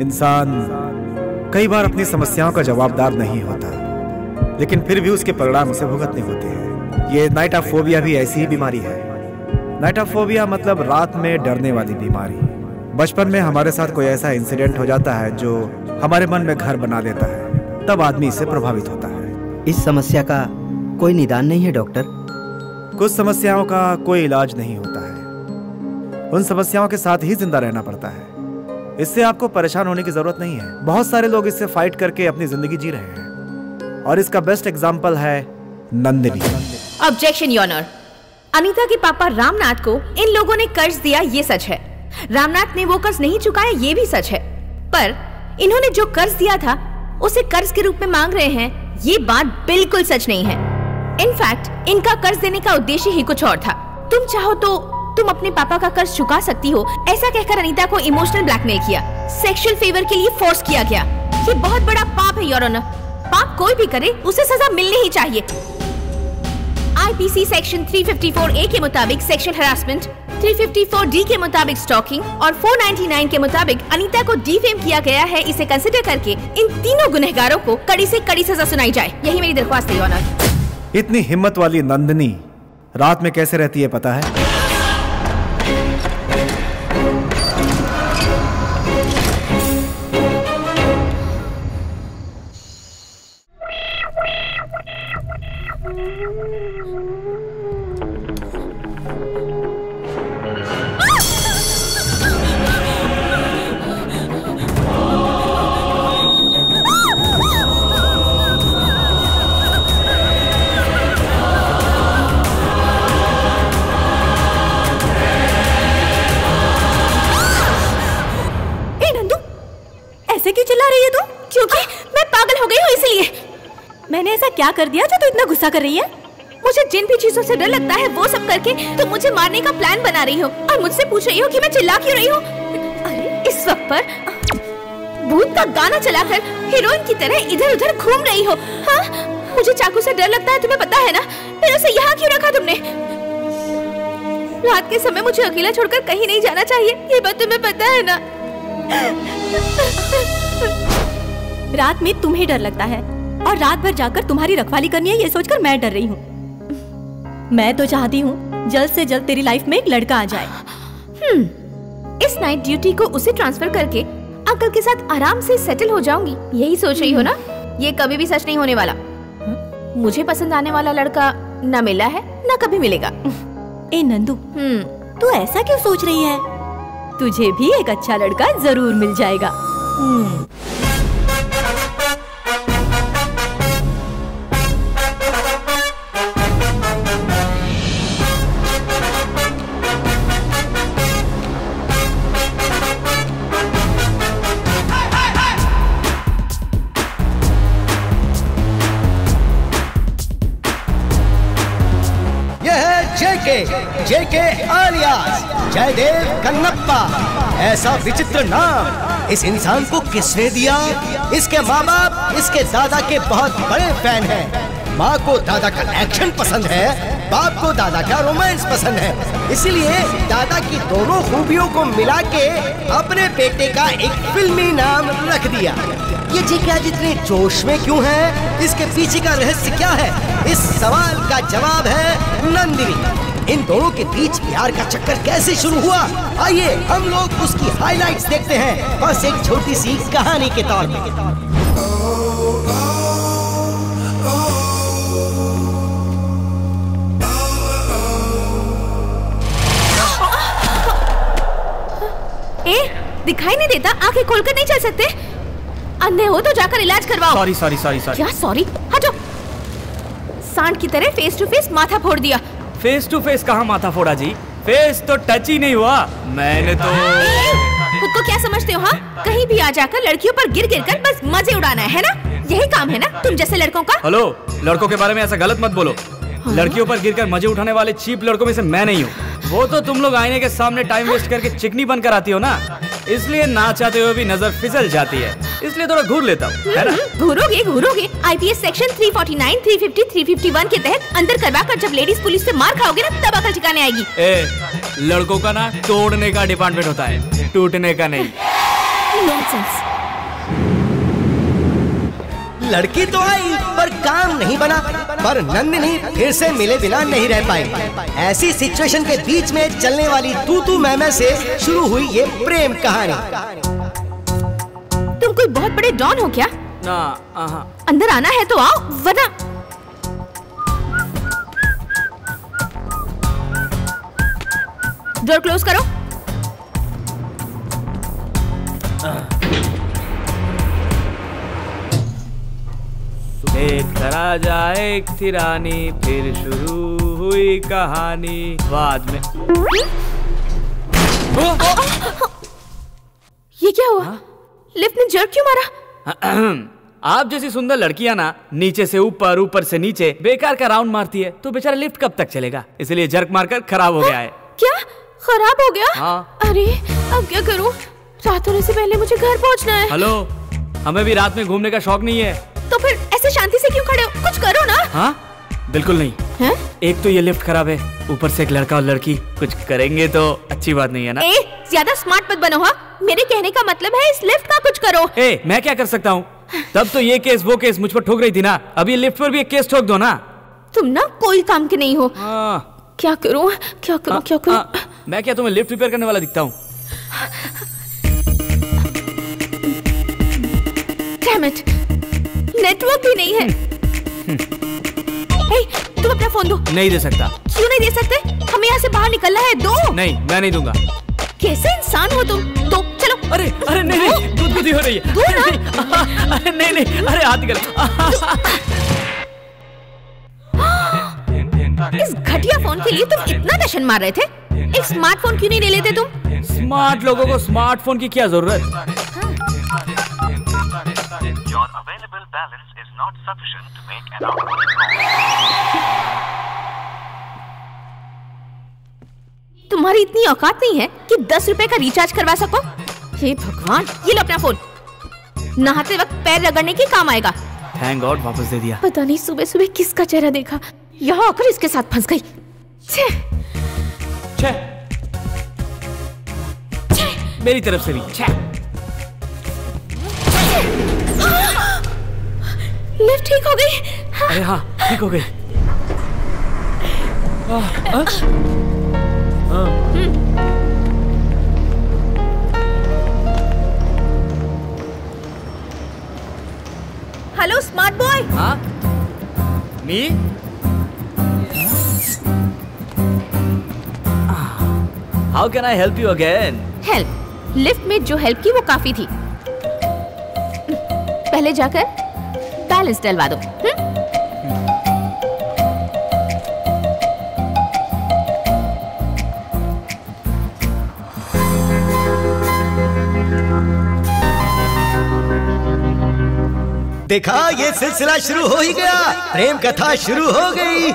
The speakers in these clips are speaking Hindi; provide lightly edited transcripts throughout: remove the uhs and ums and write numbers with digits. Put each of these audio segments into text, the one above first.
इंसान कई बार अपनी समस्याओं का जवाबदार नहीं होता, लेकिन फिर भी उसके परिणाम उसे भुगतने होते हैं। ये नाइटोफोबिया भी ऐसी ही बीमारी है। नाइटोफोबिया मतलब रात में डरने वाली बीमारी। बचपन में हमारे साथ कोई ऐसा इंसिडेंट हो जाता है जो हमारे मन में घर बना देता है, तब आदमी इससे प्रभावित होता है। इस समस्या का कोई निदान नहीं है डॉक्टर? कुछ समस्याओं का कोई इलाज नहीं होता है, उन समस्याओं के साथ ही जिंदा रहना पड़ता है। इससे आपको परेशान होने की जरूरत नहीं है। बहुत सारे लोग इससे फाइट करके अपनी जिंदगी जी रहे हैं, और इसका बेस्ट एग्जांपल है Nandini. Objection your honour. Anita के पापा रामनाथ को इन लोगों ने कर्ज दिया, ये सच है। रामनाथ ने वो कर्ज नहीं चुकाया, ये भी सच है। पर इन्होंने जो कर्ज दिया था उसे कर्ज के रूप में मांग रहे हैं, ये बात बिल्कुल सच नहीं है। इनफैक्ट इनका कर्ज देने का उद्देश्य ही कुछ और था। तुम चाहो तो तुम अपने पापा का कर्ज चुका सकती हो, ऐसा कहकर अनीता को इमोशनल ब्लैकमेल किया, सेक्सुअल फेवर के लिए फोर्स किया गया। ये बहुत बड़ा पाप है योर ऑनर। पाप कोई भी करे उसे सजा मिलनी ही चाहिए। आईपीसी सेक्शन 354A के मुताबिक सेक्सुअल हरासमेंट, 354D के मुताबिक स्टॉकिंग और 499 के मुताबिक अनीता को डिफेम किया गया है। इसे कंसिडर करके इन तीनों गुनहगारों को कड़ी से कड़ी सजा सुनाई जाए, यही मेरी दरख्वास्त है योर ऑनर। इतनी हिम्मत वाली नंदिनी रात में कैसे रहती है पता है? मैंने ऐसा क्या कर दिया जो तू इतना गुस्सा कर रही है? मुझे जिन भी चीजों से डर लगता है वो सब करके तुम मुझे मारने का प्लान बना रही हो और मुझसे पूछ रही हो कि मैं चिल्ला क्यों रही हूँ। अरे इस वक्त पर भूत का गाना चलाकर हीरोइन की तरह इधर उधर घूम रही हो। हाँ, मुझे चाकू से डर लगता है, तुम्हें पता है ना? फिर उसे यहाँ क्यों रखा तुमने? रात के समय मुझे अकेला छोड़कर कहीं नहीं जाना चाहिए, ये बात तुम्हें पता है ना? रात में तुम्हें डर लगता है और रात भर जाकर तुम्हारी रखवाली करनी है, ये सोचकर मैं डर रही हूँ। मैं तो चाहती हूँ जल्द से जल्द तेरी लाइफ में एक लड़का आ जाए। इस नाइट ड्यूटी को उसे ट्रांसफर करके अंकल के साथ आराम से सेटल हो जाऊंगी, यही सोच रही हो ना? ये कभी भी सच नहीं होने वाला। मुझे पसंद आने वाला लड़का न मिला है न कभी मिलेगा। ए नंदू, तू ऐसा क्यों सोच रही है? तुझे भी एक अच्छा लड़का जरूर मिल जाएगा। जेके alias जयदेव कन्नप्पा। ऐसा विचित्र नाम इस इंसान को किसने दिया? इसके माँ बाप इसके दादा के बहुत बड़े फैन हैं। माँ को दादा का एक्शन पसंद है, बाप को दादा का रोमांस पसंद है, इसीलिए दादा की दोनों खूबियों को मिला के अपने बेटे का एक फिल्मी नाम रख दिया। ये जेके आज इतने जोश में क्यों है? इसके पीछे का रहस्य क्या है? इस सवाल का जवाब है नंदिनी। इन दोनों के बीच प्यार का चक्कर कैसे शुरू हुआ? आइए हम लोग उसकी हाइलाइट्स देखते हैं, बस एक छोटी सी कहानी के तौर पे। दिखाई नहीं देता? आंखें खोलकर नहीं चल सकते? अंधे हो तो जाकर इलाज करवाओ। Sorry sorry sorry sorry. क्या सॉरी? हटो। सांड की तरह फेस टू फेस माथा फोड़ दिया। फेस टू फेस कहाँ माथा फोड़ा जी? फेस तो टच ही नहीं हुआ। मैंने तो खुद को क्या समझते हो? हाँ, कहीं भी आ जाकर लड़कियों पर गिर गिर कर बस मजे उड़ाना है ना? यही काम है ना तुम जैसे लड़कों का? हेलो, लड़कों के बारे में ऐसा गलत मत बोलो। लड़कियों पर गिरकर मजे उठाने वाले चीप लड़कों में से मैं नहीं हूँ। वो तो तुम लोग आईने के सामने टाइम वेस्ट करके चिकनी बनकर आती हो ना, इसलिए ना चाहते हुए भी नजर फिसल जाती है, इसलिए थोड़ा घूर लेता हूँ, है ना? घूरोगे। IPS सेक्शन 349, 350, 351 के तहत अंदर करवा कर जब लेडीज पुलिस से मार खाओगे ना, तब अकल ठिकाने आएगी। लड़कों का ना तोड़ने का डिपार्टमेंट होता है, टूटने का नहीं। नॉनसेंस। लड़की तो आई पर काम नहीं बना, पर नंदिनी फिर से मिले बिना नहीं रह पाई। ऐसी सिचुएशन के बीच में चलने वाली तू मैं से शुरू हुई ये प्रेम कहानी। तुम कोई बहुत बड़े डॉन हो क्या? ना, अंदर आना है तो आओ, वरना डोर क्लोज करो। एक तरह जाए एक थी रानी, फिर शुरू हुई कहानी बाद में। ये क्या हुआ? लिफ्ट ने जर्क क्यों मारा? आप जैसी सुंदर लड़कियां ना नीचे से ऊपर, ऊपर से नीचे बेकार का राउंड मारती है, तो बेचारा लिफ्ट कब तक चलेगा, इसलिए जर्क मारकर खराब हो गया है। क्या खराब हो गया? हाँ। अरे अब क्या करूं? रात होने से पहले मुझे घर पहुंचना है। हेलो, हमें भी रात में घूमने का शौक नहीं है। तो फिर ऐसे शांति से क्यों खड़े हो? कुछ करो ना। हाँ, बिल्कुल नहीं है? एक तो ये लिफ्ट खराब है, ऊपर से एक लड़का और लड़की कुछ करेंगे तो अच्छी बात नहीं है ना। ज्यादा स्मार्ट मत बनो। हाँ, मेरे कहने का मतलब है इस लिफ्ट का कुछ करो। मैं क्या कर सकता हूँ? तब तो ये केस वो केस मुझ पर ठोक रही थी ना, अभी लिफ्ट पर भी एक केस ठोक दो ना। तुम ना कोई काम के नहीं हो। क्या करूँ? मैं क्या तुम्हें लिफ्ट रिपेयर करने वाला दिखता हूँ? Damn it! नेटवर्क भी नहीं है। तुम अपना फोन दो। नहीं दे सकता। क्यों नहीं दे सकते? हमें यहाँ से बाहर निकलना है। दो। नहीं, मैं नहीं दूंगा। कैसे इंसान हो तुम? दो, चलो। अरे नहीं, गुदगुदी हो रही है। दो ना। अरे नहीं, अरे हाथ निकल। इस घटिया फोन के लिए तुम इतना दर्शन मार रहे थे? एक स्मार्टफोन क्यों नहीं ले लेते तुम? स्मार्ट लोगों को स्मार्टफोन की क्या जरूरत? तुम्हारी इतनी औकात नहीं है कि 10 रुपए का रिचार्ज करवा सको? हे भगवान, ये लो अपना फोन। नहाते वक्त पैर रगड़ने के काम आएगा। थैंक गॉड वापस दे दिया। पता नहीं सुबह सुबह किसका चेहरा देखा, यहाँ आकर इसके साथ फंस गई। मेरी तरफ से भी। लिफ्ट ठीक हो गई? अरे हाँ, ठीक हो गई। Hello smart boy. हाँ, me? How can I help you again? Help? Lift में जो हेल्प की वो काफी थी। पहले जाकर बैलेंस डलवा दो। देखा, ये सिलसिला शुरू हो ही गया, प्रेम कथा शुरू हो गई।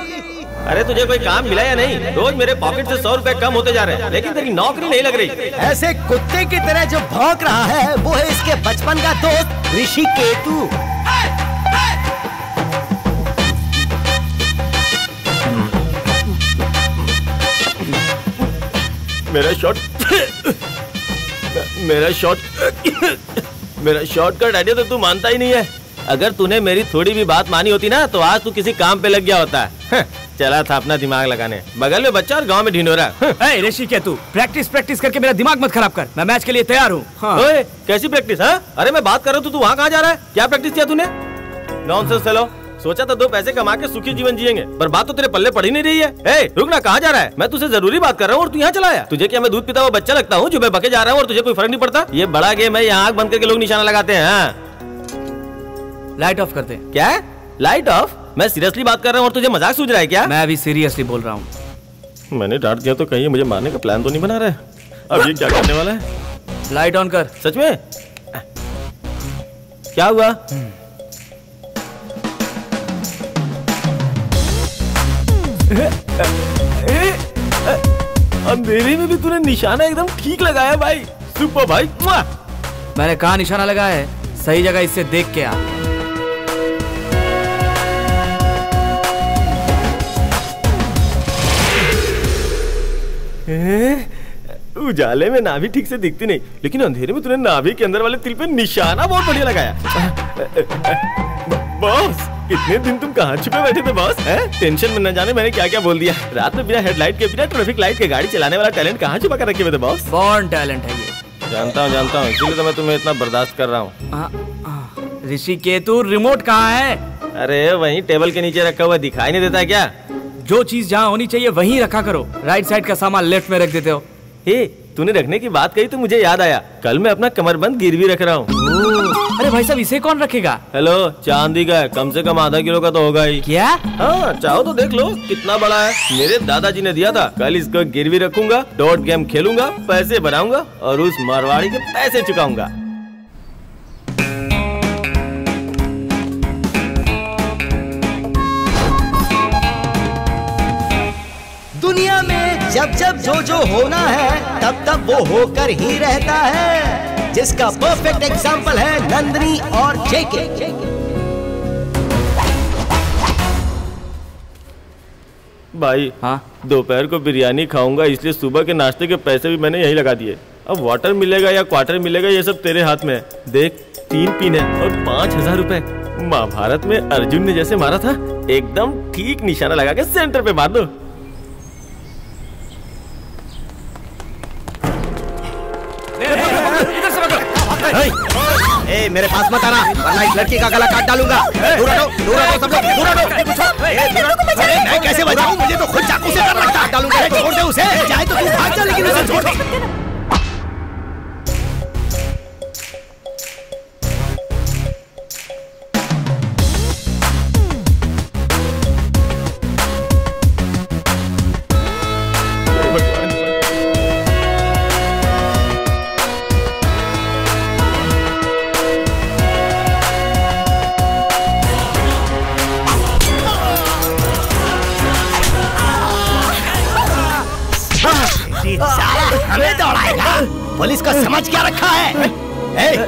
अरे तुझे कोई काम मिला या नहीं? रोज मेरे पॉकेट से 100 रुपए कम होते जा रहे हैं, लेकिन तेरी नौकरी नहीं लग रही। ऐसे कुत्ते की तरह जो भौंक रहा है वो है इसके बचपन का दोस्त ऋषि केतु। मेरा शॉर्टकट आइडिया तो तू मानता ही नहीं है। अगर तूने मेरी थोड़ी भी बात मानी होती ना तो आज तू किसी काम पे लग गया होता है। चला था अपना दिमाग लगाने, बगल में बच्चा और गांव में ढिंढोरा। ऋषि केतु, प्रैक्टिस करके मेरा दिमाग मत खराब कर। मैं मैच के लिए तैयार हूँ। ओए, कैसी प्रैक्टिस? अरे मैं बात कर रहा हूँ, तू वहाँ कहाँ जा रहा है? क्या प्रैक्टिस किया तूने? Nonsense fellow. सोचा था 2 पैसे कमा के सुखी जीवन जिएंगे, पर बात तो तेरे पल्ले पड़ ही नहीं रही है। रुक ना, कहाँ जा रहा है? मैं तुझे जरूरी बात कर रहा हूँ और तू यहाँ चला आया। तुझे क्या मैं दूध पीता हुआ बच्चा लगता हूँ जो मैं बके जा रहा हूँ और तुझे कोई फर्क नहीं पड़ता? ये बड़ा गेम है, यहाँ आँख बंद करके लोग निशाना लगाते हैं। लाइट ऑफ करते हैं। क्या? Light of? मैं सीरियसली बात कर रहा हूँ और तुझे मजाक सूझ रहा है क्या? मैं अभी सीरियसली बोल रहा हूँ। मैंने डांट दिया तो कहीं मुझे मारने का प्लान तो नहीं बना रहा है? अब ये क्या करने वाला है? लाइट ऑन कर। सच में? क्या हुआ? अंधेरे में भी तूने निशाना एकदम ठीक लगाया भाई। सुपर भाई। मैंने कहा निशाना लगाया है, सही जगह इससे देख के आ। उजाले में नाभि ठीक से दिखती नहीं, लेकिन अंधेरे में तूने नाभि के अंदर वाले तिल पे निशाना बहुत बढ़िया लगाया। बॉस, इतने दिन तुम कहाँ छुपे बैठे थे बॉस? टेंशन में न जाने मैंने क्या क्या बोल दिया। रात में बिना हेडलाइट के, बिना ट्रैफिक लाइट के गाड़ी चलाने वाला टैलेंट कहाँ छुपा कर रखे हुए थे बॉस? बॉर्न टैलेंट है ये। जानता हूँ, इसीलिए तो मैं तुम्हें इतना बर्दाश्त कर रहा हूँ। ऋषि केतु, रिमोट कहाँ है? अरे वहीं टेबल के नीचे रखा हुआ, दिखाई नहीं देता क्या? जो चीज जहाँ होनी चाहिए वहीं रखा करो। राइट साइड का सामान लेफ्ट में रख देते हो। तूने रखने की बात कही तो मुझे याद आया, कल मैं अपना कमरबंद गिरवी रख रहा हूँ। अरे भाई साहब, इसे कौन रखेगा? हेलो, चांदी का है, कम से कम आधा किलो का तो होगा ही। क्या? हाँ, चाहो तो देख लो कितना बड़ा है। मेरे दादाजी ने दिया था। कल इसको गिरवी रखूंगा, डॉट गेम खेलूंगा, पैसे बनाऊंगा और उस मारवाड़ी के पैसे चुकाऊंगा। दुनिया में जब जब जो होना है तब तब वो होकर ही रहता है, जिसका परफेक्ट एग्जाम्पल है नंदिनी और जेके। भाई, हाँ, दोपहर को बिरयानी खाऊंगा, इसलिए सुबह के नाश्ते के पैसे भी मैंने यही लगा दिए। अब वाटर मिलेगा या क्वार्टर मिलेगा ये सब तेरे हाथ में है। देख, 3 पीने और 5000 रुपए। महाभारत में अर्जुन ने जैसे मारा था, एकदम ठीक निशाना लगा के सेंटर पे मार दो। मेरे पास मत आना, वरना इस लड़की का गला काट डालूंगा। दूर हटो, सब लोग दूर हटो। मैं कैसे बचाऊं? मुझे तो खुद चाकू से काट डालूंगा। छोड़ दे उसे, चाहे तो तू भाग जा, लेकिन उसे छोड़ दे। हमें दौड़ाएगा? पुलिस को समझ क्या रखा है?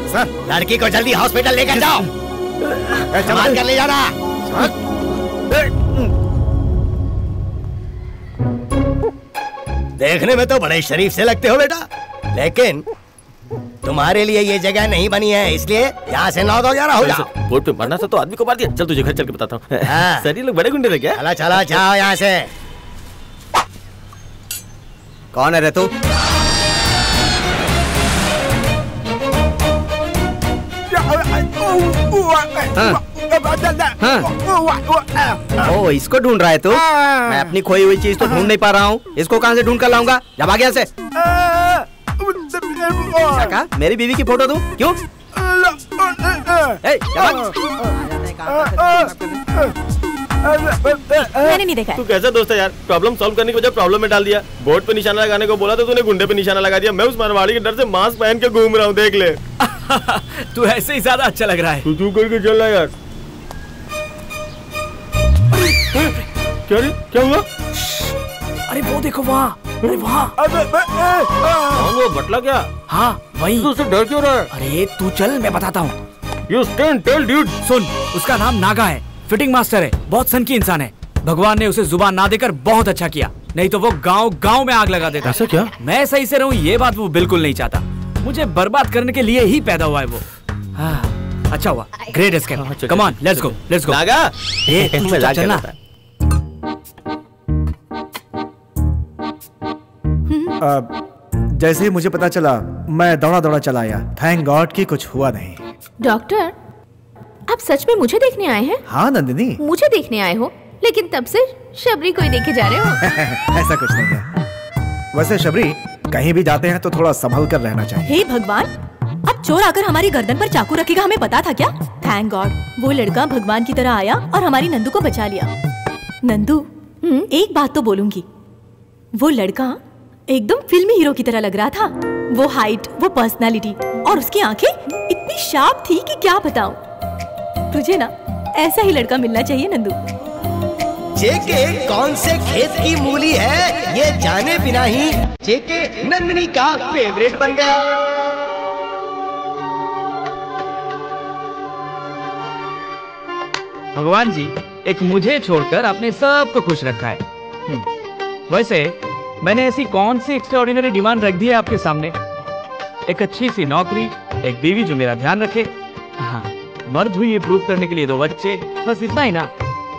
सर, लड़की को जल्दी हॉस्पिटल लेकर जाओ। संभाल कर ले जाना। देखने में तो बड़े शरीफ से लगते हो बेटा, लेकिन तुम्हारे लिए ये जगह नहीं बनी है, इसलिए यहाँ से 9-11 हो जाओ। बोर्ड पे मरना था तो आदमी को मार दिया। चल तुझे घर चल के बताता हूँ। सर, ये लोग बड़े गुंडे थे क्या? चला चला जाओ यहाँ से। कौन है रे तू? ओ, इसको ढूंढ रहा है तू? मैं अपनी खोई हुई चीज तो ढूंढ नहीं पा रहा हूँ, इसको कहाँ से ढूंढ कर लाऊंगा? जब आ गया से का? मेरी बीवी की फोटो दूं? क्यों? मैंने नहीं देखा। तू कैसा दोस्त है यार? प्रॉब्लम सॉल्व करने की वजह प्रॉब्लम में डाल दिया। बोर्ड पे निशाना लगाने को बोला तो तूने गुंडे पे निशाना लगा दिया। मैं उस मारवाड़ी के डर से मास्क पहन के घूम रहा हूँ, देख ले। तू ऐसे ही ज्यादा अच्छा लग रहा है। तू करके चल रहा यार। क्या रे? क्या हुआ? अरे वो देखो वहाँ, अरे वहाँ। कौन वो बटला क्या? हाँ वही। तू उससे डर क्यों रहा है? अरे तू चल, मैं बताता हूँ। You stand tall, dude. सुन, उसका नाम नागा है, फिटिंग मास्टर है, बहुत सन की इंसान है। भगवान ने उसे जुबान ना देकर बहुत अच्छा किया, नहीं तो वो गांव में आग लगा देता। ऐसा क्या? मैं सही से रहूं ये बात वो बिल्कुल नहीं चाहता। मुझे बर्बाद करने के लिए ही पैदा हुआ है वो। हाँ, अच्छा हुआ, great escape. Come on, let's go, let's go. Naga, ए, तू चलना। जैसे ही मुझे पता चला मैं दौड़ा चला आया। थैंक गॉड कि कुछ हुआ नहीं। डॉक्टर, आप सच में मुझे देखने आए हैं? हाँ नंदिनी। मुझे देखने आए हो, लेकिन तब से शबरी को ही देखे जा रहे हो। ऐसा कुछ नहीं है। वैसे शबरी, कहीं भी जाते हैं तो थोड़ा संभल कर रहना चाहिए। हे भगवान, अब चोर आकर हमारी गर्दन पर चाकू रखेगा, हमें पता था क्या? थैंक गॉड, वो लड़का भगवान की तरह आया और हमारी नंदू को बचा लिया। नंदू, एक बात तो बोलूंगी, वो लड़का एकदम फिल्मी हीरो की तरह लग रहा था। वो हाइट, वो पर्सनालिटी और उसकी आंखें इतनी शार्प थी कि क्या बताऊं। तुझे ना ऐसा ही लड़का मिलना चाहिए नंदू। जेके कौन से खेत की मूली है ये जाने बिना ही जेके नंदिनी का फेवरेट बन गया। भगवान जी, एक मुझे छोड़कर आपने सबको खुश रखा है। वैसे मैंने ऐसी कौन सी एक्स्ट्राऑर्डिनरी डिमांड रख दी है आपके सामने? एक अच्छी सी नौकरी, एक बीवी जो मेरा ध्यान रखे, हाँ, मर्द हुई ये प्रूव करने के लिए 2 बच्चे, बस इतना ही ना।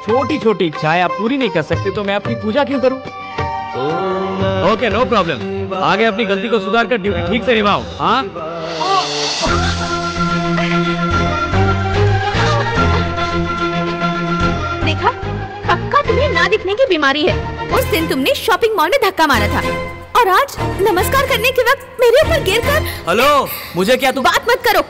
छोटी छोटी इच्छाएं आप पूरी नहीं कर सकते तो मैं आपकी पूजा क्यों करूं? Okay, no problem. आगे अपनी गलती को सुधार कर ड्यूटी ठीक से निभाओ। हाँ, देखा, पक्का तुम्हें ना दिखने की बीमारी है। उस दिन तुमने शॉपिंग मॉल में धक्का मारा था और आज नमस्कार करने के वक्त मेरे ऊपर गिरकर। हेलो, मुझे क्या तुम बात मत करो।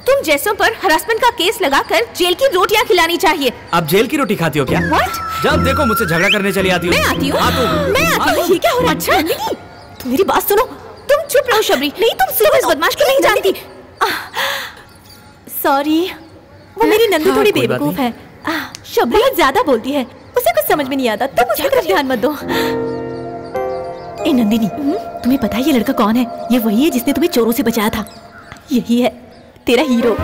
तुम जैसों पर हरासमेंट का केस लगाकर जेल की रोटियां खिलानी चाहिए। आप जेल की रोटी खाती हो क्या? What? जब देखो मुझसे झगड़ा करने चली आती हो। मैं आती हूँ, मैं आती हूँ। ये क्या हो रहा है? अच्छा, तुम मेरी बात सुनो। तुम चुप रहो शबरी। नहीं, तुम इस बदमाश को नहीं जानती। सॉरी, वो मेरी नंदू थोड़ी कोई बात बेवकूफ है। शबरी बहुत ज्यादा बोलती है, उसे कुछ समझ में नहीं आता। तुम उसकी तरफ ध्यान मत दो। ए नंदिनी, तुम्हें पता है ये लड़का कौन है? ये वही है जिसने तुम्हें चोरों से बचाया था। यही है तेरा hero.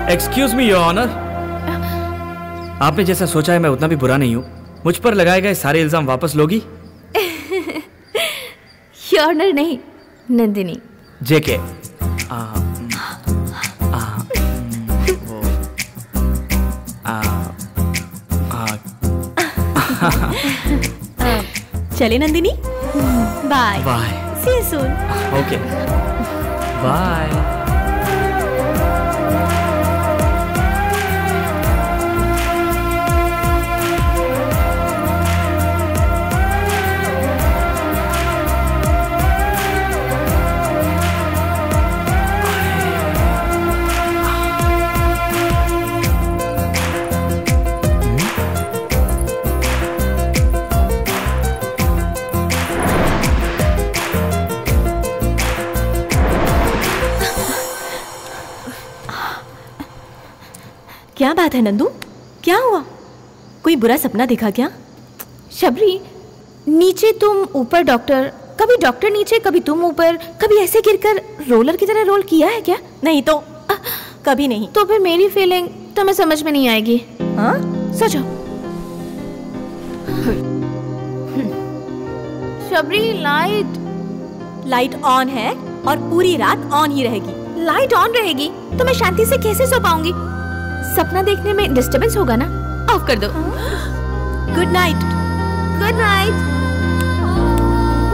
Excuse me your honour, आपने जैसा सोचा है मैं उतना भी बुरा नहीं हूँ। मुझ पर लगाए गए सारे इल्जाम वापस लोगी? योर नहीं, नंदिनी। जेके। चले Nandini, bye bye, see you soon. Okay, bye. क्या बात है नंदू, क्या हुआ? कोई बुरा सपना देखा क्या? शबरी, नीचे तुम ऊपर डॉक्टर, कभी डॉक्टर नीचे, कभी तुम ऊपर, कभी ऐसे गिरकर रोलर की तरह रोल किया है क्या? नहीं तो कभी नहीं। तो फिर मेरी फीलिंग तुम्हें समझ में नहीं आएगी। हाँ, सोचो। शबरी, लाइट ऑन है और पूरी रात ऑन ही रहेगी। लाइट ऑन रहेगी तो मैं शांति से कैसे सो पाऊंगी? सपना देखने में डिस्टरबेंस होगा ना। ऑफ कर दो। Good night. Good night.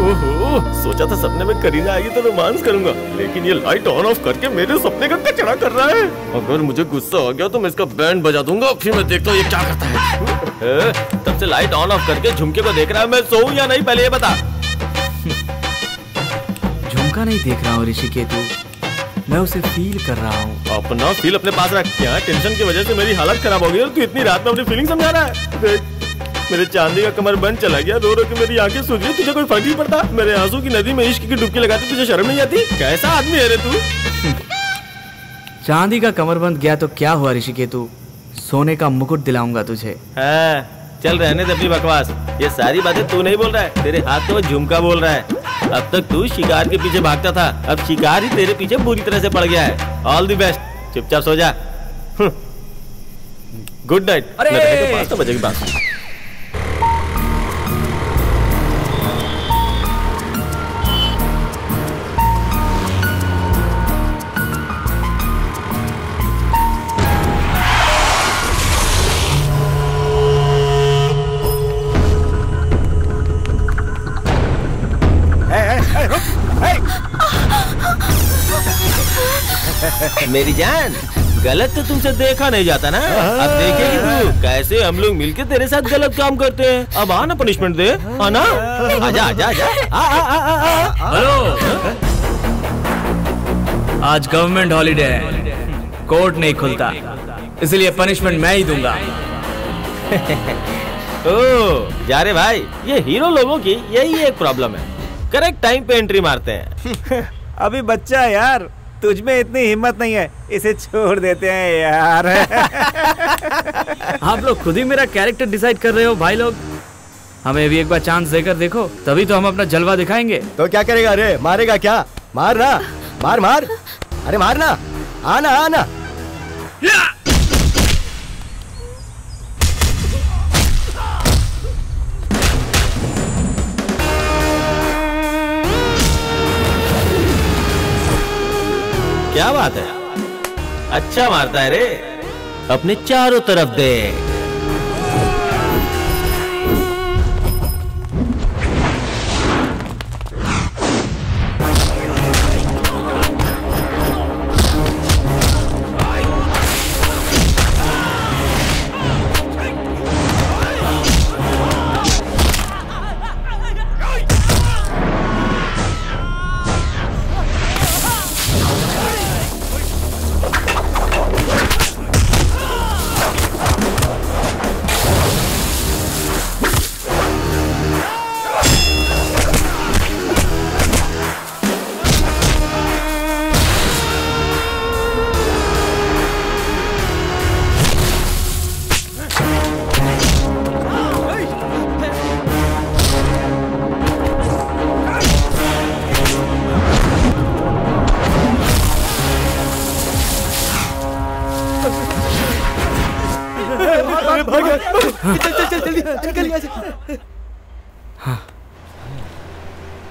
ओहो, सोचा था सपने में करीना आएगी तो रोमांस करूंगा, लेकिन ये लाइट ऑन ऑफ करके मेरे सपने का कचरा कर रहा है। अगर मुझे गुस्सा आ गया तो मैं इसका बैंड बजा दूंगा, फिर मैं देखता हूँ ये क्या करता है। तब से लाइट ऑन ऑफ करके झुमके को देख रहा है। मैं सोऊं या नहीं पहले ये बता। झुमका नहीं देख रहा हूँ ऋषिकेतु, मैं उसे फील कर रहा हूँ। अपना फील अपने पास रख। क्या टेंशन की वजह से मेरी हालत खराब हो गई और तू इतनी रात में अपनी फीलिंग समझा रहा है? देख, मेरे चांदी का कमर बंद चला गया, रो रो के मेरी आंखें सूज गई, तुझे कोई फर्क नहीं पड़ता? मेरे आंसू की नदी में इश्क की डुबकी लगाती तुझे शर्म नहीं आती? कैसा आदमी है रे तू? चांदी का कमरबंद गया तो क्या हुआ ऋषिकेतु, सोने का मुकुट दिलाऊंगा तुझे। हाँ, चल रहने दे अपनी बकवास। ये सारी बातें तू नहीं बोल रहा है, तेरे हाथ तो झुमका बोल रहा है। अब तक तू शिकार के पीछे भागता था, अब शिकार ही तेरे पीछे बुरी तरह से पड़ गया है। ऑल द बेस्ट, चुपचाप सो जा। Good night. अरे 5 बजे की बात। मेरी जान, गलत तो तुमसे देखा नहीं जाता ना। अब देखेगी तू कैसे हम लोग मिलके तेरे साथ गलत काम करते हैं। अब आना पनिशमेंट दे, आना। आजा आजा आजा। हेलो, आज गवर्नमेंट हॉलीडे है, कोर्ट नहीं खुलता, इसलिए पनिशमेंट मैं ही दूंगा। ओ जा रे भाई, ये हीरो लोगों की यही एक प्रॉब्लम है, करेक्ट टाइम पे एंट्री मारते हैं। अभी बच्चा है यार, तुझ में इतनी हिम्मत नहीं है, इसे छोड़ देते हैं यार। आप लोग खुद ही मेरा कैरेक्टर डिसाइड कर रहे हो भाई लोग। हमें भी एक बार चांस देकर देखो, तभी तो हम अपना जलवा दिखाएंगे। तो क्या करेगा रे? मारेगा क्या? मार ना, मार मार, अरे मारना, आना आना। क्या बात है, अच्छा मारता है रे। अपने चारों तरफ दे।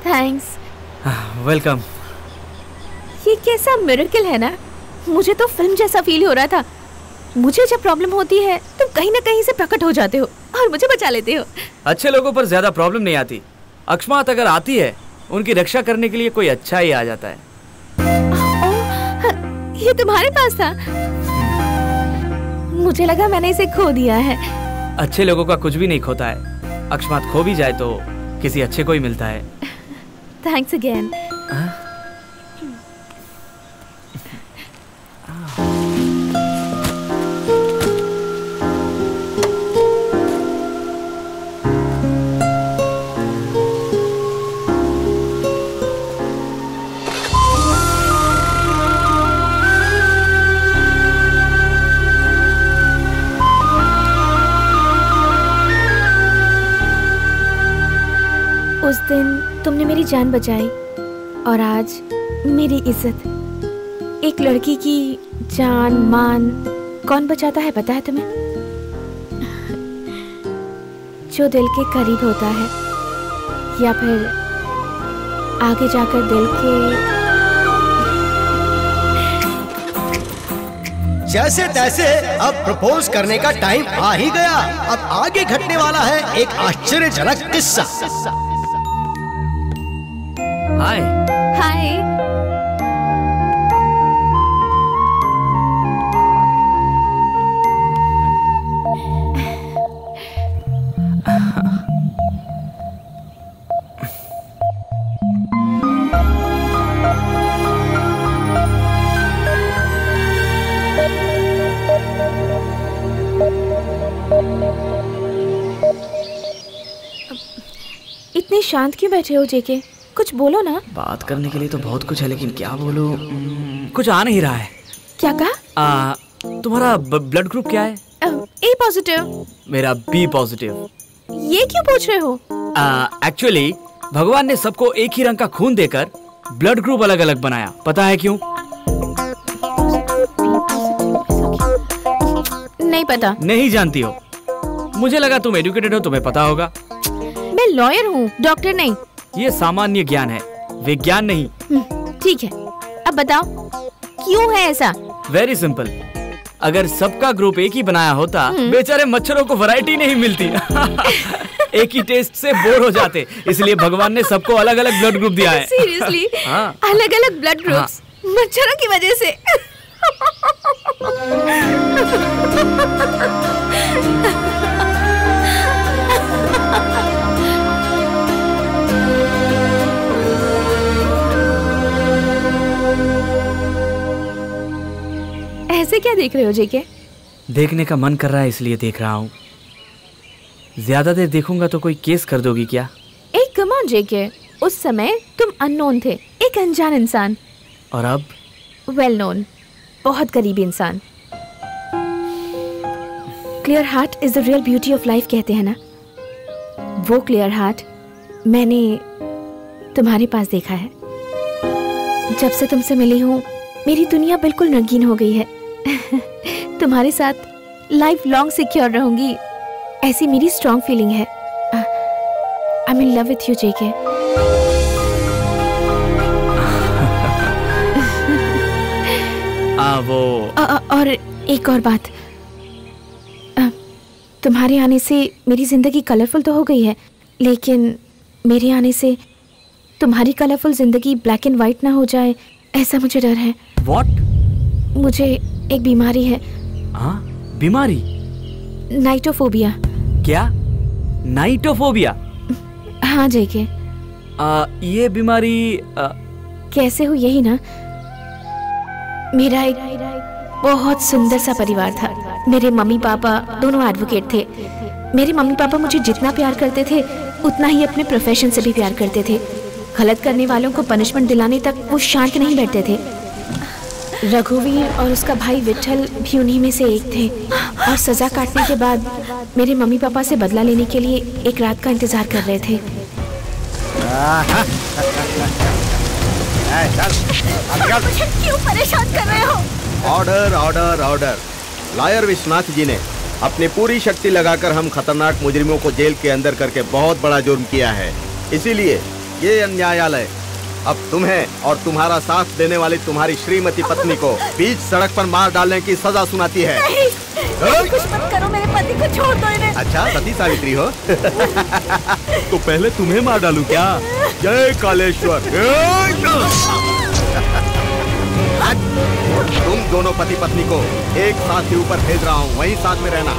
थैंक्स। वेलकम। ये कैसा मिरेकल है ना, मुझे तो फिल्म जैसा फील हो रहा था। मुझे जब प्रॉब्लम होती है तुम कहीं ना कहीं से प्रकट हो जाते हो और मुझे बचा लेते हो। अच्छे लोगों पर ज्यादा प्रॉब्लम नहीं आती, अकस्मात अगर आती है उनकी रक्षा करने के लिए कोई अच्छा ही आ जाता है। ये तुम्हारे पास था? मुझे लगा मैंने इसे खो दिया है। अच्छे लोगों का कुछ भी नहीं खोता है, अकस्मात खो भी जाए तो किसी अच्छे को ही मिलता है। Thanks again. उस दिन तुमने मेरी जान बचाई और आज मेरी इज्जत। एक लड़की की जान मान कौन बचाता है पता है तुम्हें? जो दिल के करीब होता है या फिर आगे जाकर दिल के। जैसे तैसे अब प्रपोज करने का टाइम आ ही गया। अब आगे घटने वाला है एक आश्चर्यजनक किस्सा। हाय। हाय। इतने शांत क्यों बैठे हो जेके? कुछ बोलो ना। बात करने के लिए तो बहुत कुछ है, लेकिन क्या बोलूं? कुछ आ नहीं रहा है। क्या कहा? तुम्हारा ब्लड ग्रुप क्या है? ए पॉजिटिव। मेरा बी पॉजिटिव। ये क्यों पूछ रहे हो? एक्चुअली भगवान ने सबको एक ही रंग का खून देकर ब्लड ग्रुप अलग अलग बनाया। पता है क्यों? नहीं पता। नहीं जानती हो? मुझे लगा तुम एजुकेटेड हो, तुम्हें पता होगा। मैं लॉयर हूँ, डॉक्टर नहीं। ये सामान्य ज्ञान है, विज्ञान नहीं। ठीक है, अब बताओ क्यों है ऐसा? Very simple. अगर सबका ग्रुप एक ही बनाया होता, बेचारे मच्छरों को वैरायटी नहीं मिलती। एक ही टेस्ट से बोर हो जाते, इसलिए भगवान ने सबको अलग अलग ब्लड ग्रुप दिया है। सीरियसली? हाँ। अलग अलग ब्लड ग्रुप्स मच्छरों की वजह से? ऐसे क्या देख रहे हो जेके? देखने का मन कर रहा है इसलिए देख रहा हूँ। ज्यादा देर देखूंगा तो कोई केस कर दोगी क्या? एक कम ऑन जेके, उस समय तुम अननोन थे, एक अनजान इंसान। और अब? वेल नोन, बहुत करीबी इंसान। Clear heart is the real beauty of life कहते हैं ना। वो क्लियर हार्ट मैंने तुम्हारे पास देखा है। जब से तुमसे मिली हूँ मेरी दुनिया बिल्कुल रंगीन हो गई है। तुम्हारे साथ लाइफ लॉन्ग सिक्योर रहूंगी, ऐसी मेरी स्ट्रॉन्ग फीलिंग है। I am in love with you JK. और एक और बात, तुम्हारे आने से मेरी जिंदगी कलरफुल तो हो गई है, लेकिन मेरे आने से तुम्हारी कलरफुल जिंदगी ब्लैक एंड व्हाइट ना हो जाए, ऐसा मुझे डर है। What? मुझे एक बीमारी है। हाँ, बीमारी? नाइटोफोबिया। क्या? नाइटोफोबिया? हाँ जेके। ये बीमारी कैसे हुई यही ना। मेरा एक बहुत सुंदर सा परिवार था। मेरे मम्मी पापा दोनों एडवोकेट थे। मेरे मम्मी पापा मुझे जितना प्यार करते थे उतना ही अपने प्रोफेशन से भी प्यार करते थे। गलत करने वालों को पनिशमेंट दिलाने तक वो शांत नहीं बैठते थे। रघुवीर और उसका भाई विठल भी उन्हीं में से एक थे, और सजा काटने के बाद मेरे मम्मी पापा से बदला लेने के लिए एक रात का इंतजार कर रहे थे। मुझे क्यों परेशान कर रहे हो? Order order order. Lawyer Vishwanath ji ने अपनी पूरी शक्ति लगाकर हम खतरनाक मुजरिमों को जेल के अंदर करके बहुत बड़ा जुर्म किया है। इसीलिए ये न्यायालय अब तुम्हें और तुम्हारा साथ देने वाली तुम्हारी श्रीमती पत्नी को बीच सड़क पर मार डालने की सजा सुनाती है। नहीं, कुछ मत करो, मेरे पति को छोड़ दो इन्हें। अच्छा, सती सावित्री हो? तो पहले तुम्हें मार डालूं क्या? जय कालेश्वर। तुम दोनों पति पत्नी को एक साथ ही ऊपर भेज रहा हूँ, वहीं साथ में रहना।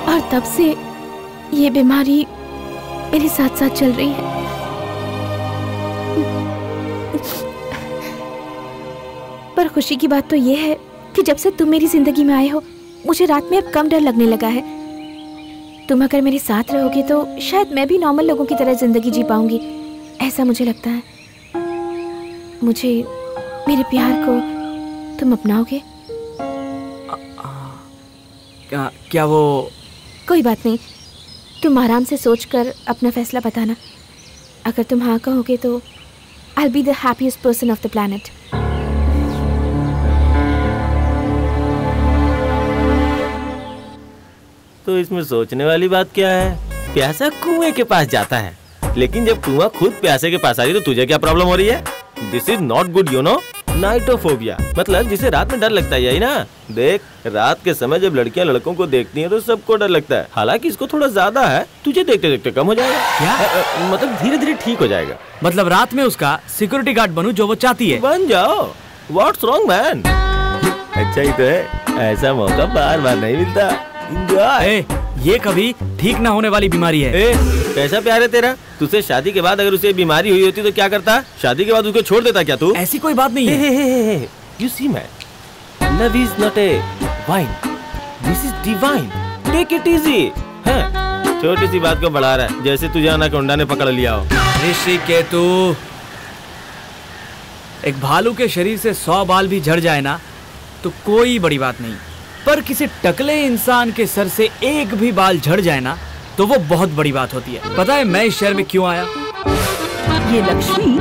और तब से ये बीमारी मेरे साथ साथ चल रही है। पर खुशी की बात तो ये है कि जब से तुम मेरी जिंदगी में आए हो मुझे रात में अब कम डर लगने लगा है। तुम अगर मेरे साथ रहोगे तो शायद मैं भी नॉर्मल लोगों की तरह जिंदगी जी पाऊंगी, ऐसा मुझे लगता है। मुझे, मेरे प्यार को तुम अपनाओगे? क्या वो? कोई बात नहीं, तुम आराम से सोचकर अपना फैसला बताना। अगर तुम हाँ कहोगे तो I'll be the happiest person of the planet. तो इसमें सोचने वाली बात क्या है? प्यासा कुएं के पास जाता है, लेकिन जब कुआं खुद प्यासे के पास आ रही तो तुझे क्या प्रॉब्लम हो रही है? This is not good you know. Nyctophobia मतलब जिसे रात में डर लगता है, यही ना? देख, रात के समय जब लड़कियां लड़कों को देखती हैं तो सबको डर लगता है। हालांकि इसको थोड़ा ज्यादा है, तुझे देखते देखते कम हो जाएगा। क्या? मतलब धीरे धीरे ठीक हो जाएगा। मतलब रात में उसका सिक्योरिटी गार्ड बनूं जो वो चाहती है? बन जाओ। What's wrong man? अच्छा ही तो है, ऐसा मौका बार बार नहीं मिलता। ये कभी ठीक ना होने वाली बीमारी है। कैसा प्यार है तेरा? तुझसे शादी के बाद अगर उसे बीमारी हुई होती तो क्या करता? शादी के बाद उसको छोड़ देता क्या तू? ऐसी कोई बात नहीं है। You see man, love is not a wine, this is divine. Take it easy. हाँ, छोटी सी बात को बढ़ा रहा है जैसे तुझे अनाकोंडा ने पकड़ लिया हो। ऋषिकेतु, एक भालू के शरीर से 100 बाल भी झड़ जाए ना तो कोई बड़ी बात नहीं, पर किसी टकले इंसान के सर से एक भी बाल झड़ जाए ना तो वो बहुत बड़ी बात होती है। पता है मैं इस शहर में क्यों आया? ये लक्ष्मी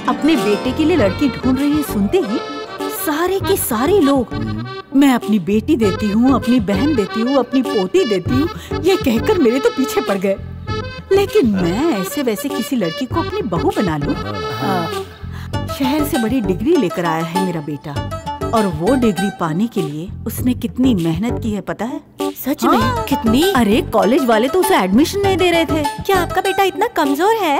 अपने बेटे के लिए लड़की ढूंढ रही है, सुनते ही सारे के सारे लोग मैं अपनी बेटी देती हूँ, अपनी बहन देती हूँ, अपनी पोती देती हूँ, ये कहकर मेरे तो पीछे पड़ गए। लेकिन मैं ऐसे वैसे किसी लड़की को अपनी बहू बना लूं? शहर से बड़ी डिग्री लेकर आया है मेरा बेटा, और वो डिग्री पाने के लिए उसने कितनी मेहनत की है पता है? सच में? कितनी? अरे कॉलेज वाले तो उसे एडमिशन नहीं दे रहे थे। क्या आपका बेटा इतना कमजोर है?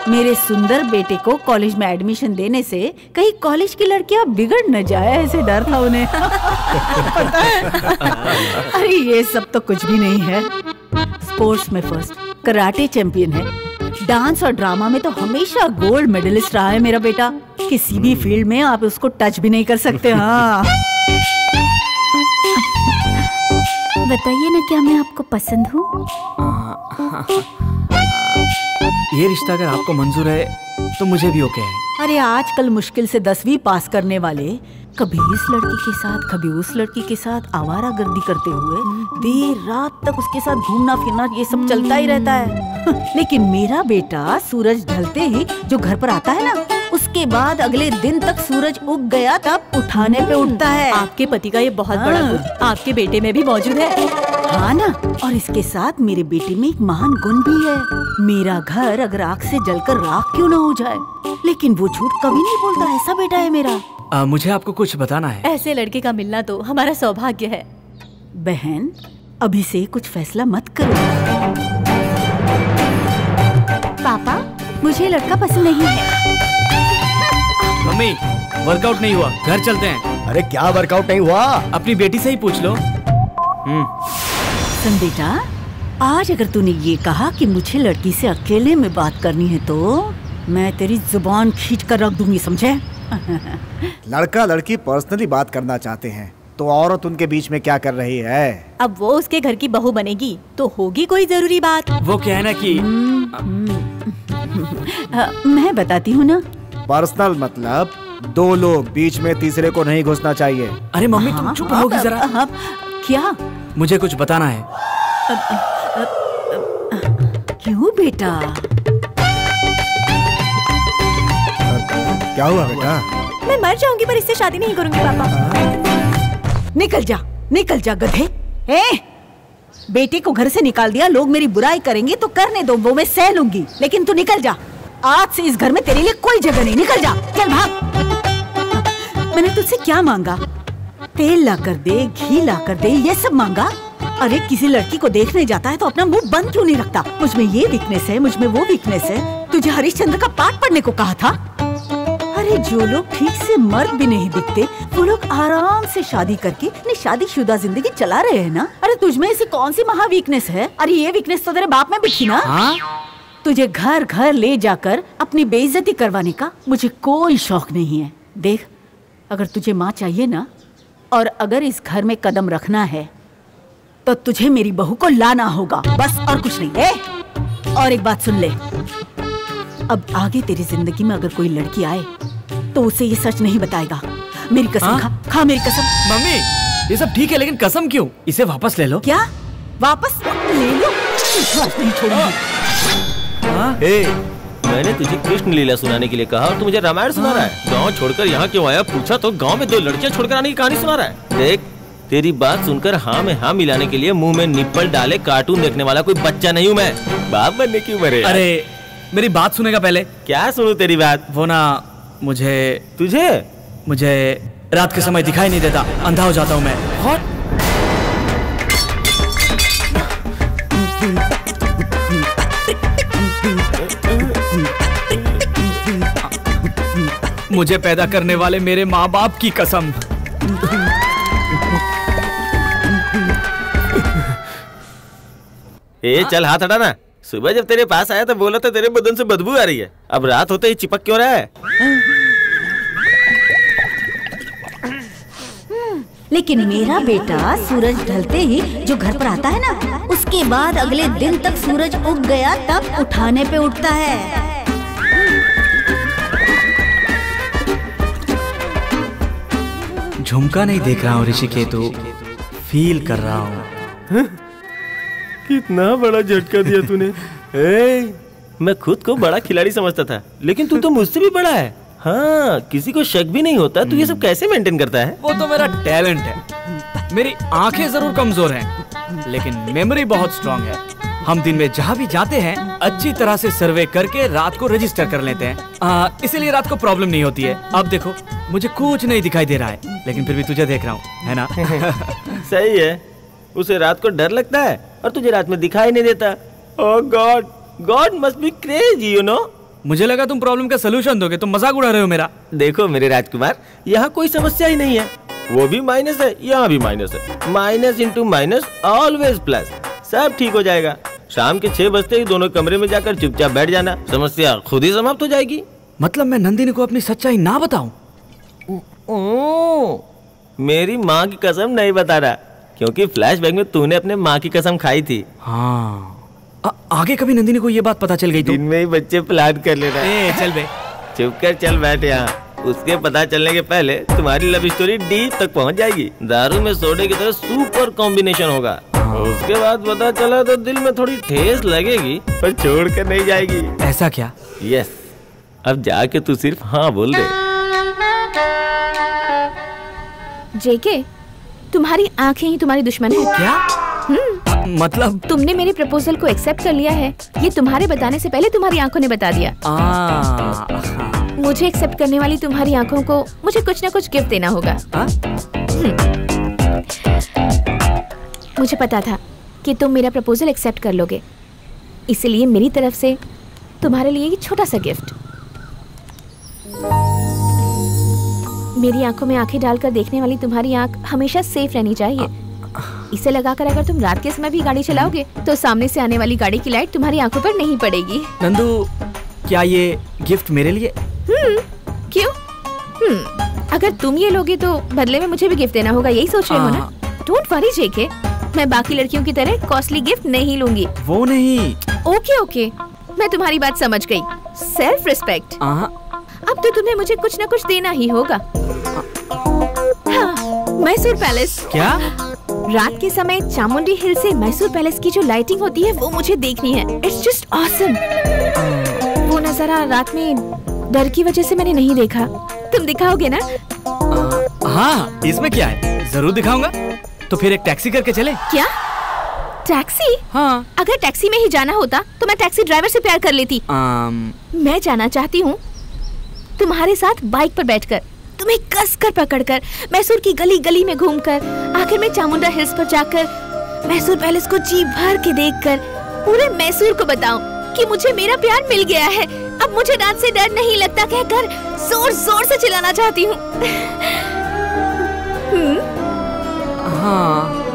मेरे सुंदर बेटे को कॉलेज में एडमिशन देने से कहीं कॉलेज की लड़कियां बिगड़ न जाए, ऐसे डर था उन्हें। पता है? अरे ये सब तो कुछ भी नहीं है। स्पोर्ट्स में फर्स्ट, कराटे चैंपियन है, डांस और ड्रामा में तो हमेशा गोल्ड मेडलिस्ट रहा है मेरा बेटा। किसी भी फील्ड में आप उसको टच भी नहीं कर सकते। हाँ, बताइए ना, क्या मैं आपको पसंद हूँ? ये रिश्ता अगर आपको मंजूर है तो मुझे भी ओके है। अरे आजकल मुश्किल से 10वीं पास करने वाले कभी इस लड़की के साथ कभी उस लड़की के साथ आवारागर्दी करते हुए देर रात तक उसके साथ घूमना फिरना ये सब चलता ही रहता है। लेकिन मेरा बेटा सूरज ढलते ही जो घर पर आता है ना, उसके बाद अगले दिन तक सूरज उग गया तब उठाने पे उठता है। आपके पति का ये बहुत बड़ा गुण आपके बेटे में भी मौजूद है। हाँ ना, और इसके साथ मेरे बेटे में एक महान गुण भी है। मेरा घर अगर आग से जलकर राख क्यों न हो जाए, लेकिन वो झूठ कभी नहीं बोलता। ऐसा बेटा है मेरा। मुझे आपको कुछ बताना है। ऐसे लड़के का मिलना तो हमारा सौभाग्य है। बहन, अभी से कुछ फैसला मत करो। पापा, मुझे लड़का पसंद नहीं है। मम्मी, वर्कआउट नहीं हुआ, घर चलते हैं। अरे क्या वर्कआउट नहीं हुआ? अपनी बेटी से ही पूछ लो। सुन बेटा, आज अगर तूने ये कहा कि मुझे लड़की से अकेले में बात करनी है तो मैं तेरी जुबान खींच कर रख दूंगी, समझे? लड़का लड़की पर्सनली बात करना चाहते हैं तो औरत उनके बीच में क्या कर रही है? अब वो उसके घर की बहू बनेगी तो होगी कोई जरूरी बात। वो क्या है ना कि मैं बताती हूँ ना। पर्सनल मतलब दो लोग, बीच में तीसरे को नहीं घुसना चाहिए। अरे मम्मी, तुम चुप रहोगी जरा। क्या? मुझे कुछ बताना है। क्यों बेटा? क्या हुआ बेटा? मैं मर जाऊंगी पर इससे शादी नहीं करूंगी पापा। निकल जा, निकल जा गधे। बेटे को घर से निकाल दिया, लोग मेरी बुराई करेंगे तो करने दो, वो मैं सह लूंगी, लेकिन तू निकल जा। आज से इस घर में तेरे लिए कोई जगह नहीं। निकल जा, चल भाग। मैंने तुझसे क्या मांगा? तेल ला कर दे, घी ला कर दे, ये सब मांगा? अरे किसी लड़की को देखने जाता है तो अपना मुंह बंद क्यों नहीं रखता? मुझ में ये वीकनेस है, मुझ में वो वीकनेस है। तुझे हरिश्चंद्र का पाठ पढ़ने को कहा था। अरे जो लोग ठीक से मर्द भी नहीं दिखते, वो लोग आराम से शादी करके अपनी शादीशुदा जिंदगी चला रहे हैं ना। अरे तुझमें ऐसी कौन सी महा वीकनेस है? अरे ये वीकनेस तो तेरे बाप में भी थी ना। तुझे घर घर ले जाकर अपनी बेइज्जती करवाने का मुझे कोई शौक नहीं है। देख, अगर तुझे माँ चाहिए ना, और अगर इस घर में कदम रखना है तो तुझे मेरी बहू को लाना होगा, बस, और कुछ नहीं। और एक बात सुन ले, अब आगे तेरी जिंदगी में अगर कोई लड़की आए तो उसे ये सच नहीं बताएगा। मेरी कसम खा मेरी कसम। मम्मी, ये सब ठीक है लेकिन कसम क्यों? इसे वापस ले लो। क्या वापस ले लो? नहीं छोड़ूंगी। मैंने तुझे कृष्ण लीला सुनाने के लिए कहा और तू मुझे रामायण सुना रहा है। गांव छोड़कर यहाँ क्यों आया? पूछा तो गांव में 2 लड़कियां छोड़कर आने की कहानी सुना रहा है। देख, तेरी बात सुनकर हाँ में हाँ मिलाने के लिए मुंह में निप्पल डाले कार्टून देखने वाला कोई बच्चा नहीं हूँ मैं। बाप बनने की उम्र है। अरे मेरी बात सुनेगा पहले? क्या सुनूं तेरी बात? वो ना, मुझे रात के समय दिखाई नहीं देता, अंधा हो जाता हूँ मैं। मुझे पैदा करने वाले मेरे माँ बाप की कसम। चल हाथ हटा ना। सुबह जब तेरे पास आया तो बोला था तेरे बदन से बदबू आ रही है, अब रात होते ही चिपक क्यों रहा है? लेकिन मेरा बेटा सूरज ढलते ही जो घर पर आता है ना, उसके बाद अगले दिन तक सूरज उग गया तब उठाने पे उठता है। झुमका नहीं देख रहा हूँ ऋषिकेतु, फील कर रहा हूँ। कितना बड़ा झटका दिया तूने। मैं खुद को बड़ा खिलाड़ी समझता था, लेकिन तू तो मुझसे भी बड़ा है। हाँ, किसी को शक भी नहीं होता। तू ये सब कैसे मेंटेन करता है? वो तो मेरा टैलेंट है। मेरी आंखें जरूर कमजोर हैं, लेकिन मेमोरी बहुत स्ट्रांग है। हम दिन में जहाँ भी जाते हैं अच्छी तरह से सर्वे करके रात को रजिस्टर कर लेते हैं, इसीलिए रात को प्रॉब्लम नहीं होती है। अब देखो, मुझे कुछ नहीं दिखाई दे रहा है, लेकिन फिर भी तुझे देख रहा हूँ, है ना? सही है। उसे रात को डर लगता है और तुझे रात में दिखाई नहीं देता। Oh God, God must be crazy, you know. मुझे लगा तुम प्रॉब्लम का सलूशन दोगे, तुम मजाक उड़ा रहे हो मेरा। देखो मेरे राजकुमार, यहाँ कोई समस्या ही नहीं है। वो भी माइनस है, यहाँ भी माइनस है। Minus into minus always plus. सब ठीक हो जाएगा। शाम के 6 बजते ही दोनों कमरे में जाकर चुपचाप बैठ जाना, समस्या खुद ही समाप्त हो जाएगी। मतलब मैं नंदिनी को अपनी सच्चाई ना बताऊं? मेरी माँ की कसम नहीं बता रहा, क्योंकि फ्लैशबैक में तूने अपने माँ की कसम खाई थी। हाँ, आगे कभी नंदिनी को ये बात पता चल गई तो? दिन में ही बच्चे प्लान कर लेना। चल बे, चुप कर, चल बैठ यहाँ। उसके पता चलने के पहले तुम्हारी लव स्टोरी डीप तक पहुँच जाएगी। दारू में सोडे की तरह सुपर कॉम्बिनेशन होगा। उसके बाद पता चला तो दिल में थोड़ी ठेस लगेगी, पर छोड़ कर नहीं जाएगी। ऐसा क्या? यस, अब जाके तू सिर्फ हाँ बोल दे। जेके, तुम्हारी आंखें ही तुम्हारी दुश्मन है। क्या? मतलब तुमने मेरे प्रपोजल को एक्सेप्ट कर लिया है, ये तुम्हारे बताने से पहले तुम्हारी आंखों ने बता दिया। मुझे एक्सेप्ट करने वाली तुम्हारी आंखों को मुझे कुछ ना कुछ गिफ्ट देना होगा। मुझे पता था कि तुम मेरा प्रपोजल एक्सेप्ट कर लोगे, इसलिए मेरी तरफ से तुम्हारे लिए ये छोटा सा गिफ्ट। मेरी आंखों में आंखें डालकर देखने वाली तुम्हारी आंख हमेशा सेफ रहनी चाहिए। इसे लगाकर अगर तुम रात के समय भी गाड़ी चलाओगे तो सामने से आने वाली गाड़ी की लाइट तुम्हारी आंखों पर नहीं पड़ेगी। नंदू, क्या ये गिफ्ट मेरे लिए? क्यों? अगर तुम ये लोगे तो बदले में मुझे भी गिफ्ट देना होगा, यही सोच रहे हो ना? डोंट वरी जेके, मैं बाकी लड़कियों की तरह कॉस्टली गिफ्ट नहीं लूंगी। वो नहीं। ओके, मैं तुम्हारी बात समझ गई। Self respect. अब तो तुम्हें मुझे कुछ ना कुछ देना ही होगा। हाँ, मैसूर पैलेस। क्या? रात के समय चामुंडी हिल से मैसूर पैलेस की जो लाइटिंग होती है वो मुझे देखनी है। It's just awesome. वो नजारा रात में डर की वजह से मैंने नहीं देखा। तुम दिखाओगे ना? हाँ, इसमें क्या है, जरूर दिखाऊंगा। तो फिर एक टैक्सी करके चले? क्या? टैक्सी? हाँ। अगर टैक्सी में ही जाना होता तो मैं टैक्सी ड्राइवर से प्यार कर लेती। मैं जाना चाहती हूँ तुम्हारे साथ बाइक पर बैठकर, तुम्हें कसकर पकड़कर, मैसूर की गली गली में घूमकर, आखिर में चामुंडा हिल्स पर जाकर मैसूर पैलेस को जी भर के देखकर पूरे मैसूर को बताऊं कि मुझे मेरा प्यार मिल गया है। अब मुझे रात से डर नहीं लगता कहकर जोर जोर से चिल्लाना चाहती हूँ। हाँ।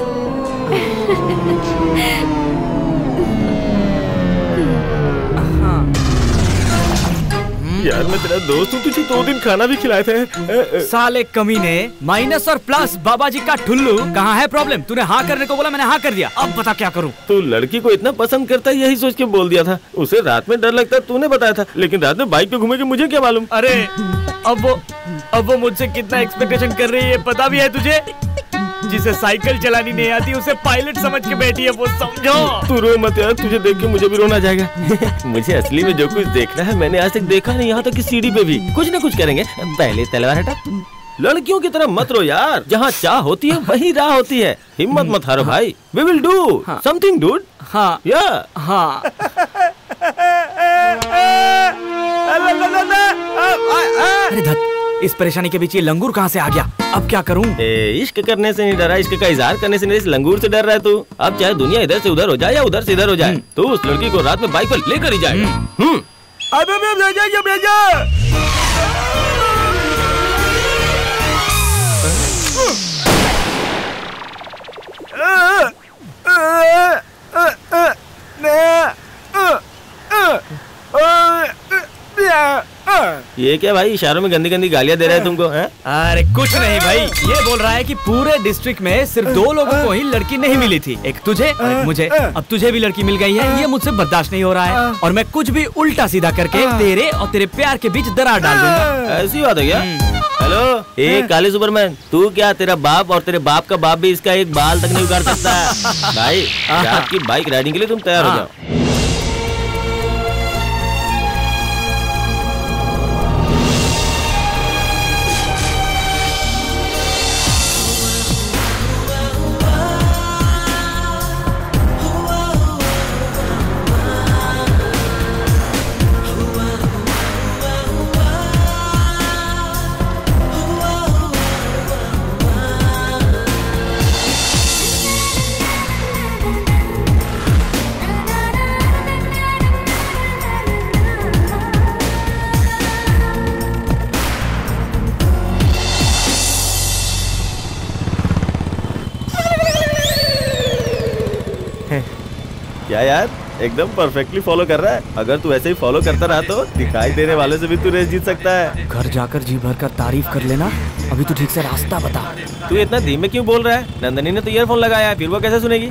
यार मैं तेरा दोस्त हूँ, तुझे 2 दिन खाना भी खिलाए थे। साले कमीने, माइनस और प्लस बाबा जी का ठुल्लू। कहाँ है प्रॉब्लम? तूने हाँ करने को बोला, मैंने हाँ कर दिया। अब बता क्या करूँ? तू लड़की को इतना पसंद करता है यही सोच के बोल दिया था। उसे रात में डर लगता है तूने बताया था, लेकिन रात में बाइक पे घूमेगी मुझे क्या मालूम। अरे अब वो मुझसे कितना एक्सपेक्टेशन कर रही है पता भी है तुझे? जिसे साइकिल चलानी नहीं आती उसे पायलट समझ के बैठी है वो, समझो। तू रो मत यार, तुझे देख के मुझे भी रोना जाएगा। मुझे असली में जो कुछ देखना है मैंने आज तक देखा नहीं। यहाँ तक कि सीढ़ी पे भी कुछ न कुछ करेंगे। पहले तलवार हटा। लड़कियों की तरह मत रो यार, जहाँ चाह होती है वही राह होती है। हिम्मत मत हारो भाई। We will do something, dude. हाँ। Yeah. हाँ। अरे धत, इस परेशानी के बीच ये लंगूर कहाँ से आ गया? अब क्या करूँ? इश्क करने से नहीं डरा, इश्क का इजहार करने से नहीं, इस लंगूर से डर रहा है तू। अब चाहे दुनिया इधर से उधर हो जाए या उधर से इधर हो जाए, तो उस लड़की को रात में बाइक पर लेकर ही जाएगा। ये क्या भाई, इशारों में गंदी गंदी गालियां दे रहा है तुमको? हैं? अरे कुछ नहीं भाई, ये बोल रहा है कि पूरे डिस्ट्रिक्ट में सिर्फ 2 लोगों को ही लड़की नहीं मिली थी, एक तुझे और एक मुझे। अब तुझे भी लड़की मिल गई है, ये मुझसे बर्दाश्त नहीं हो रहा है और मैं कुछ भी उल्टा सीधा करके तेरे और तेरे प्यार के बीच दरार डाल दूंगा। ऐसी बात है क्या? हेलो, एक काले सुपरमैन, तू क्या, तेरा बाप और तेरे बाप का बाप भी इसका एक बाल तक नहीं उखाड़ सकता है। भाई आपकी बाइक राइडिंग के लिए तुम तैयार हो जाओ। क्या यार, एकदम परफेक्टली फॉलो कर रहा है। अगर तू ऐसे ही फॉलो करता रहा तो दिखाई देने वाले से भी तू रेस जीत सकता है। घर जाकर जी भर कर तारीफ कर लेना, अभी तू ठीक से रास्ता बता। तू इतना धीमे क्यों बोल रहा है? नंदनी ने तो ईयरफोन लगाया है, फिर वो कैसे सुनेगी?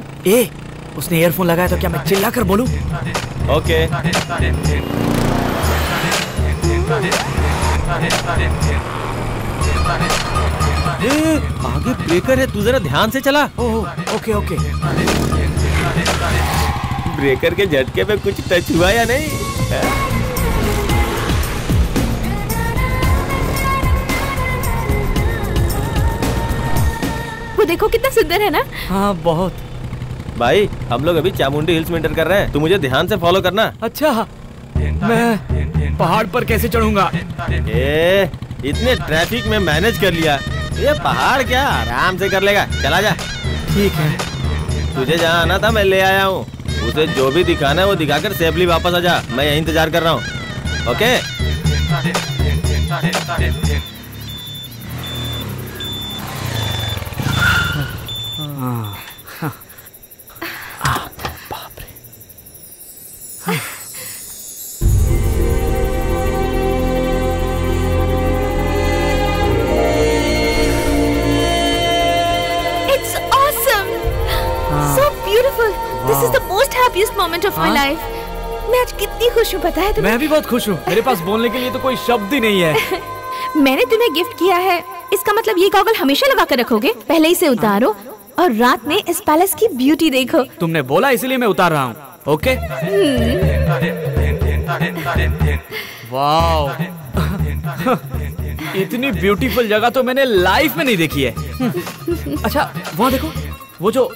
उसने ईयरफोन लगाया तो क्या मैं चिल्ला कर बोलूं? ओके। आगे ब्रेकर है, तू जरा ध्यान से चला। Okay okay. ब्रेकर के झटके पे कुछ टच हुआ या नहीं? वो देखो कितना सुंदर है ना। हाँ बहुत। भाई हम लोग अभी चामुंडी हिल्स में एंटर कर रहे हैं, तू मुझे ध्यान से फॉलो करना। अच्छा, मैं पहाड़ पर कैसे चढ़ूंगा? इतने ट्रैफिक में मैनेज कर लिया, ये पहाड़ क्या आराम से कर लेगा। चला जा। ठीक है। तुझे जहाँ आना था मैं ले आया हूँ, उसे जो भी दिखाना है वो दिखाकर सेफली वापस आ जा। मैं यहीं इंतजार कर रहा हूँ। ओके। बाप रे। It's awesome, so beautiful. This is the most happiest moment of my life. मैं आज कितनी खुश हूँ पता है तुम्हें? मैं भी बहुत खुश हूँ। मेरे पास बोलने के लिए तो कोई शब्द ही नहीं है। मैंने तुम्हें गिफ्ट किया है, इसका मतलब ये गॉगल हमेशा लगा कर रखोगे? पहले इसे उतारो और रात में इस पैलेस की ब्यूटी देखो। तुमने बोला इसलिए मैं उतार रहा हूँ। ओके। वाओ, इतनी ब्यूटीफुल जगह तो मैंने लाइफ में नहीं देखी है। अच्छा वहाँ देखो, वो जो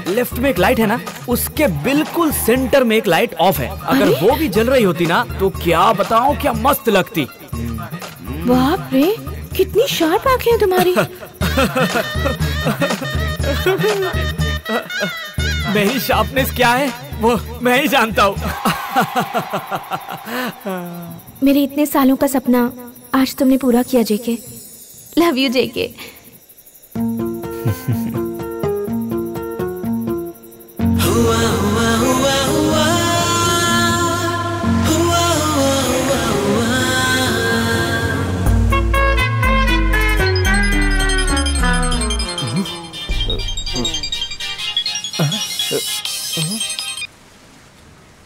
लेफ्ट में एक लाइट है ना, उसके बिल्कुल सेंटर में एक लाइट ऑफ है। अगर वो भी जल रही होती ना तो क्या बताऊं, क्या मस्त लगती। बाप रे, कितनी शार्प आंखें हैं तुम्हारी। मेरी शार्पनेस क्या है वो मैं ही जानता हूँ। मेरे इतने सालों का सपना आज तुमने पूरा किया जेके। लव यू जेके।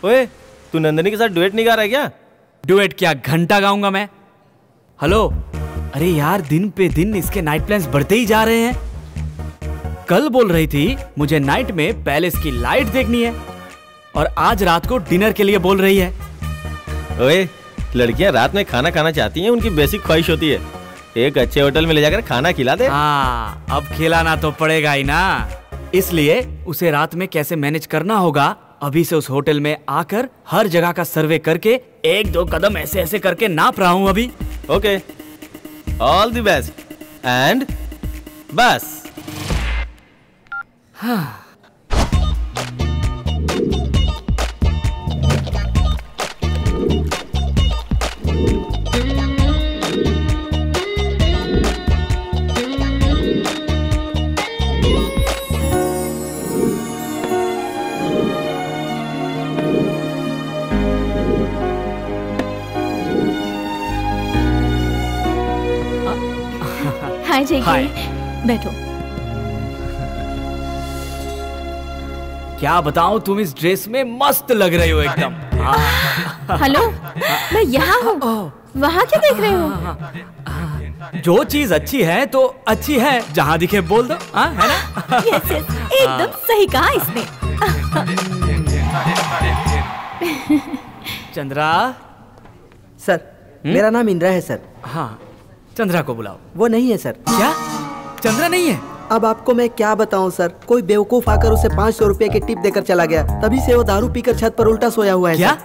ओए, तू नंदनी के साथ डुएट नहीं गा रहा है क्या? डुएट क्या, घंटा गाऊंगा मैं। हेलो, अरे यार दिन पे दिन इसके नाइट प्लान्स बढ़ते ही जा रहे हैं। कल बोल रही थी मुझे नाइट में पैलेस की लाइट देखनी है और आज रात को डिनर के लिए बोल रही है। ओए, लड़कियां रात में खाना खाना चाहती हैं, उनकी बेसिक ख्वाहिश होती है। एक अच्छे होटल में ले जाकर खाना खिला दे। हाँ, अब खिलाना तो पड़ेगा ही ना, इसलिए उसे रात में कैसे मैनेज करना होगा, अभी से उस होटल में आकर हर जगह का सर्वे करके 1-2 कदम ऐसे ऐसे करके नाप रहा हूँ अभी। Okay, all the best and बस। हाँ। जेके। हाय। बैठो। क्या बताऊं, तुम इस ड्रेस में मस्त लग रही हो एकदम। हेलो, मैं यहाँ हूँ, वहाँ क्या देख रहे हो? जो चीज अच्छी है तो अच्छी है, जहाँ दिखे बोल दो, है ना? यस यस, एकदम सही कहा इसने। चंद्रा। सर, मेरा नाम इंद्रा है सर। हाँ, चंद्रा को बुलाओ। वो नहीं है सर। क्या? चंद्रा नहीं है? अब आपको मैं क्या बताऊं सर, कोई बेवकूफ आकर उसे 500 रुपए की टिप देकर चला गया, तभी से वो दारू पीकर छत पर उल्टा सोया हुआ है। क्या?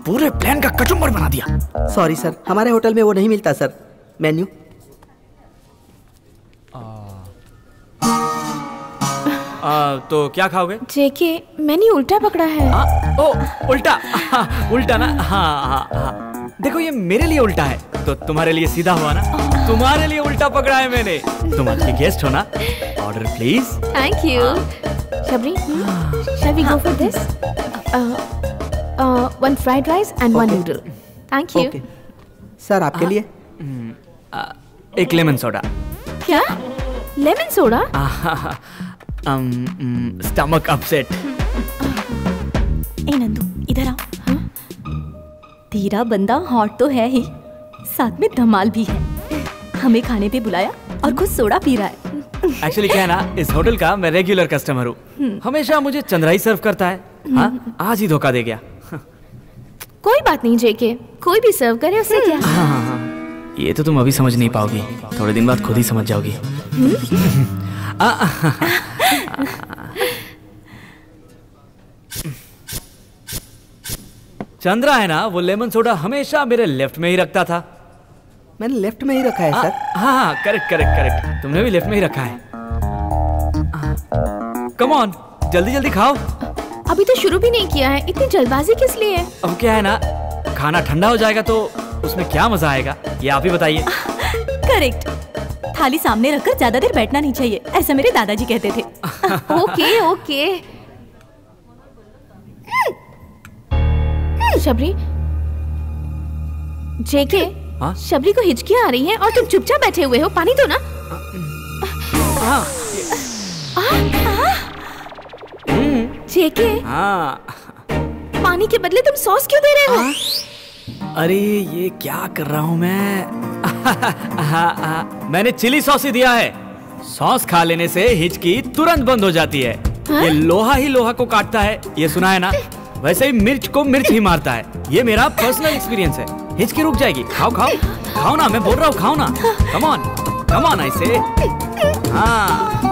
पूरे प्लान का कचुम्बर बना दिया। सॉरी सर, हमारे होटल में वो नहीं मिलता सर। मेन्यू। तो क्या खाओगे? जेके, मैंने उल्टा पकड़ा है। ओ, उल्टा। उल्टा ना? हाँ। देखो, ये मेरे लिए उल्टा है तो तुम्हारे लिए सीधा हुआ ना। तुम्हारे लिए उल्टा पकड़ा है मैंने। तुम अच्छी गेस्ट हो ना। Order please. Thank you. Shabari, shall we go for this? One fried rice and one noodle. Thank you. Sir, आपके लिए एक लेमन सोडा। क्या? Lemon soda? Stomach upset. ए नंदू, इधर आओ। तेरा बंदा हॉट तो है ही, साथ में धमाल भी है। हमें खाने पे बुलाया और खुद सोडा पी रहा है। एक्चुअली क्या है ना, इस होटल का मैं रेगुलर कस्टमर हूँ। हमेशा मुझे चंद्रा ही सर्व करता है। हाँ, आज ही धोखा दे गया। कोई बात नहीं जेके, कोई भी सर्व करे, उससे क्या? हाँ, ये तो तुम अभी समझ नहीं पाओगी, थोड़े दिन बाद खुद ही समझ जाओगी। चंद्रा है ना, वो लेमन सोडा हमेशा मेरे लेफ्ट में ही रखता था। मैंने लेफ्ट में ही रखा है सर। हाँ, करेक्ट। तुमने भी लेफ्ट में ही रखा है। कम ऑन, जल्दी खाओ। अभी तो शुरू भी नहीं किया है, इतनी जल्दबाजी किस लिए? अब क्या है ना, खाना ठंडा हो जाएगा तो उसमें क्या मजा आएगा, ये आप ही बताइए। करेक्ट। थाली सामने रखकर ज्यादा देर बैठना नहीं चाहिए, ऐसा मेरे दादाजी कहते थे। ओके। शबरी, जेके, शबरी को हिचकियां आ रही हैं और तुम चुपचाप बैठे हुए हो, पानी दो ना। जेके, पानी के बदले तुम सॉस क्यों दे रहे हो? अरे ये क्या कर रहा हूँ मैं? मैंने चिली सॉस ही दिया है। सॉस खा लेने से हिचकी तुरंत बंद हो जाती है। ये लोहा ही लोहा को काटता है, ये सुना है ना? वैसे ही मिर्च को मिर्च ही मारता है। ये मेरा पर्सनल एक्सपीरियंस है। हिचकी रुक जाएगी। खाओ ना, मैं बोल रहा हूँ, खाओ ना। कम ऑन ऐसे। हाँ।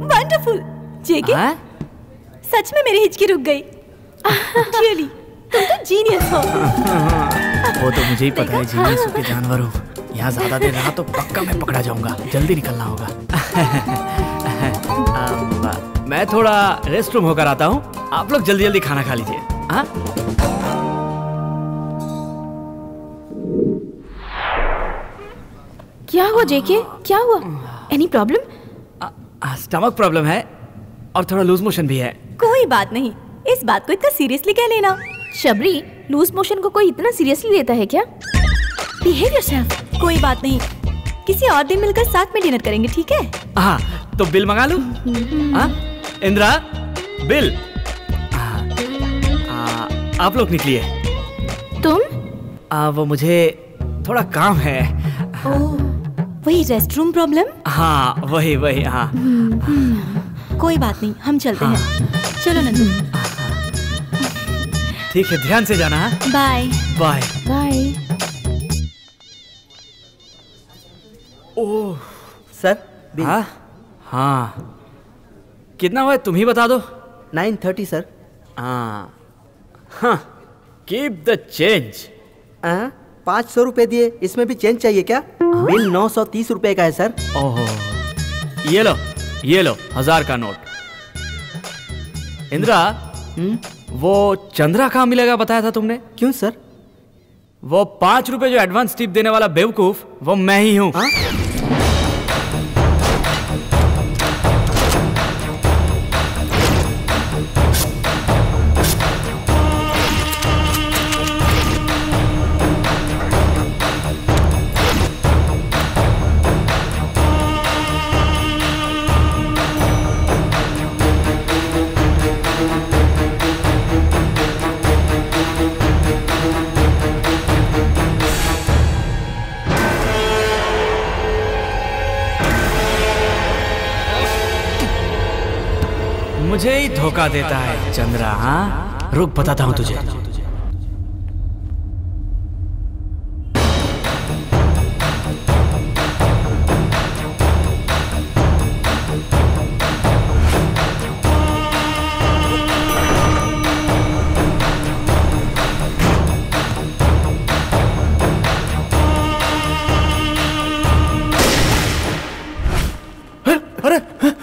वंडरफुल जेके, सच में मेरी हिचकी रुक गई। रियली, तुम तो जीनियस हो। वो तो मुझे ही पता है, जीनियस के जानवर हो। यहाँ ज्यादा देर रहा तो पक्का मैं पकड़ा जाऊंगा, जल्दी निकलना होगा। मैं थोड़ा रेस्ट रूम होकर आता हूँ, आप लोग जल्दी खाना खा लीजिए। हाँ? क्या हुआ जेके, क्या हुआ? Any problem? स्टमक प्रॉब्लम है और थोड़ा लूज मोशन भी है। कोई बात नहीं, इस बात को इतना सीरियसली क्या लेना? शबरी, लूज मोशन को कोई इतना सीरियसली लेता है क्या? Behave yourself. कोई बात नहीं, किसी और दिन मिलकर साथ में डिनर करेंगे, ठीक है? हाँ, तो बिल मंगा लूं? इंद्रा, बिल। आप लोग निकलिए। तुम? वो मुझे थोड़ा काम है। वही रेस्टरूम प्रॉब्लम? हाँ, वही। हाँ। कोई बात नहीं, हम चलते हैं। चलो नंदू। ठीक है, ध्यान से जाना। Bye bye. ओह सर, हाँ। कितना हुआ तुम ही बता दो। 930 सर। हाँ, कीप द चेंज। 500 रुपए दिए, इसमें भी चेंज चाहिए क्या? बिल 930 रुपए का है सर। ओहो, ये लो 1000 का नोट। इंद्रा, वो चंद्रा कहाँ मिलेगा बताया था तुमने? क्यों सर? वो 5 रुपए जो एडवांस टिप देने वाला बेवकूफ, वो मैं ही हूँ। मुझे ही धोखा देता है चंद्रा। हाँ, रुक बताता हूँ तुझे।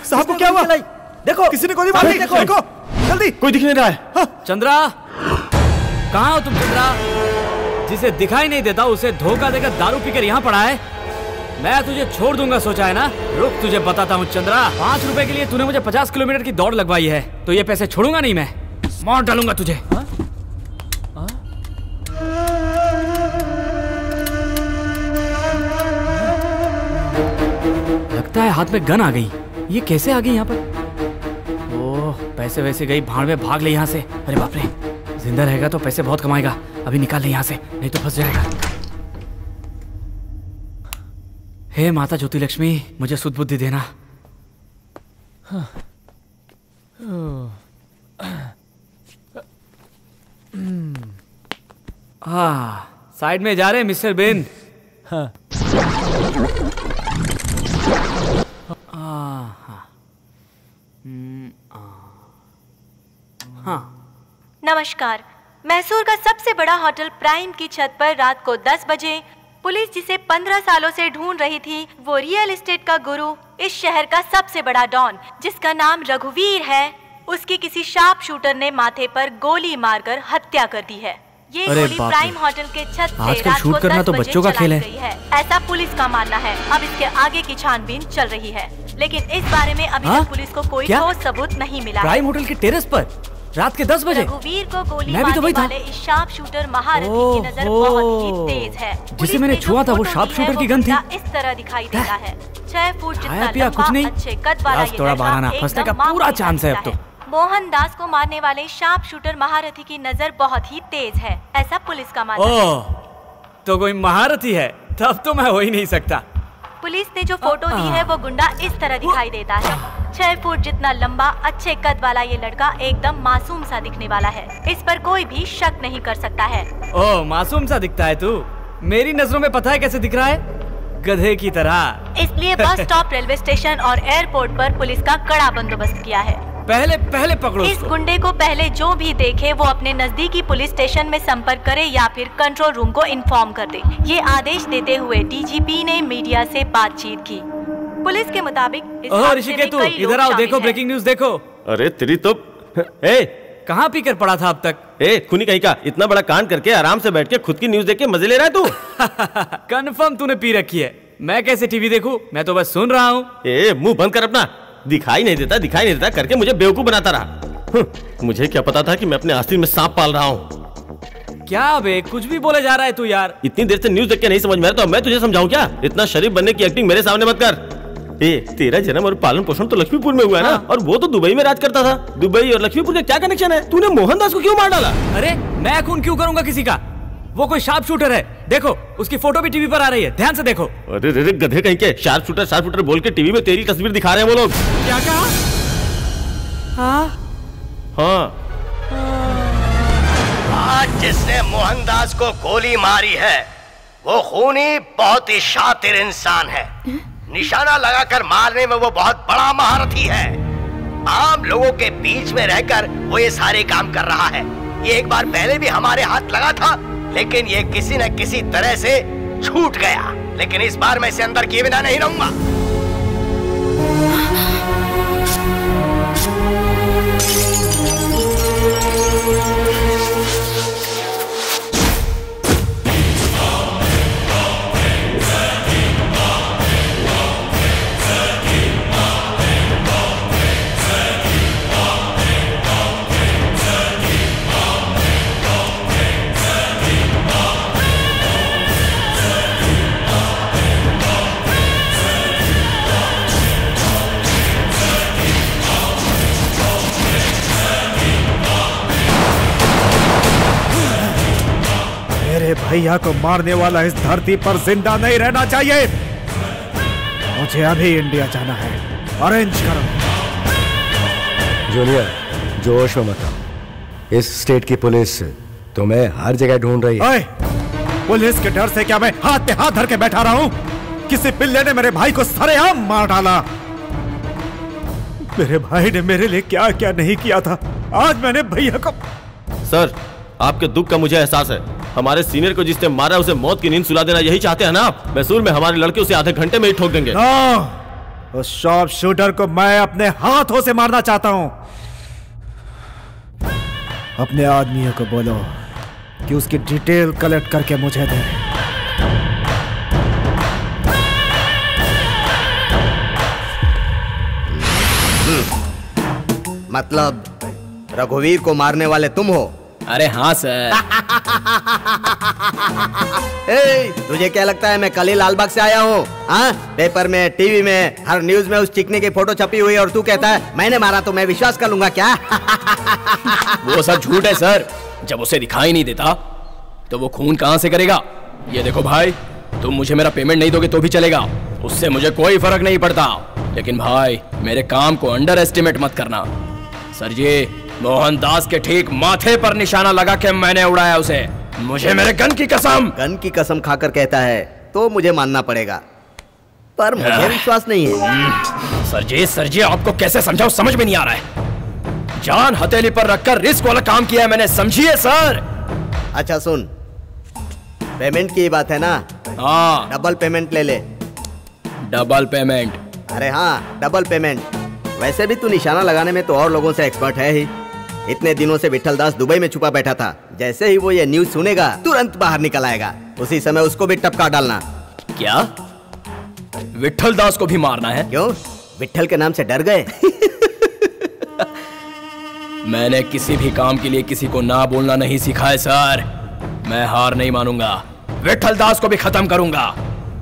साहब को क्या हुआ? देखो किसी ने गोली मार दी। देखो जल्दी। कोई दिख नहीं रहा है। हाँ। चंद्रा, कहाँ हो तुम? चंद्रा, जिसे दिखाई नहीं देता उसे धोखा देकर दारू पीकर यहाँ पड़ा है। मैं तुझे छोड़ दूंगा सोचा है ना? रुक तुझे बताता हूँ चंद्रा। 5 रुपए के लिए तूने मुझे 50 किलोमीटर की दौड़ लगवाई है, तो ये पैसे छोड़ूंगा नहीं मैं, मार डालूंगा तुझे। हा? हा? लगता है हाथ में गन आ गई। ये कैसे आ गई यहाँ पर? ओह, पैसे वैसे गई भाड़ में, भाग ले यहाँ से। अरे बाप रे, जिंदा रहेगा तो पैसे बहुत कमाएगा। अभी निकाल ले यहाँ से, नहीं तो फंस जाएगा। हे माता ज्योति लक्ष्मी, मुझे सुध बुद्धि देना। साइड में जा रहे मिस्टर बेन। हाँ। नमस्कार। मैसूर का सबसे बड़ा होटल प्राइम की छत पर रात को 10 बजे पुलिस जिसे 15 सालों से ढूंढ रही थी, वो रियल एस्टेट का गुरु, इस शहर का सबसे बड़ा डॉन जिसका नाम रघुवीर है, उसकी किसी शार्प शूटर ने माथे पर गोली मारकर हत्या कर दी है। ये गोली प्राइम होटल के छत से रात को 10 बजे चलाई गई है, ऐसा पुलिस का मानना है। अब इसके आगे की छानबीन चल रही है, लेकिन इस बारे में अभी तक पुलिस को कोई ठोस सबूत नहीं मिला। प्राइम होटल के टेरेस पर रात के 10 बजे रघुवीर को गोली मारने वाले इस शार्प शूटर महारथी की नजर बहुत ही तेज है। जिसे मैंने छुआ था वो शार्प शूटर की गन थी। इस तरह दिखाई देता है। 6 फुट जितना लंबा, कुछ नहीं, अच्छे कद वाला ये थोड़ा बहाना, फंसने का पूरा चांस है अब तो। मोहन दास को मारने वाले शार्प शूटर महारथी की नजर बहुत ही तेज है, ऐसा पुलिस का मानना है। तो कोई महारथी है तब तो मैं हो ही नहीं सकता। पुलिस ने जो फोटो दी है वो गुंडा इस तरह दिखाई देता है। 6 फुट जितना लंबा, अच्छे कद वाला ये लड़का एकदम मासूम सा दिखने वाला है, इस पर कोई भी शक नहीं कर सकता है। ओह, मासूम सा दिखता है तू? मेरी नजरों में पता है कैसे दिख रहा है? गधे की तरह। इसलिए बस स्टॉप, रेलवे स्टेशन और एयरपोर्ट पर पुलिस का कड़ा बंदोबस्त किया है। पहले पकड़ो इस गुंडे को। पहले जो भी देखे वो अपने नजदीकी पुलिस स्टेशन में संपर्क करे या फिर कंट्रोल रूम को इन्फॉर्म कर दे। ये आदेश देते हुए डीजीपी ने मीडिया से बातचीत की। पुलिस के मुताबिक ऋषिकेतु, इधर आओ, देखो ब्रेकिंग न्यूज देखो। अरे तेरी तो कहाँ पीकर पड़ा था अब तक? खूनी कहीं का, इतना बड़ा कांड करके आराम से बैठ के खुद की न्यूज देख के मजे ले रहा है तू। कंफर्म तूने पी रखी है। मैं कैसे टीवी देखूं? मैं तो बस सुन रहा हूँ। मुंह बंद कर अपना। दिखाई नहीं देता करके मुझे बेवकूफ बनाता रहा। मुझे क्या पता था कि मैं अपने आस्तीन में सांप पाल रहा हूँ। क्या बे, कुछ भी बोले जा रहा है तू यार। इतनी देर से न्यूज देख के नहीं समझ में आ रहा तो मैं तुझे समझाऊं क्या? इतना शरीफ बनने की एक्टिंग मेरे सामने मत कर। तेरा जन्म और पालन पोषण तो लक्ष्मीपुर में हुआ है ना, और वो तो दुबई में राज करता था। दुबई और लक्ष्मीपुर का क्या कनेक्शन है? तूने मोहनदास को क्यों मार डाला? अरे मैं खून क्यों करूंगा किसी का? वो कोई शार्प शूटर है, देखो उसकी फोटो भी टीवी पर आ रही है, ध्यान से देखो। अरे रे गधे कहीं के, शार्प शूटर बोल के टीवी में तेरी तस्वीर दिखा रहे हैं वो लोग। क्या कहा? हाँ। आज जिसने मोहनदास को गोली मारी है वो खूनी बहुत ही शातिर इंसान है। निशाना लगाकर मारने में वो बहुत बड़ा महारथी है। आम लोगों के बीच में रहकर वो ये सारे काम कर रहा है। ये एक बार पहले भी हमारे हाथ लगा था, लेकिन ये किसी न किसी तरह से छूट गया। लेकिन इस बार मैं इसे अंदर किए बिना नहीं रहूंगा। मेरे भैया को मारने वाला इस धरती पर जिंदा नहीं रहना चाहिए। मुझे अभी इंडिया जाना है। अरेंज करो। जूनियर, जोश में मत आओ। इस स्टेट की पुलिस तुम्हें हर जगह ढूंढ रही है। ओए, पुलिस के डर से क्या मैं हाथ पे हाथ धर के बैठा रहा हूं? किसी पिल्ले ने मेरे भाई को सरेआम मार डाला। मेरे भाई ने मेरे लिए क्या क्या नहीं किया था, आज मैंने भैया को। सर, आपके दुख का मुझे एहसास है। हमारे सीनियर को जिसने मारा उसे मौत की नींद सुला देना यही चाहते हैं ना आप? मैसूर में हमारे लड़के उसे आधे घंटे में ही ठोक देंगे। उस शॉप शूटर को मैं अपने हाथों से मारना चाहता हूं। अपने आदमियों को बोलो कि उसकी डिटेल कलेक्ट करके मुझे दे। मतलब रघुवीर को मारने वाले तुम हो? अरे हाँ सर। तुझे क्या लगता है मैं कल ही लालबाग से आया हूँ? हाँ, पेपर में, टीवी में, हर न्यूज में उस चिकनी की फोटो छपी हुई है और तू कहता है मैंने मारा तो मैं विश्वास कर लूंगा क्या? वो सब झूठ है सर। जब उसे दिखाई नहीं देता तो वो खून कहाँ से करेगा? ये देखो भाई, तुम मुझे मेरा पेमेंट नहीं दोगे तो भी चलेगा, उससे मुझे कोई फर्क नहीं पड़ता। लेकिन भाई मेरे काम को अंडर एस्टिमेट मत करना। सर जी, मोहनदास के ठीक माथे पर निशाना लगा के मैंने उड़ाया उसे। मुझे मेरे गन की कसम। गन की कसम खाकर कहता है तो मुझे मानना पड़ेगा, पर मुझे विश्वास नहीं है। सर जी आपको कैसे समझाऊं, समझ में नहीं आ रहा है। जान हथेली पर रखकर रिस्क वाला काम किया है मैंने, समझिए सर। अच्छा सुन, पेमेंट की बात है ना? हाँ, डबल पेमेंट ले ले। Double payment? अरे हाँ, डबल पेमेंट। वैसे भी तू निशाना लगाने में तो और लोगों से एक्सपर्ट है ही। इतने दिनों से विट्ठल दास दुबई में छुपा बैठा था, जैसे ही वो ये न्यूज सुनेगा तुरंत बाहर निकल आएगा। उसी समय उसको भी टपका डालना। क्या विट्ठल दास को भी मारना है? क्यों, विट्ठल के नाम से डर गए? मैंने किसी भी काम के लिए किसी को ना बोलना नहीं सीखा है सर। मैं हार नहीं मानूंगा, विट्ठल दास को भी खत्म करूंगा।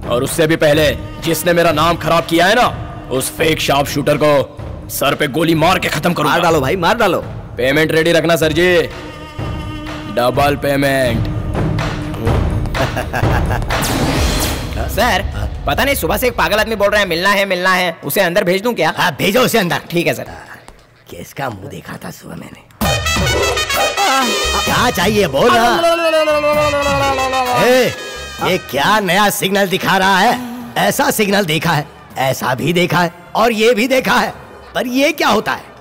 और उससे भी पहले जिसने मेरा नाम खराब किया है ना, उस फेक शार्प शूटर को सर पे गोली मार के खत्म करूंगा। मार डालो भाई, मार डालो। पेमेंट रेडी रखना सर जी, डबल पेमेंट। सर, पता नहीं सुबह से एक पागल आदमी बोल रहा है मिलना है, उसे अंदर भेज दूं क्या? हाँ, भेजो उसे अंदर। ठीक है सर। किसका मुंह देखा था सुबह मैंने? क्या चाहिए बोल रहा? ये क्या नया सिग्नल दिखा रहा है? ऐसा सिग्नल देखा है, ऐसा भी देखा है और ये भी देखा है, पर ये क्या होता है?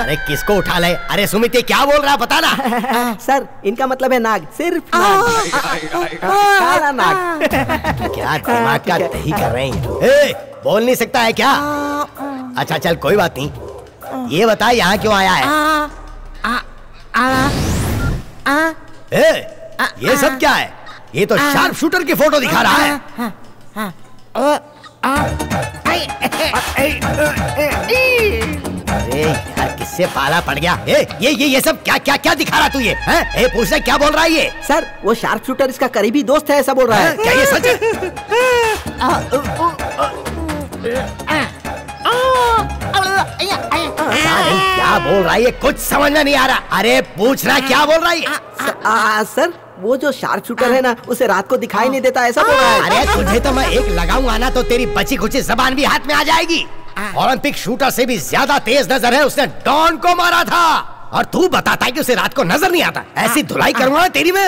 अरे किसको उठा ले? अरे सुमित ये क्या बोल रहा है पता ना? सर, इनका मतलब है नाग, सिर्फ नाग। काला नाग। क्या दिमाग का दही कर रहे हैं? बोल नहीं सकता है क्या? अच्छा चल कोई बात नहीं, ये बता यहाँ क्यों आया है? ये सब क्या है? ये तो शार्प शूटर की फोटो दिखा रहा है। अरे यार किससे पाला पड़ गया? ये सब क्या क्या क्या दिखा रहा तू? ये पूछ रहा क्या बोल रहा है ये? सर, वो शार्प शूटर इसका करीबी दोस्त है, ऐसा बोल रहा है। क्या ये सच है? क्या बोल रहा है ये? कुछ समझ में नहीं आ रहा। अरे पूछ रहा क्या बोल रहा है? सर, वो जो शार्प शूटर है ना, उसे रात को दिखाई नहीं देता, ऐसा बोल रहा है। अरे तुझे तो मैं एक लगाऊंगा ना तो तेरी बची खुची जबान भी हाथ में आ जाएगी। ओलंपिक शूटर से भी ज्यादा तेज नजर है, उसने डॉन को मारा था और तू बताता है कि उसे रात को नजर नहीं आता। ऐसी धुलाई करूंगा तेरी में।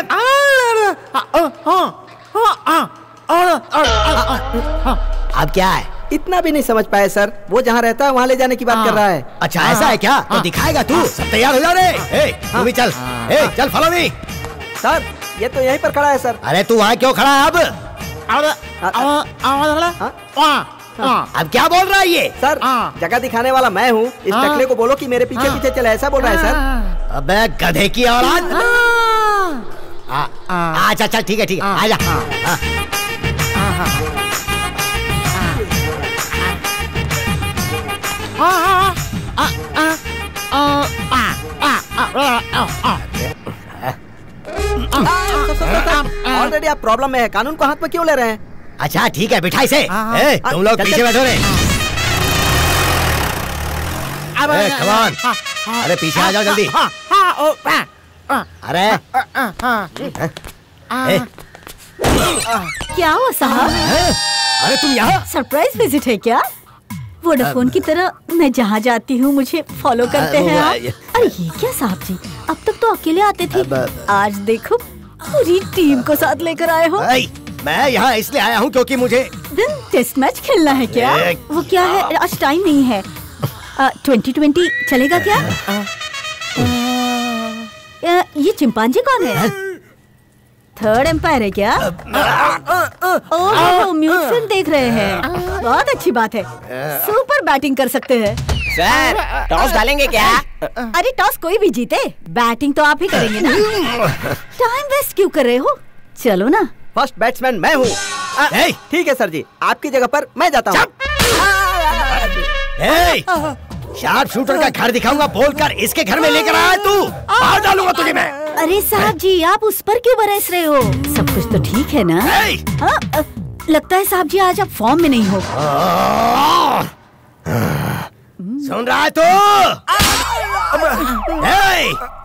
अब क्या है? इतना भी नहीं समझ पाए सर, वो जहाँ रहता है वहाँ ले जाने की बात कर रहा है। अच्छा ऐसा है क्या? तो दिखाएगा तू। सब तैयार हो जा रे। तू भी चल। चल फॉलो मी। सर, ये तो यहीं पर खड़ा है सर। अरे तू वहाँ क्यों खड़ा है अब? अब क्या बोल रहा है ये? सर, जगह दिखाने वाला मैं हूँ, इस टकले को बोलो कि मेरे पीछे पीछे चले, ऐसा बोल रहा है सर। अबे गधे की औलाद। अच्छा चल ठीक है आजा। ऑलरेडी आप प्रॉब्लम में है, कानून को हाथ में क्यों ले रहे हैं? अच्छा ठीक है, बिठाई से। तुम लोग पीछे बैठो रे। Come on. अरे पीछे आ जाओ जल्दी। अरे क्या हुआ साहब? अरे तुम यहाँ? सरप्राइज विजिट है क्या? वोडाफोन की तरह मैं जहाँ जाती हूँ मुझे फॉलो करते हैं आप। अरे ये क्या साहब जी, अब तक तो अकेले आते थे, आज देखो पूरी टीम को साथ लेकर आए हो। मैं यहाँ इसलिए आया हूँ क्योंकि मुझे टेस्ट मैच खेलना है क्या? वो क्या है, आज टाइम नहीं है। 2020 चलेगा क्या? ये चिंपांजी कौन है? थर्ड एम्पायर है क्या? ओह, म्यूट फिल्म देख रहे हैं, बहुत अच्छी बात है। सुपर बैटिंग कर सकते हैं। सर टॉस डालेंगे क्या? अरे टॉस कोई भी जीते, बैटिंग तो आप ही करेंगे ना। टाइम वेस्ट क्यों कर रहे हो? चलो ना। फर्स्ट बैट्समैन मैं हूँ। ठीक है सर जी, आपकी जगह पर मैं जाता हूँ। शार्प शूटर का घर दिखाऊंगा बोलकर इसके घर में लेकर आया तू, बाहर डालूंगा तुझे मैं। अरे साहब जी, आप उस पर क्यों बरस रहे हो? सब कुछ तो ठीक है ना? हाँ, लगता है साहब जी आज आप फॉर्म में नहीं हो। सुन रहा है तू?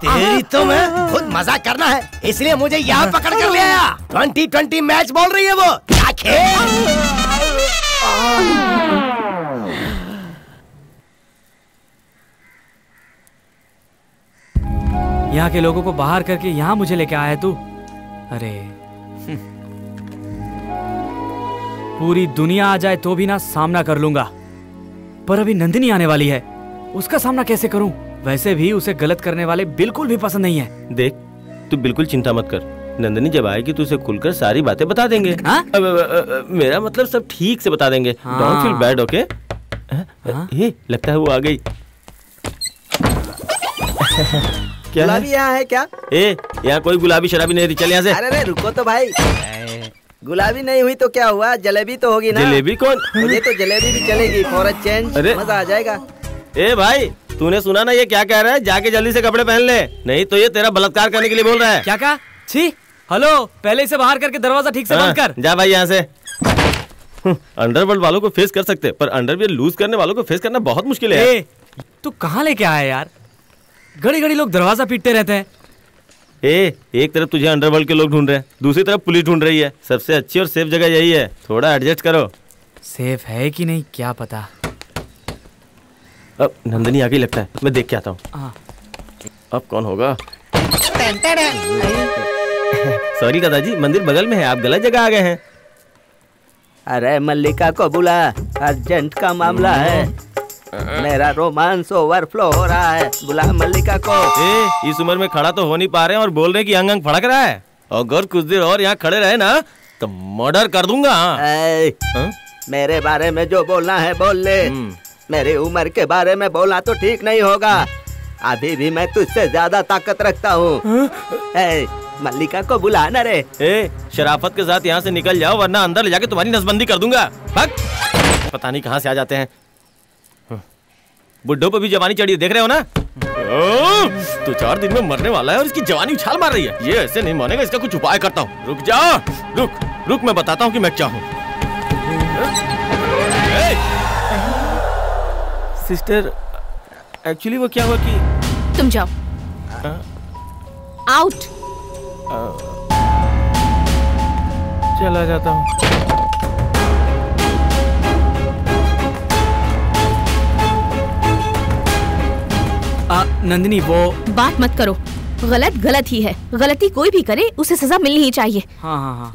तेरी तो मैं खुद मजाक करना है इसलिए मुझे यहाँ पकड़ कर ले आया। 2020 मैच बोल रही है वो, क्या खेल? यहाँ के लोगों को बाहर करके यहाँ मुझे लेके आया तू। अरे पूरी दुनिया आ जाए तो भी ना सामना कर लूंगा, पर अभी नंदिनी आने वाली है, उसका सामना कैसे करूं? वैसे भी उसे गलत करने वाले बिल्कुल भी पसंद नहीं है। देख तू बिल्कुल चिंता मत कर, नंदिनी जब आएगी तो उसे खुलकर सारी बातें बता देंगे। मेरा मतलब सब ठीक से बता देंगे। Don't feel bad, okay? ये लगता है वो आ गई। क्या गुलाबी यहाँ है क्या? यहाँ कोई गुलाबी शराबी नहीं, चल यहाँ से। अरे रुको तो भाई, गुलाबी नहीं हुई तो क्या हुआ, जलेबी तो होगी ना। जलेबी कौन? मुझे तो जलेबी भी चलेगी, फॉर अ चेंज मजा आ जाएगा। भाई तूने सुना ना ये क्या कह रहा है? जाके जल्दी से कपड़े पहन ले, नहीं तो ये तेरा बलात्कार करने के लिए बोल रहा है। क्या कहा? छी, हेलो, पहले इसे बाहर करके दरवाजा ठीक से बंद कर। जा भाई यहाँ से। अंडरवर्ल्ड वालों को फेस कर सकते, पर अंडरवियर लूज करने वालों को फेस करना बहुत मुश्किल है। तू कहाँ लेके आया यार? घड़ी घड़ी लोग दरवाजा पीटते रहते हैं। एक तरफ तुझे अंडरवर्ल्ड के लोग ढूंढ रहे हैं, दूसरी तरफ पुलिस ढूंढ रही है। सबसे अच्छी और सेफ जगह यही है, थोड़ा एडजस्ट करो। सेफ है कि नहीं क्या पता। अब नंदिनी आ गई लगता है, मैं देख के आता हूँ। अब कौन होगा? सॉरी दादाजी, मंदिर बगल में है, आप गलत जगह आ गए हैं। अरे मल्लिका को बुला, अर्जेंट का मामला है, मेरा रोमांस ओवरफ्लो हो रहा है, बुला मल्लिका को। इस उम्र में खड़ा तो हो नहीं पा रहे हैं और बोल रहे हैं कि अंग अंग फड़क रहा है। अगर कुछ देर और यहाँ खड़े रहे ना तो मर्डर कर दूंगा। मेरे बारे में जो बोलना है बोल ले, मेरी उम्र के बारे में बोलना तो ठीक नहीं होगा। अभी भी मैं तुझसे ज्यादा ताकत रखता हूँ। मल्लिका को बुला ना रे। शराफत के साथ यहाँ से निकल जाओ वरना अंदर ले जाके तुम्हारी नसबंदी कर दूंगा। पता नहीं कहाँ से आ जाते हैं। बुड्ढों पे भी जवानी चढ़ी है, देख रहे हो ना? तो 4 दिन में मरने वाला है और इसकी जवानी उछाल मार रही है। ये ऐसे नहीं मानेगा, इसका कुछ उपाय करता हूँ। रुक जा, रुक मैं बताता हूँ कि मैं क्या हूँ। सिस्टर, एक्चुअली वो क्या हुआ कि तुम जाओ आउट। चला जाता हूँ। नंदिनी वो बात मत करो, गलत गलत ही है, गलती कोई भी करे उसे सजा मिलनी ही चाहिए। हाँ हाँ हाँ।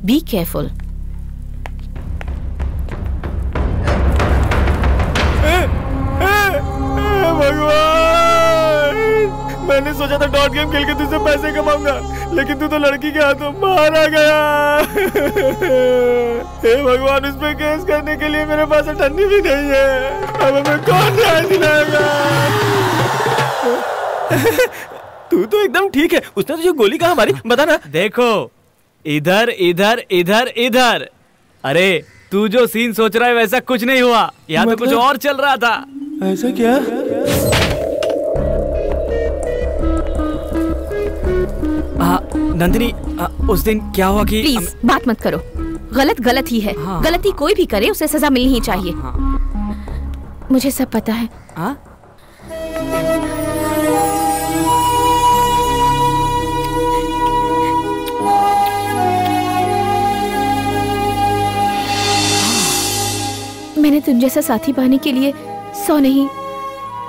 Be careful. मैंने सोचा था डॉट गेम खेल के तुझसे पैसे कमाऊंगा, लेकिन तू तो लड़की के हाथों मारा गया। हे भगवान, उस पे केस करने के लिए मेरे पास अटर्नी भी नहीं है। अब हमें कौन न्याय दिलाएगा? तू तो एकदम ठीक है। उसने तुझे गोली कहाँ मारी बता ना। देखो, इधर इधर इधर इधर। अरे तू जो सीन सोच रहा है वैसा कुछ नहीं हुआ, यहाँ तो कुछ और चल रहा था। ऐसा क्या? नंदिनी, उस दिन क्या हुआ कि प्लीज बात मत करो, गलत गलत ही है। गलती कोई भी करे उसे सजा मिलनी ही चाहिए। मुझे सब पता है। हाँ? मैंने तुम जैसा साथी पाने के लिए 100 नहीं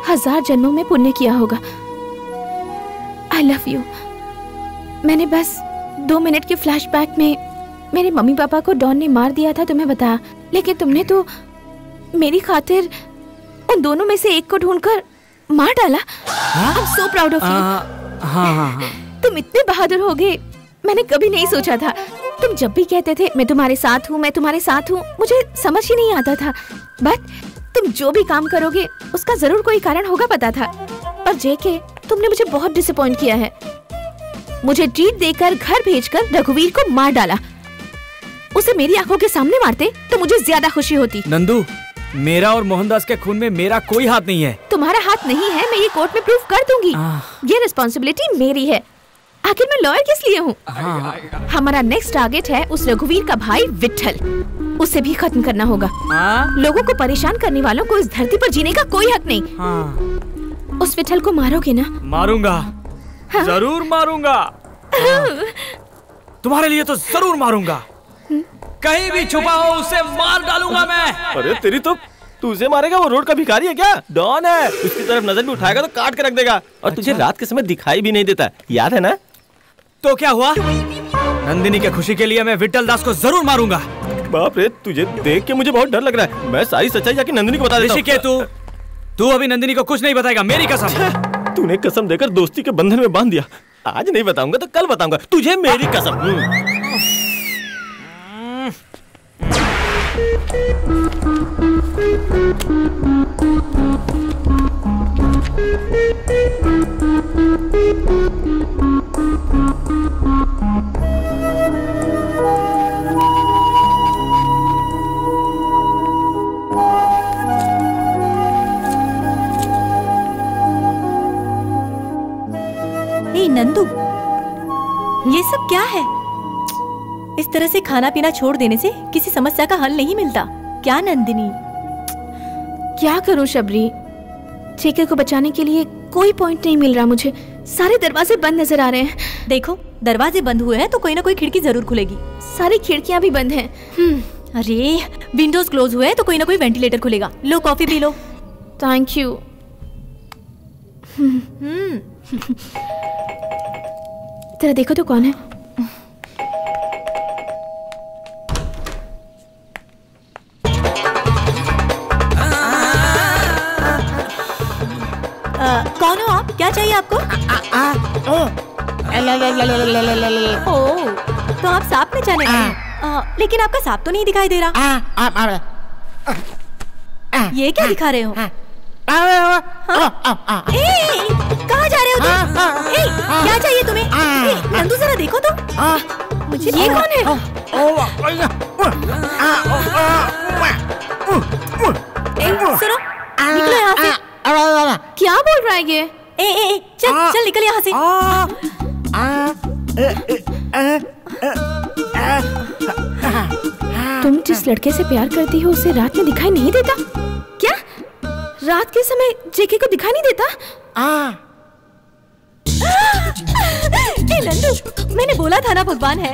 1000 जन्मों में पुण्य किया होगा। I love you. मैंने बस 2 मिनट के फ्लैशबैक में मेरे मम्मी पापा को डॉन ने मार दिया था तुम्हें बताया, लेकिन तुमने तो मेरी खातिर उन दोनों में से एक को ढूंढकर मार डाला। I am so proud of you. हाँ। तुम इतने बहादुर हो गए, मैंने कभी नहीं सोचा था। तुम जब भी कहते थे मैं तुम्हारे साथ हूँ, मैं तुम्हारे साथ हूँ, मुझे समझ ही नहीं आता था। बट तुम जो भी काम करोगे उसका जरूर कोई कारण होगा पता था। और जेके, तुमने मुझे बहुत डिसअपॉइंट किया है। मुझे ट्रीट देकर घर भेजकर रघुवीर को मार डाला। उसे मेरी आंखों के सामने मारते तो मुझे ज्यादा खुशी होती। नंदू, मेरा और मोहनदास के खून में मेरा कोई हाथ नहीं है। तुम्हारा हाथ नहीं है, मैं ये कोर्ट में प्रूफ कर दूंगी। ये रिस्पॉन्सिबिलिटी मेरी है। आखिर मैं लॉयर किस लिए हूँ? हमारा नेक्स्ट टारगेट है उस रघुवीर का भाई विट्ठल। उसे भी खत्म करना होगा। लोगों को परेशान करने वालों को इस धरती पर जीने का कोई हक नहीं। उस विट्ठल को मारोगे ना? मारूंगा। जरूर मारूंगा। तुम्हारे लिए तो जरूर मारूंगा। कहीं भी छुपा हो उसे मार डालूंगा मैं। अरे तेरी तो, तू उसे मारेगा? वो रोड का भिखारी है क्या? डॉन है। उसकी तरफ नजर भी उठाएगा तो काट के रख देगा। और तुझे रात के समय दिखाई भी नहीं देता, याद है ना? तो क्या हुआ? नंदिनी के खुशी के लिए मैं विट्ठल दास को जरूर मारूंगा। बाप रे, तुझे देख के मुझे बहुत डर लग रहा है। मैं सारी सच्चाई जाके नंदिनी को बता देता हूँ। ऋषिकेतु, तू अभी नंदिनी को कुछ नहीं बताएगा, मेरी कसम। तूने कसम देकर दोस्ती के बंधन में बांध दिया। आज नहीं बताऊंगा तो कल बताऊंगा, तुझे मेरी कसम। नंदू, ये सब क्या है? इस तरह से खाना पीना छोड़ देने से किसी समस्या का हल नहीं मिलता क्या नंदिनी? क्या करूं शबरी, जेके को बचाने के लिए कोई पॉइंट नहीं मिल रहा मुझे। सारे दरवाजे बंद नजर आ रहे हैं। देखो, दरवाजे बंद हुए हैं तो कोई ना कोई खिड़की जरूर खुलेगी। सारी खिड़कियां भी बंद हैं। अरे, विंडोज क्लोज हुए हैं तो कोई ना कोई वेंटिलेटर खुलेगा। लो कॉफी पी लो। Thank you. तेरा देखो तो कौन है? कौन हो आप? क्या चाहिए आपको? ओह, तो आप सांप में जाने वाले। लेकिन आपका सांप तो नहीं दिखाई दे रहा। ये क्या दिखा रहे हो? कहाँ जा रहे हो तुम? क्या चाहिए तुम्हें? नंदू जरा देखो तो। मुझे ये कौन है? सुनो, निकलो यहाँ से। क्या बोल रहा है ये? चल चल निकल यहाँ से। तुम जिस लड़के से प्यार करती हो उसे रात में दिखाई नहीं देता क्या? रात के समय जेके को दिखाई नहीं देता? नंदू, मैंने बोला था ना भगवान है।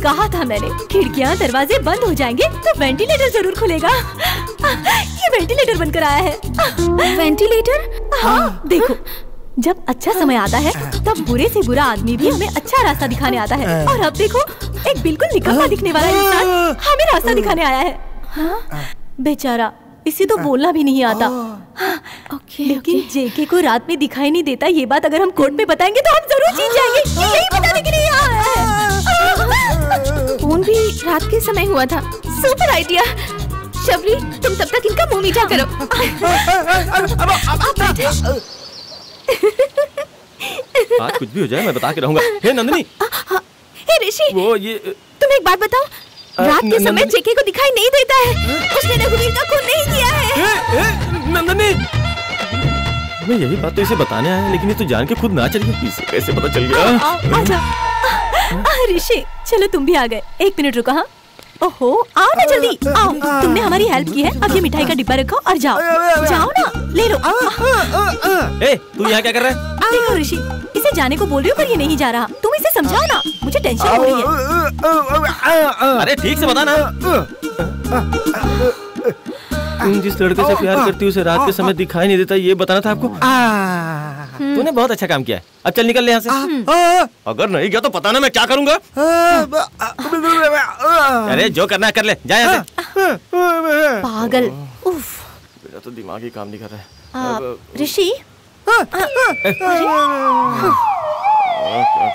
कहा था मैंने, खिड़कियां दरवाजे बंद हो जाएंगे तो वेंटिलेटर जरूर खुलेगा। ये वेंटिलेटर बनकर आया है। वेंटिलेटर? हाँ, देखो, जब अच्छा समय आता है तब बुरे से बुरा आदमी भी हमें अच्छा रास्ता दिखाने आता है। और अब देखो, एक बिल्कुल निकम्मा दिखने वाला इंसान हमें रास्ता दिखाने आया है। बेचारा, इसे तो बोलना भी नहीं आता। लेकिन जेके को रात में दिखाई नहीं देता, ये बात अगर हम कोर्ट में बताएंगे तो हम जरूर जीत जाएंगे। यही बताने के लिए आया है। फोन भी रात के समय हुआ था। Super idea. शबरी, तुम तब तक इनका मुंह मीठा करो। आज कुछ भी हो जाए मैं बता के रहूंगा। हे नंदिनी। हे ऋषि, वो ये तुम एक बात बताओ, रात के समय जेके को दिखाई नहीं देता है। उसने रघुवीर का खून नहीं किया है। नंदिनी, मैं यही बात तो इसे बताने आया, लेकिन ये तो जान के खुद ना चली। इसे कैसे पता चल गया? ऋषि, चलो तुम भी आ गए। 1 मिनट रुको। हाँ, ओहो, आओ ना जल्दी आओ। तुमने हमारी हेल्प की है, अब ये मिठाई का डिब्बा रखो और जाओ। जाओ ना, ले लो। ए, तू यहाँ क्या कर रहा है? देखो ऋषि, इसे जाने को बोल रही हूँ पर ये नहीं जा रहा। तुम इसे समझाओ ना, मुझे टेंशन हो रही है। अरे ठीक से बता ना। तुम जिस लड़के से प्यार करती हो उसे रात के समय दिखाई नहीं देता, ये बताना था आपको। तूने बहुत अच्छा काम किया है। अब चल निकल ले यहाँ से। अगर नहीं गया तो पता ना मैं क्या करूँगा। अरे जो करना है कर ले, जा यहाँ से। पागल। उफ। मेरा तो दिमाग ही काम नहीं कर रहा है। ऋषि।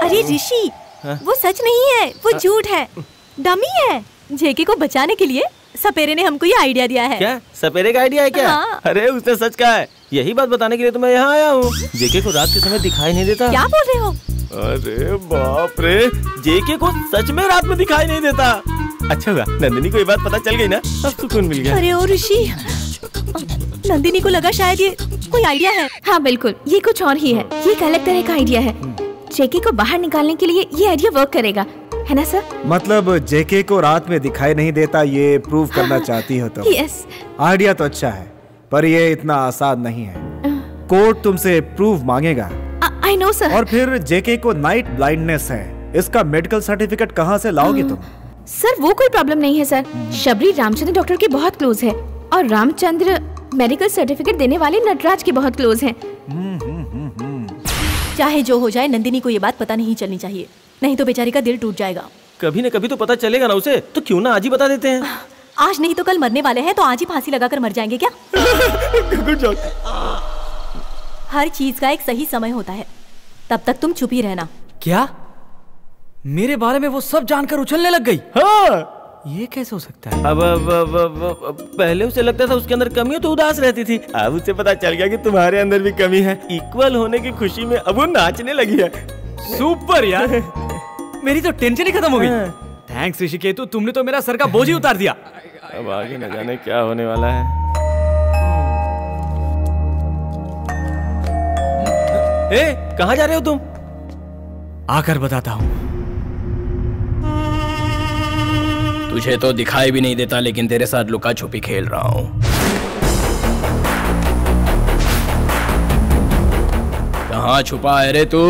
अरे ऋषि, वो सच नहीं है, वो झूठ है, डमी है। जेके को बचाने के लिए सपेरे ने हमको ये आइडिया दिया है। क्या सपेरे का आइडिया है क्या? हाँ। अरे उसने सच कहा है। यही बात बताने के लिए तो मैं यहाँ आया हूँ। जेके को रात के समय दिखाई नहीं देता। क्या बोल रहे हो? अरे बाप रे, जेके को सच में रात में दिखाई नहीं देता। अच्छा हुआ नंदिनी को ये बात पता चल गई ना, अब सुकून मिल गया। अरे ओ ऋषि, नंदिनी को लगा शायद ये कोई आइडिया है। हाँ बिल्कुल, ये कुछ और ही है। ये एक अलग तरह का आइडिया है। जेके को बाहर निकालने के लिए ये आइडिया वर्क करेगा, है ना सर? मतलब जेके को रात में दिखाई नहीं देता ये प्रूव करना चाहती हो तुम? यस। आइडिया तो अच्छा है पर ये इतना आसान नहीं है। कोर्ट तुमसे प्रूफ मांगेगा। I know sir. और फिर जेके को नाइट ब्लाइंडनेस है, इसका मेडिकल सर्टिफिकेट कहाँ से लाओगी तुम? सर वो कोई प्रॉब्लम नहीं है सर। शबरी रामचंद्र डॉक्टर के बहुत क्लोज है और रामचंद्र मेडिकल सर्टिफिकेट देने वाले नटराज के बहुत क्लोज हैं। चाहे जो हो जाए, नंदिनी को ये बात पता नहीं चलनी चाहिए, नहीं तो बेचारी का दिल टूट जाएगा। कभी न कभी तो पता चलेगा ना उसे, तो क्यों ना आज ही बता देते हैं। आज नहीं तो कल मरने वाले हैं, तो आज ही फांसी लगाकर मर जाएंगे क्या? हर चीज का एक सही समय होता है, तब तक तुम चुप ही रहना। क्या मेरे बारे में वो सब जानकर उछलने लग गई? हाँ। ये कैसे हो सकता है? अब पहले उसे लगता था उसके अंदर कमी है तो उदास रहती थी। अब उसे पता चल गया कि तुम्हारे अंदर भी कमी है। इक्वल होने की खुशी में अब वो नाचने लगी है। सुपर यार, मेरी तो टेंशन ही खत्म हो गई। थैंक्स ऋषिकेतु, तुमने तो मेरा सर का बोझ ही उतार दिया। अब आगे न जाने क्या होने वाला है। ए, कहाँ जा रहे हो तुम? आकर बताता हूँ। तुझे तो दिखाई भी नहीं देता, लेकिन तेरे साथ लुका छुपी खेल रहा हूँ। कहाँ छुपा है रे तू?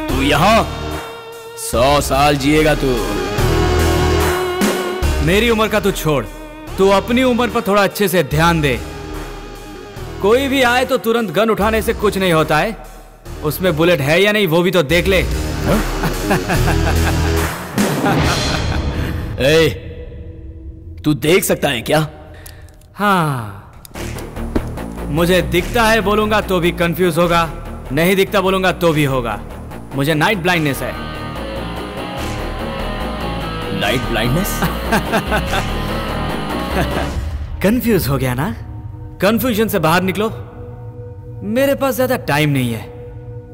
तू यहाँ 100 साल जिएगा तू। मेरी उम्र का तू छोड़, तू अपनी उम्र पर थोड़ा अच्छे से ध्यान दे। कोई भी आए तो तुरंत गन उठाने से कुछ नहीं होता है, उसमें बुलेट है या नहीं वो भी तो देख ले। ए, तू देख सकता है क्या? हाँ, मुझे दिखता है बोलूंगा तो भी कंफ्यूज होगा, नहीं दिखता बोलूंगा तो भी होगा। मुझे नाइट ब्लाइंडनेस है। Night blindness? कंफ्यूज हो गया ना? कंफ्यूजन से बाहर निकलो, मेरे पास ज्यादा टाइम नहीं है,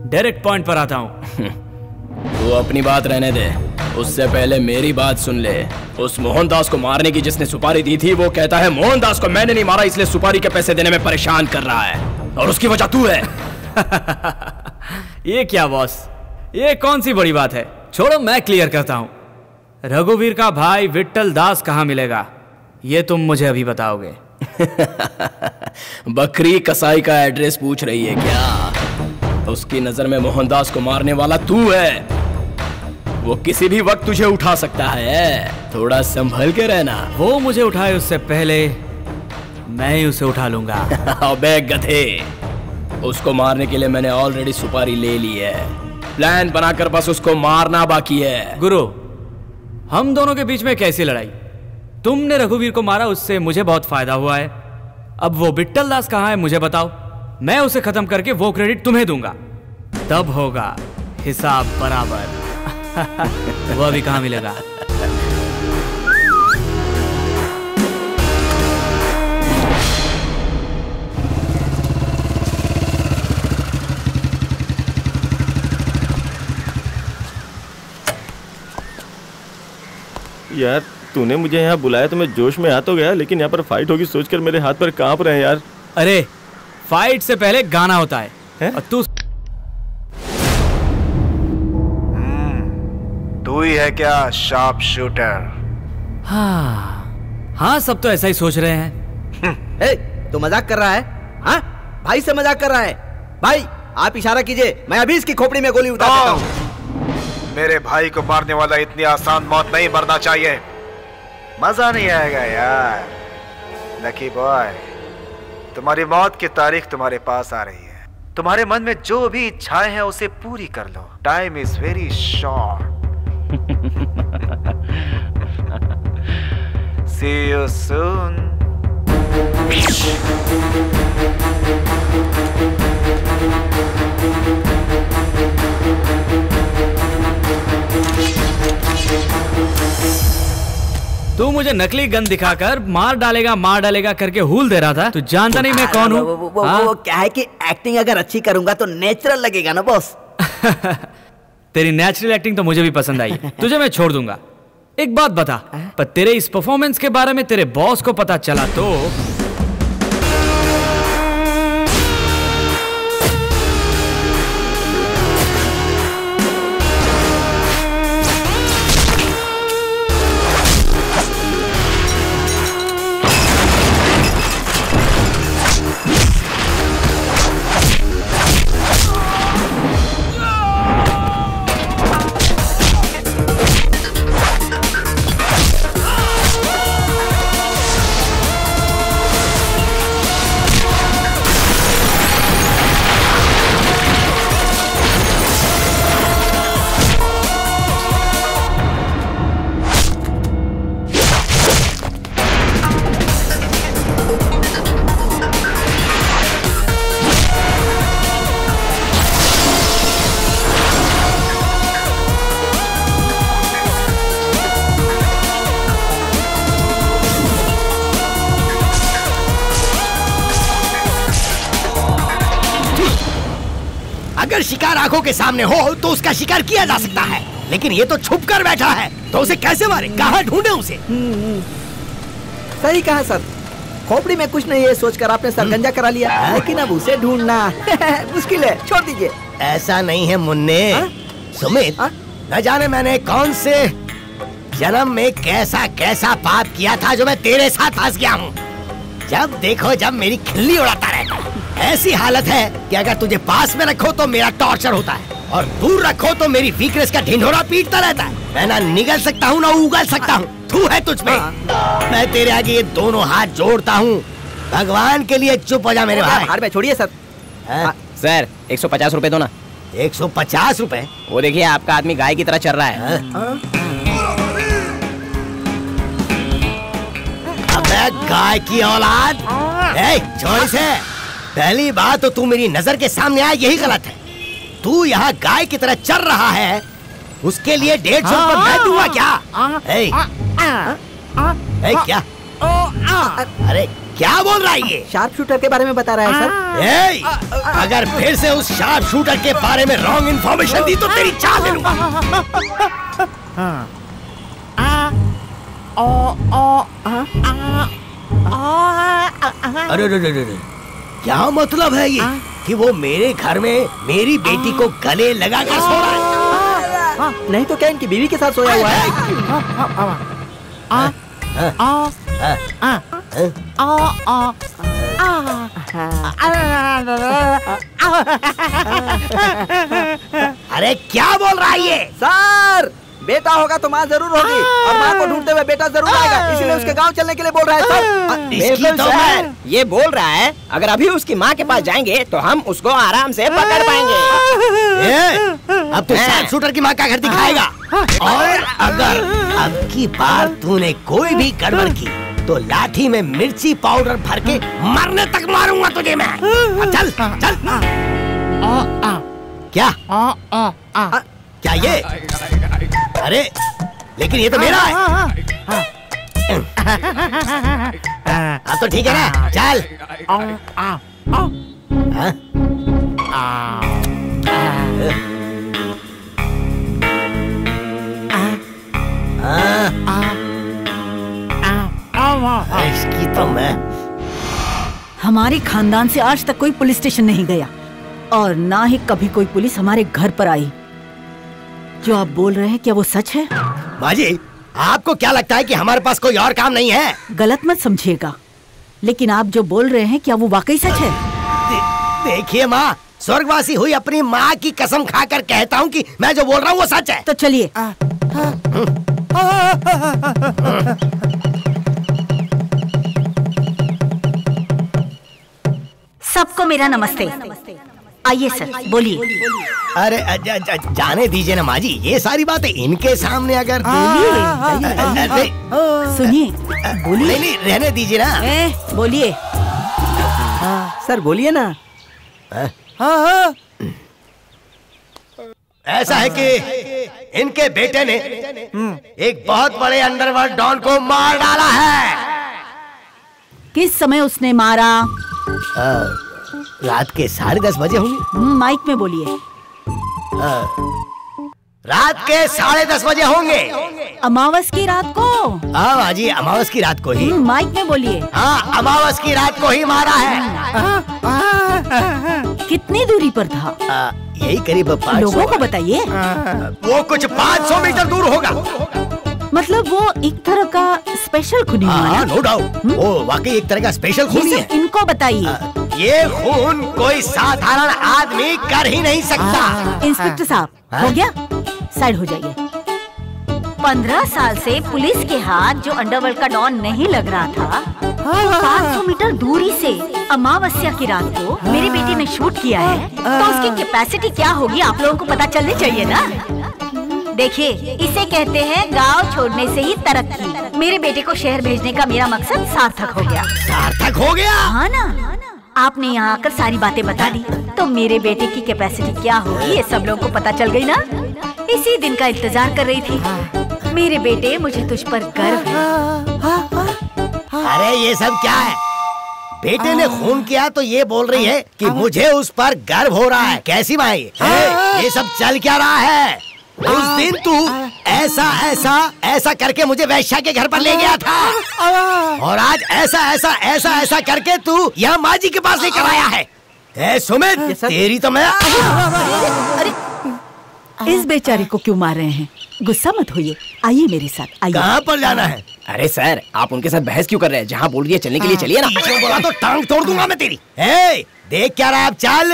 डायरेक्ट पॉइंट पर आता हूं। तू अपनी बात रहने दे, उससे पहले मेरी बात सुन ले। उस मोहनदास को मारने की जिसने सुपारी दी थी, वो कहता है मोहनदास को मैंने नहीं मारा, इसलिए सुपारी के पैसे देने में परेशान कर रहा है, और उसकी वजह तू है। ये क्या बॉस, ये कौन सी बड़ी बात है? छोड़ो मैं क्लियर करता हूं। रघुवीर का भाई विट्ठल दास कहां मिलेगा, ये तुम मुझे अभी बताओगे। बकरी कसाई का एड्रेस पूछ रही है क्या? उसकी नजर में मोहनदास को मारने वाला तू है। वो किसी भी वक्त तुझे उठा सकता है, थोड़ा संभल के रहना। वो मुझे उठाए उससे पहले मैं ही उसे उठा लूंगा। अबे गधे, उसको मारने के लिए मैंने ऑलरेडी सुपारी ले ली है, प्लान बनाकर बस उसको मारना बाकी है। गुरु, हम दोनों के बीच में कैसी लड़ाई? तुमने रघुवीर को मारा, उससे मुझे बहुत फायदा हुआ है। अब वो विट्ठल दास कहाँ है मुझे बताओ, मैं उसे खत्म करके वो क्रेडिट तुम्हें दूंगा, तब होगा हिसाब बराबर। वो अभी कहाँ मिलेगा? यार तूने मुझे यहाँ बुलाया तो मैं जोश में आ तो गया, लेकिन यहाँ पर फाइट होगी सोचकर मेरे हाथ पर कांप रहे हैं यार। अरे फाइट से पहले गाना होता है और तू तू ही है क्या शार्प शूटर? हाँ सब तो ऐसा ही सोच रहे हैं। ए, तू मजाक कर रहा है? हाँ भाई से मजाक कर रहा है? भाई आप इशारा कीजिए, मैं अभी इसकी खोपड़ी में गोली उतार देता हूँ। मेरे भाई को मारने वाला इतनी आसान मौत नहीं मरना चाहिए। मजा नहीं आएगा यार। लकी बॉय, तुम्हारी मौत की तारीख तुम्हारे पास आ रही है। तुम्हारे मन में जो भी इच्छाएं हैं उसे पूरी कर लो। Time is very short. See you soon. तू मुझे नकली गन दिखाकर मार डालेगा करके हुल दे रहा था। तू जानता नहीं मैं कौन हूँ? वो क्या है कि एक्टिंग अगर अच्छी करूंगा तो नेचुरल लगेगा ना बॉस। तेरी नेचुरल एक्टिंग तो मुझे भी पसंद आई। तुझे मैं छोड़ दूंगा। एक बात बता, पर तेरे इस परफॉर्मेंस के बारे में तेरे बॉस को पता चला तो? अगर शिकार आंखों के सामने हो तो उसका शिकार किया जा सकता है, लेकिन ये तो छुप कर बैठा है, तो उसे कैसे मारे? कहाँ ढूंढे उसे? सही कहा सर। खोपड़ी में कुछ नहीं है सोचकर आपने सरगंजा करा लिया, लेकिन अब उसे ढूंढना मुश्किल है। छोड़ दीजिए। ऐसा नहीं है मुन्ने। सुमित, न जाने मैंने कौन से जन्म में कैसा कैसा पाप किया था जो मैं तेरे साथ फंस गया हूँ। जब देखो जब मेरी खिल्ली उड़ाता रहता है। ऐसी हालत है कि अगर तुझे पास में रखो तो मेरा टॉर्चर होता है, और दूर रखो तो मेरी वीकनेस का ढिंढोरा पीटता रहता है। मैं ना निगल सकता हूँ ना उगल सकता हूँ। तू है तुझ में। मैं तेरे आगे ये दोनों हाथ जोड़ता हूँ। भगवान के लिए चुप हो जा मेरे भाई। हार में छोड़िए सर। सर 150 रुपए दो ना। 150 रुपए? वो देखिए आपका आदमी गाय की तरह चल रहा है। अबे गाय की औलाद, छोड़ इसे। पहली बात तो तू मेरी नजर के सामने आया यही गलत है। तू यहाँ गाय की तरह चल रहा है, उसके लिए 150 रुपए मैं दूंगा क्या? क्या? अरे क्या बोल रहा है ये? शार्प शूटर के बारे में बता रहा है सर। अगर फिर से उस शार्प शूटर के बारे में रॉन्ग इन्फॉर्मेशन दी तो तेरी चाल ले लूंगा। अरे क्या मतलब है ये कि वो मेरे घर में मेरी बेटी को गले लगाकर सो रहा है? नहीं तो क्या इनकी बीवी के साथ सोया हुआ है? अरे क्या बोल रहा है ये? सर बेटा होगा तो माँ जरूर होगी, और माँ को ढूंढते हुए बेटा जरूर आएगा, इसीलिए उसके गांव चलने के लिए बोल रहा है सर। तो ये बोल रहा है अगर अभी उसकी माँ के पास जाएंगे तो हम उसको आराम से पकड़ पाएंगे। अब तो शार्प शूटर की माँ का घर दिखाएगा, और अगर अब की बार तूने कोई भी गड़बड़ की तो लाठी में मिर्ची पाउडर भर के मरने तक मारूंगा तुझे मैं। चल चल। क्या? क्या ये? अरे लेकिन ये तो मेरा है। अब तो ठीक है ना, चल। तो मैं हमारे खानदान से आज तक कोई पुलिस स्टेशन नहीं गया और ना ही कभी कोई पुलिस हमारे घर पर आई। जो आप बोल रहे हैं क्या वो सच है? माँ जी, आपको क्या लगता है कि हमारे पास कोई और काम नहीं है? गलत मत समझिएगा, लेकिन आप जो बोल रहे हैं क्या वो वाकई सच है? देखिए माँ, स्वर्गवासी हुई अपनी माँ की कसम खाकर कहता हूँ कि मैं जो बोल रहा हूँ वो सच है। तो चलिए। सबको मेरा नमस्ते। आइए सर, बोलिए। अरे जाने दीजिए ना माँ जी, ये सारी बातें इनके सामने अगर सुनिए, बोलिए। नहीं, रहने दीजिए ना। बोलिए। सर बोलिए ना। ऐसा है कि इनके बेटे ने एक बहुत बड़े अंडरवर्ल्ड डॉन को मार डाला है। किस समय उसने मारा? रात के 10:30 बजे होंगे। माइक में बोलिए। रात के 10:30 बजे होंगे। अमावस की रात को? हाँ माँ जी, अमावस की रात को ही। माइक में बोलिए। हाँ, अमावस की रात को ही मारा है। कितनी दूरी पर था? यही करीब 500। लोगों को बताइए। वो कुछ 500 मीटर दूर होगा। मतलब वो एक तरह का स्पेशल खूनी है। नो डाउट, वो वाकई एक तरह का स्पेशल खूनी है। इनको बताइए। ये खून कोई साधारण आदमी कर ही नहीं सकता। इंस्पेक्टर साहब, हो गया? साइड हो जाइए। 15 साल से पुलिस के हाथ जो अंडरवर्ल्ड का डॉन नहीं लग रहा था, 500 मीटर दूरी से अमावस्या की रात को मेरे बेटे ने शूट किया है, तो उसकी कैपेसिटी क्या होगी आप लोगों को पता चलनी चाहिए ना। देखिए, इसे कहते हैं गांव छोड़ने से ही तरक्की। मेरे बेटे को शहर भेजने का मेरा मकसद सार्थक हो गया। सार्थक हो गया? हाँ ना, आपने यहाँ आकर सारी बातें बता दी, तो मेरे बेटे की कैपेसिटी क्या होगी ये सब लोगों को पता चल गई ना। इसी दिन का इंतजार कर रही थी। मेरे बेटे, मुझे तुझ पर गर्व है। अरे ये सब क्या है? बेटे ने खून किया तो ये बोल रही है कि मुझे उस पर गर्व हो रहा है। कैसी माँ ये सब चल क्या रहा है? उस दिन तू ऐसा करके मुझे वैश्या के घर पर ले गया था, और आज ऐसा करके तू यहाँ माँ जी के पास लेकर आया है। ए सुमित, तेरी तो मैं। अरे इस बेचारे को क्यों मार रहे हैं? गुस्सा मत होइए, आइए मेरे साथ। आइए। कहाँ पर जाना है? अरे सर, आप उनके साथ बहस क्यों कर रहे हैं? जहाँ बोल रही है चलने के लिए चलिए ना। बोला तो टांग तोड़ दूंगा मैं तेरी। देख क्या रहा, आप चल।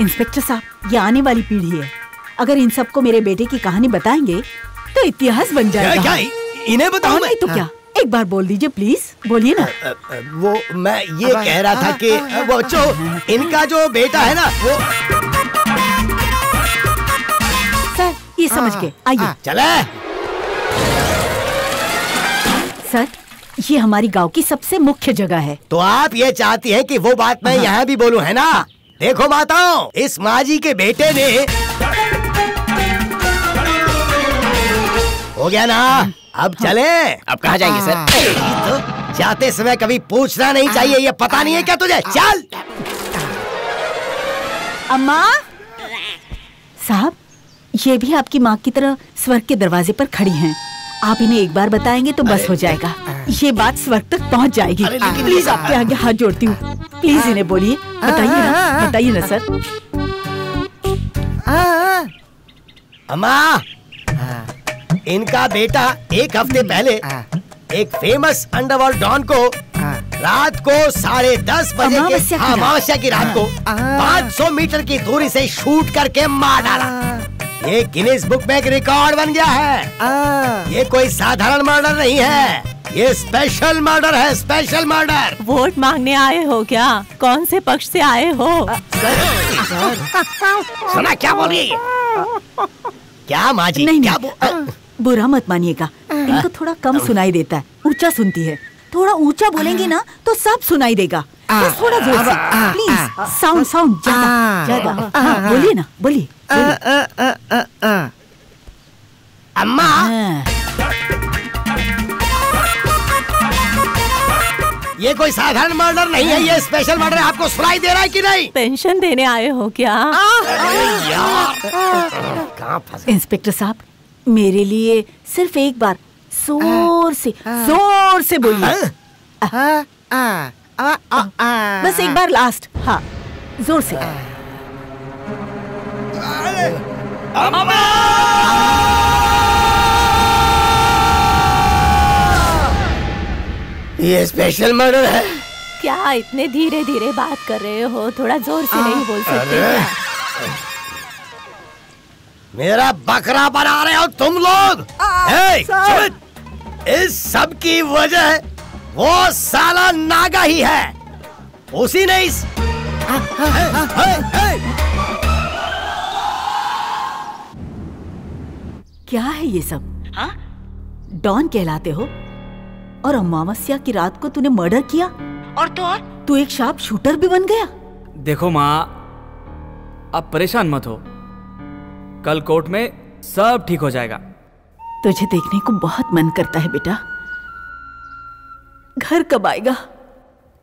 इंस्पेक्टर साहब, ये आने वाली पीढ़ी है। अगर इन सबको मेरे बेटे की कहानी बताएंगे तो इतिहास बन जाएगा। क्या इन्हें बताऊं? नहीं तो क्या, एक बार बोल दीजिए प्लीज, बोलिए ना। वो मैं ये कह रहा था कि वो जो इनका जो बेटा है ना, वो सर ये समझ के आइए। चले सर, ये हमारी गांव की सबसे मुख्य जगह है। तो आप ये चाहती हैं कि वो बात मैं यहाँ भी बोलूं, है ना? देखो माताओं, इस माँ जी के बेटे ने, हो गया ना? अब चले। अब कहाँ जाएंगे सर? तो जाते समय कभी पूछना नहीं चाहिए, ये पता नहीं है क्या तुझे? चल। अम्मा साहब, ये भी आपकी माँ की तरह स्वर्ग के दरवाजे पर खड़ी हैं। आप इन्हें एक बार बताएंगे तो बस हो जाएगा। ये बात स्वर्ग तक पहुँच जाएगी। प्लीज आपके आगे हाथ जोड़ती हूँ, प्लीज इन्हें बोलिए। बताइए ना सर। अम्मा, इनका बेटा एक हफ्ते पहले एक फेमस अंडरवर्ल्ड डॉन को रात को 10:30 बजे के अमावस्या की रात को 500 मीटर की दूरी से शूट करके मार डाला। ये गिनीज बुक में एक रिकॉर्ड बन गया है। ये कोई साधारण मर्डर नहीं है, ये स्पेशल मर्डर है, स्पेशल मर्डर। वोट मांगने आए हो क्या? कौन से पक्ष से आए हो? सुना क्या बोल रही है? क्या माँ जी? नहीं, बुरा मत मानिएगा, इनको थोड़ा कम सुनाई देता है, ऊंचा सुनती है। थोड़ा ऊंचा बोलेंगी ना तो सब सुनाई देगा। बस थोड़ा जोर से, प्लीज। साउंड ज्यादा। हाँ, बोलिए ना, बोलिए। अम्मा, ये कोई साधारण मर्डर नहीं है, ये स्पेशल मर्डर है। आपको सुनाई दे रहा है कि नहीं? पेंशन देने आए हो क्या? कहाँ फंसे? इंस्पेक्टर साहब, मेरे लिए सिर्फ एक बार जोर से बोलिए। बस एक बार लास्ट। हाँ, जोर से। ये स्पेशल मर्डर है। क्या इतने धीरे धीरे बात कर रहे हो? थोड़ा जोर से नहीं बोल सकते क्या? मेरा बकरा बना रहे हो तुम लोग। इस सब की वजह वो साला नागा ही है। उसी ने इस क्या है ये सब? हाँ? डॉन कहलाते हो और अमावस्या की रात को तूने मर्डर किया और तू एक शार्प शूटर भी बन गया। देखो माँ, अब परेशान मत हो, कल कोर्ट में सब ठीक हो जाएगा। तुझे देखने को बहुत मन करता है बेटा। घर कब आएगा?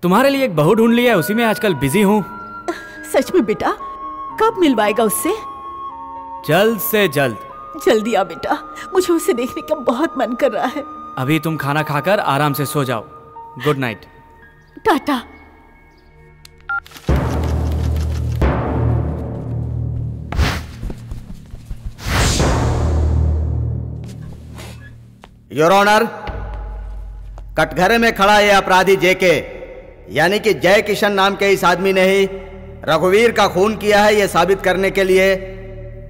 तुम्हारे लिए एक बहू ढूंढ लिया है, उसी में आजकल बिजी हूँ। सच में बेटा? कब मिलवाएगा उससे? जल्द से जल्द। जल्दी आ बेटा, मुझे उसे देखने का बहुत मन कर रहा है। अभी तुम खाना खाकर आराम से सो जाओ। Good night. Tata. Your honour, कटघरे में खड़ा ये अपराधी जेके यानी कि जय किशन नाम के इस आदमी ने ही रघुवीर का खून किया है, ये साबित करने के लिए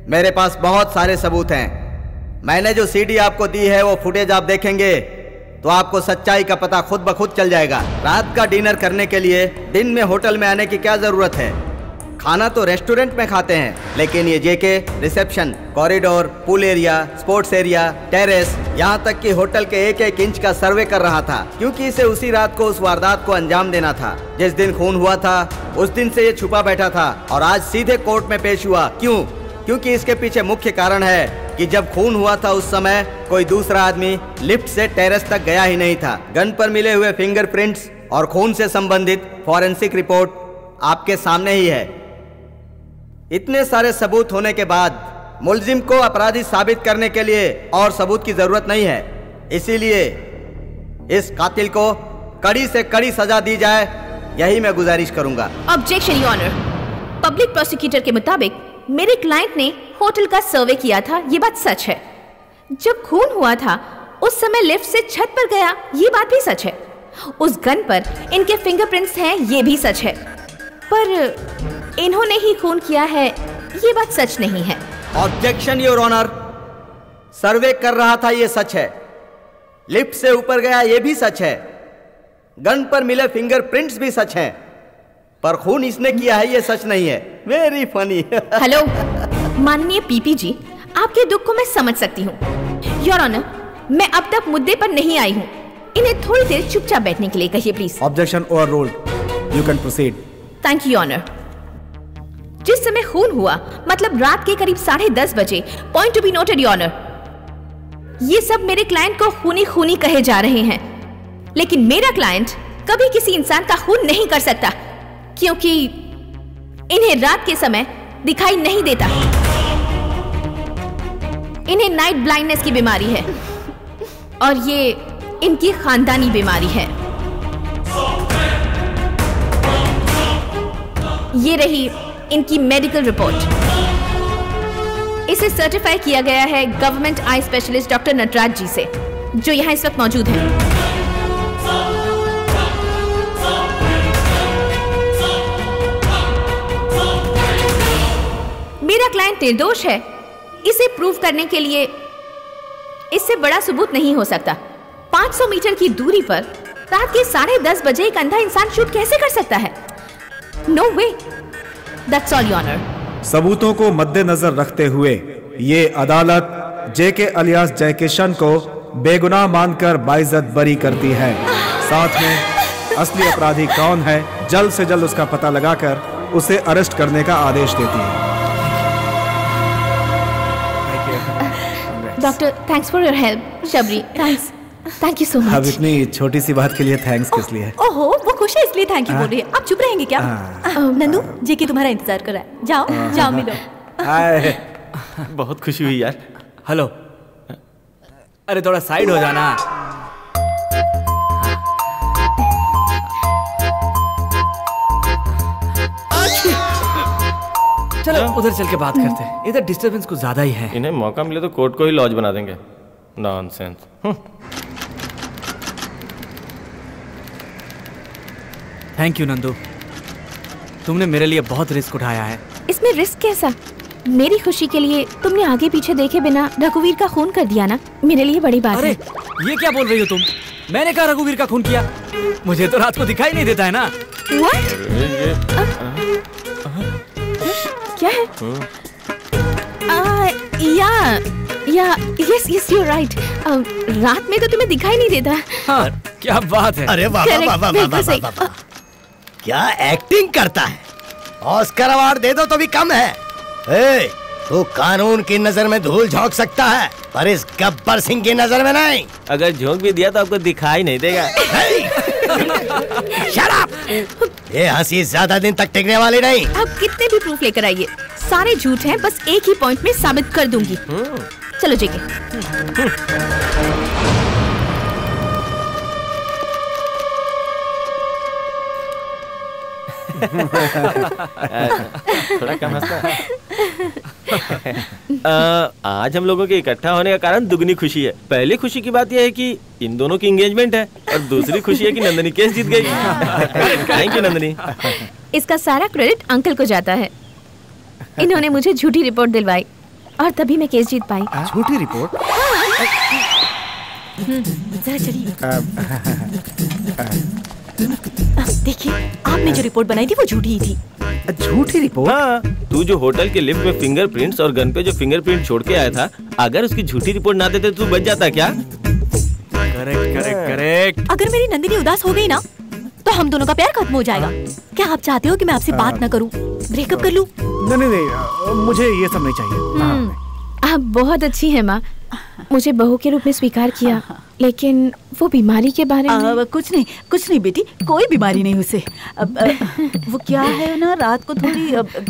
मेरे पास बहुत सारे सबूत हैं। मैंने जो सीडी आपको दी है वो फुटेज आप देखेंगे तो आपको सच्चाई का पता खुद ब खुद चल जाएगा। रात का डिनर करने के लिए दिन में होटल में आने की क्या जरूरत है? खाना तो रेस्टोरेंट में खाते हैं, लेकिन ये जेके reception, corridor, pool area, sports area, terrace, यहाँ तक कि होटल के एक एक इंच का सर्वे कर रहा था, क्योंकि इसे उसी रात को उस वारदात को अंजाम देना था। जिस दिन खून हुआ था उस दिन से ये छुपा बैठा था और आज सीधे कोर्ट में पेश हुआ। क्यों? क्योंकि इसके पीछे मुख्य कारण है कि जब खून हुआ था उस समय कोई दूसरा आदमी लिफ्ट से टेरेस तक गया ही नहीं था। गन पर मिले हुए फिंगरप्रिंट्स और खून से संबंधित फॉरेंसिक रिपोर्ट आपके सामने ही है। इतने सारे सबूत होने के बाद मुलजिम को अपराधी साबित करने के लिए और सबूत की जरूरत नहीं है, इसीलिए इस कातिल को कड़ी से कड़ी सजा दी जाए, यही मैं गुजारिश करूंगा। Objection your honour. Public prosecutor के मुताबिक मेरे क्लाइंट ने होटल का सर्वे किया था, ये बात सच है। जब खून हुआ था उस समय लिफ्ट से छत पर गया, ये बात भी सच है। उस गन पर इनके फिंगरप्रिंट्स हैं, ये भी सच है। पर इन्होंने ही खून किया है, ये बात सच नहीं है। Objection your honour. सर्वे कर रहा था, ये सच है। लिफ्ट से ऊपर गया, ये भी सच है। गन पर मिले फिंगरप्रिंट्स भी सच हैं, पर खून इसने किया है ये सच नहीं है। Very funny. हेलो माननीय पीपी जी, आपके दुख को मैं समझ सकती हूँ। योर ऑनर, मैं अब तक मुद्दे पर नहीं आई हूँ, इन्हें थोड़ी देर चुपचाप बैठने के लिए कहिए please. Objection overruled, you can proceed. Thank you honour. जिस समय खून हुआ मतलब रात के करीब 10:30 बजे, point to be noted your honour, ये सब मेरे क्लाइंट को खूनी खूनी कहे जा रहे हैं, लेकिन मेरा क्लाइंट कभी किसी इंसान का खून नहीं कर सकता, क्योंकि इन्हें रात के समय दिखाई नहीं देता। इन्हें नाइट ब्लाइंडनेस की बीमारी है और ये इनकी खानदानी बीमारी है। ये रही इनकी मेडिकल रिपोर्ट। इसे सर्टिफाई किया गया है government eye specialist doctor Nataraj ji से, जो यहाँ इस वक्त मौजूद हैं। मेरा क्लाइंट निर्दोष है, इसे प्रूव करने के लिए इससे बड़ा सबूत नहीं हो सकता। 500 मीटर की दूरी पर रात के 10:30 बजे एक अंधा इंसान शूट कैसे कर सकता है? No way. That's all your honour. सबूतों को मद्देनजर रखते हुए ये अदालत जेके अलियास जयकिशन को बेगुनाह मानकर बाइज्जत बरी करती है। साथ में असली अपराधी कौन है जल्द से जल्द उसका पता लगाकर उसे अरेस्ट करने का आदेश देती है। Doctor, thanks for your help. Shabari, thanks, thank you so much. अब इतनी छोटी सी बात के लिए थैंक्स किस लिए? ओहो, वो खुश है इसलिए थैंक यू बोल रही है। आप चुप रहेंगे क्या? नंदू, जेके तुम्हारा इंतजार कर रहा है, जाओ जाओ मिलो। बहुत खुशी हुई यार। हेलो, अरे थोड़ा साइड हो जाना। चलो उधर चल के बात करते हैं, इधर डिस्टरबेंस कुछ ज्यादा ही है। इन्हें मौका मिले तो कोर्ट को ही लॉज बना देंगे। नॉनसेंस। थैंक यू नंदू, तुमने मेरे लिए बहुत रिस्क उठाया है। इसमें रिस्क कैसा? मेरी खुशी के लिए तुमने आगे पीछे देखे बिना रघुवीर का खून कर दिया ना, मेरे लिए बड़ी बात है। ये क्या बोल रही हो तुम? मैंने कहा रघुवीर का खून किया? मुझे तो रात को दिखाई नहीं देता है ना। क्या है? Yes you right. रात में तो तुम्हें दिखाई नहीं देता। हाँ, क्या बात है। अरे वाह वाह वाह वाह वाह, क्या एक्टिंग करता है। ऑस्कर अवार्ड दे दो तो भी कम है। ए, तू कानून की नजर में धूल झोंक सकता है, पर इस गब्बर सिंह की नजर में नहीं। अगर झोंक भी दिया तो आपको दिखाई नहीं देगा। Shut up! ये हंसी ज्यादा दिन तक टिकने वाली नहीं। आप कितने भी प्रूफ लेकर आइए, सारे झूठ हैं, बस एक ही पॉइंट में साबित कर दूंगी। चलो जेके। थोड़ा कम हंसता। आज हम लोगों के इकट्ठा होने का कारण दुगनी खुशी है। पहली खुशी की बात यह है कि इन दोनों की एंगेजमेंट है, और दूसरी खुशी है कि नंदनी केस जीत गई। Thank you Nandini. इसका सारा क्रेडिट अंकल को जाता है। इन्होंने मुझे झूठी रिपोर्ट दिलवाई और तभी मैं केस जीत पाई। झूठी रिपोर्ट? जरा चलिए। देखिए, आपने जो रिपोर्ट बनाई थी वो झूठी ही थी। झूठी रिपोर्ट? हाँ, तू जो होटल के लिफ्ट में फिंगरप्रिंट्स और गन पे जो फिंगरप्रिंट छोड़ के आया था, अगर उसकी झूठी रिपोर्ट ना देते तो तू बच जाता क्या? करेक्ट। अगर मेरी नंदिनी उदास हो गई ना तो हम दोनों का प्यार खत्म हो जाएगा। क्या आप चाहते हो कि मैं आपसे बात ना करूं, ब्रेकअप कर लूं? नहीं, मुझे ये सब नहीं चाहिए। आप बहुत अच्छी हैं माँ, मुझे बहू के रूप में स्वीकार किया, लेकिन वो बीमारी के बारे में। कुछ नहीं बेटी, कोई बीमारी नहीं उसे। वो क्या है ना, रात को